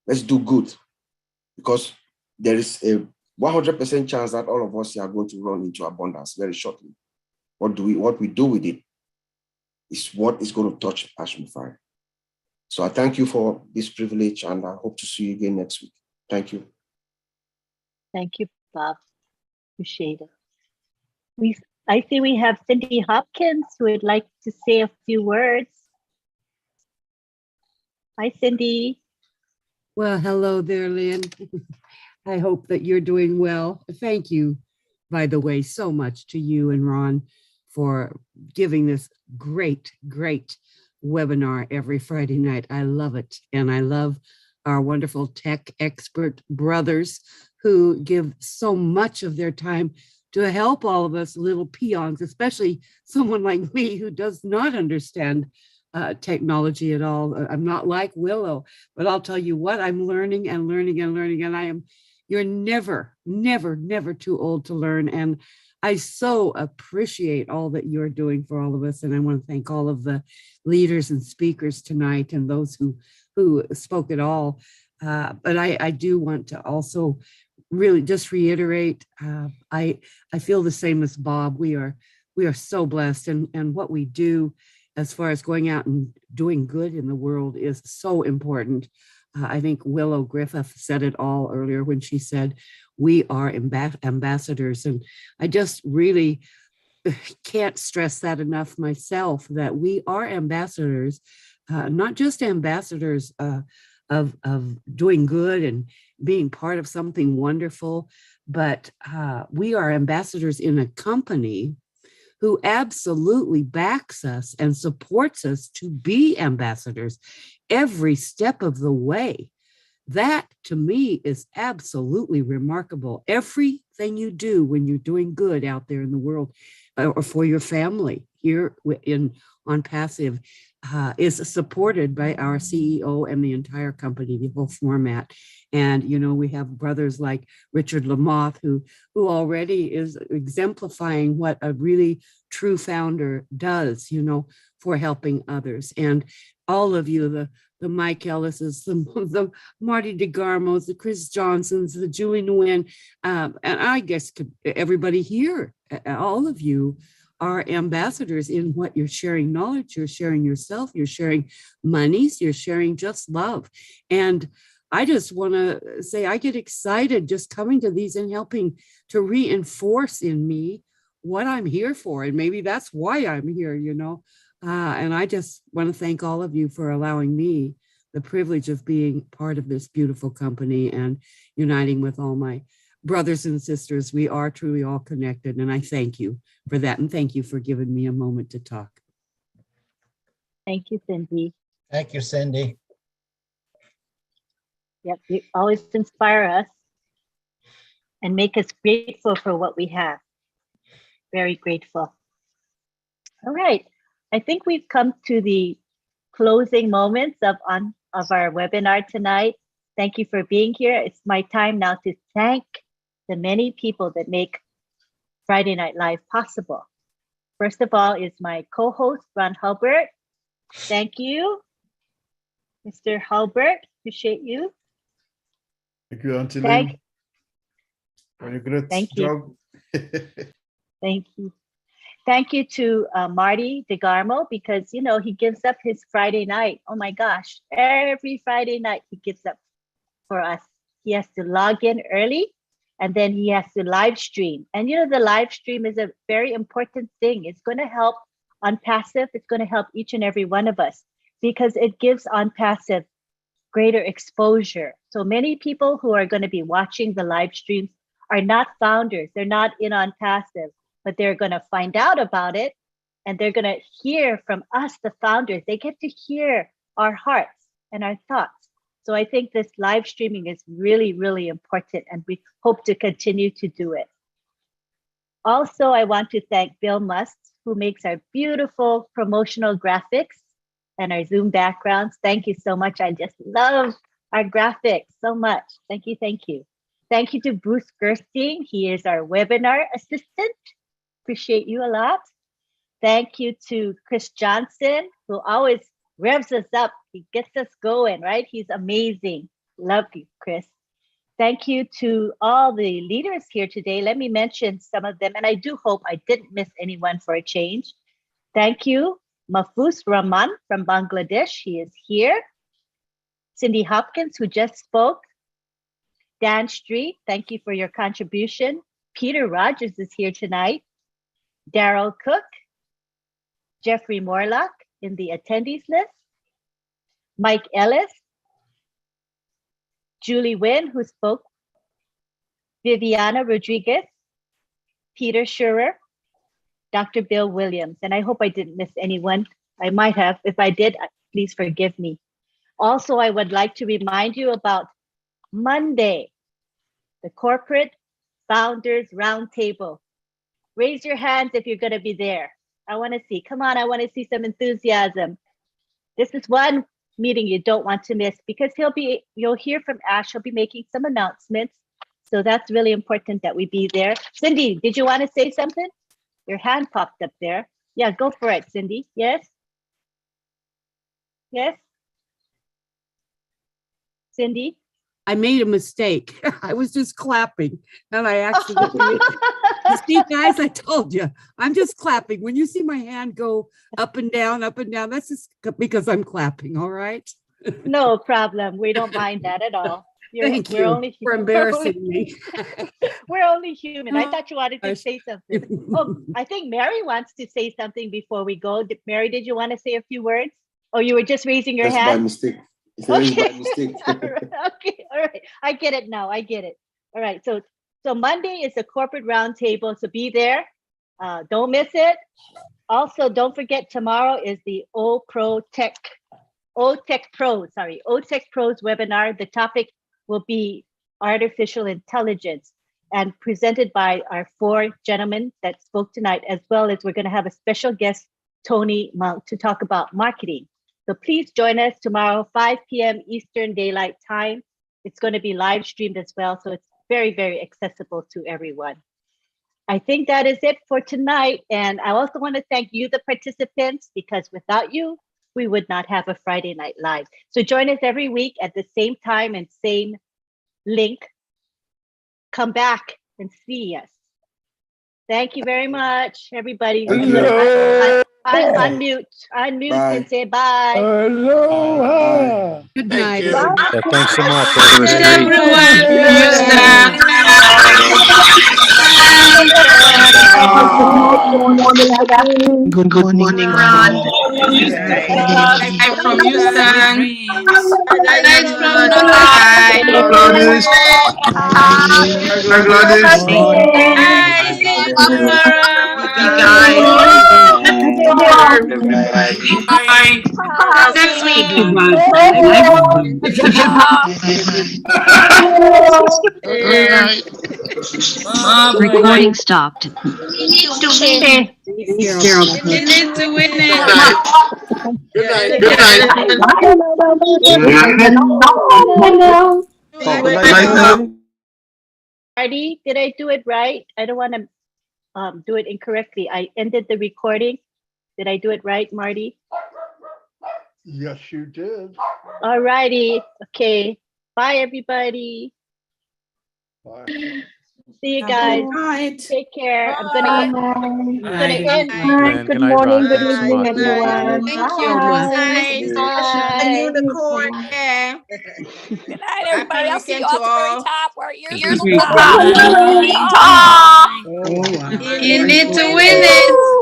Let's do good. Because there is a 100% chance that all of us are going to run into abundance very shortly. What we do with it is what is going to touch Ash Mufare. So I thank you for this privilege and I hope to see you again next week. Thank you. Thank you, Bob. Appreciate it. I see we have Cindy Hopkins who would like to say a few words. Hi, Cindy. Well, hello there, Lynn. I hope that you're doing well. Thank you, by the way, so much to you and Ron for giving this great webinar every Friday night. I love it. And I love our wonderful tech expert brothers who give so much of their time to help all of us little peons, especially someone like me who does not understand technology at all. I'm not like Willow, but I'll tell you what, I'm learning and learning and learning. And you're never too old to learn. And I so appreciate all that you're doing for all of us. And I want to thank all of the leaders and speakers tonight and those who spoke at all. But I do want to also really just reiterate, I feel the same as Bob. We are so blessed, and what we do as far as going out and doing good in the world is so important. I think Willow Griffith said it all earlier when she said, we are ambassadors. And I just really can't stress that enough myself, that we are ambassadors, not just ambassadors of doing good and being part of something wonderful, but we are ambassadors in a company who absolutely backs us and supports us to be ambassadors every step of the way. That to me is absolutely remarkable. Everything you do when you're doing good out there in the world or for your family here on Passive is supported by our CEO and the entire company, the whole format. And, you know, we have brothers like Richard Lamoth, who already is exemplifying what a really true founder does, you know, for helping others. And all of you, the Mike Ellis's, the Marty DeGarmos, the Chris Johnsons, the Julie Nguyen, and I guess everybody here, all of you are ambassadors in what you're sharing knowledge, you're sharing yourself, you're sharing monies, you're sharing just love. And I just want to say I get excited just coming to these and helping to reinforce in me what I'm here for. And maybe that's why I'm here, you know. And I just want to thank all of you for allowing me the privilege of being part of this beautiful company and uniting with all my brothers and sisters. We are truly all connected. And I thank you for that. And thank you for giving me a moment to talk. Thank you, Cindy. Thank you, Cindy. Yep, you always inspire us and make us grateful for what we have. Very grateful. All right. I think we've come to the closing moments of our webinar tonight. Thank you for being here. It's my time now to thank the many people that make Friday Night Live possible. First of all is my co-host, Ron Hulbert. Thank you, Mr. Hulbert. Appreciate you. Thank you, Auntie Lynn. For a great Thank job. Thank you. Thank you to Marty DeGarmo, because, you know, he gives up his Friday night. Oh my gosh, every Friday night he gives up for us. He has to log in early and then he has to live stream. And, you know, the live stream is a very important thing. It's going to help OnPassive. It's going to help each and every one of us because it gives OnPassive greater exposure. So many people who are going to be watching the live streams are not founders. They're not in OnPassive, but they're going to find out about it and they're going to hear from us, the founders. They get to hear our hearts and our thoughts. So I think this live streaming is really, really important and we hope to continue to do it. Also, I want to thank Bill Must, who makes our beautiful promotional graphics and our Zoom backgrounds. Thank you so much. I just love our graphics so much. Thank you, thank you. Thank you to Bruce Gerstein. He is our webinar assistant. Appreciate you a lot. Thank you to Chris Johnson, who always revs us up. He gets us going, right? He's amazing. Love you, Chris. Thank you to all the leaders here today. Let me mention some of them, and I do hope I didn't miss anyone for a change. Thank you, Mahfouz Rahman from Bangladesh. He is here. Cindy Hopkins, who just spoke. Dan Street, thank you for your contribution. Peter Rogers is here tonight. Daryl Cook, Jeffrey Morlock in the attendees list. Mike Ellis, Julie Nguyen, who spoke, Viviana Rodriguez, Peter Schurer, Dr. Bill Williams. And I hope I didn't miss anyone. I might have. If I did, please forgive me. Also, I would like to remind you about Monday, the Corporate Founders Roundtable. Raise your hands if you're going to be there. I want to see. Come on, I want to see some enthusiasm. This is one meeting you don't want to miss because you'll hear from Ash. He'll be making some announcements. So that's really important that we be there. Cindy, did you want to say something? Your hand popped up there. Yeah, go for it, Cindy. Yes? Yes? Cindy? I made a mistake. I was just clapping and I accidentally. See, guys, I told you, I'm just clapping. When you see my hand go up and down, that's just because I'm clapping. All right. No problem. We don't mind that at all. Thank you for embarrassing me. We're only human. I thought you wanted to say something. Oh, I think Mary wants to say something before we go. Mary, did you want to say a few words? Oh, you were just raising your hand? That's by mistake. Okay. By mistake. Okay, all right. I get it now. I get it. All right. So Monday is a corporate roundtable. So be there. Don't miss it. Also, don't forget tomorrow is the OTech Pros webinar. The topic will be artificial intelligence and presented by our 4 gentlemen that spoke tonight, as well as we're going to have a special guest, Tony Monk, to talk about marketing. So please join us tomorrow, 5 p.m. Eastern Daylight Time. It's going to be live streamed as well, so it's very, very accessible to everyone. I think that is it for tonight. And I also want to thank you, the participants, because without you, we would not have a Friday Night Live. So join us every week at the same time and same link. Come back and see us. Thank you very much, everybody. Unmute and say bye. Aloha. Good night. Yeah, thanks so much. Good morning, Ron. Night from Houston. Night from Bye. Gladys. Gladys. Bye. See you tomorrow. Bye, guys. Bye. Next week. Recording stopped. You need to win it. You need to win it. Good night. Good night. Marty, did I do it right? I don't want to do it incorrectly. I ended the recording. Did I do it right, Marty? Yes, you did. All righty. Okay. Bye, everybody. Bye. See you guys. Take care. I'm gonna end. Good morning, good evening, everyone. Thank you. Bye. A unicorn. Yeah. Good night, everybody. I'll see you all at the very top where you're You need to win it.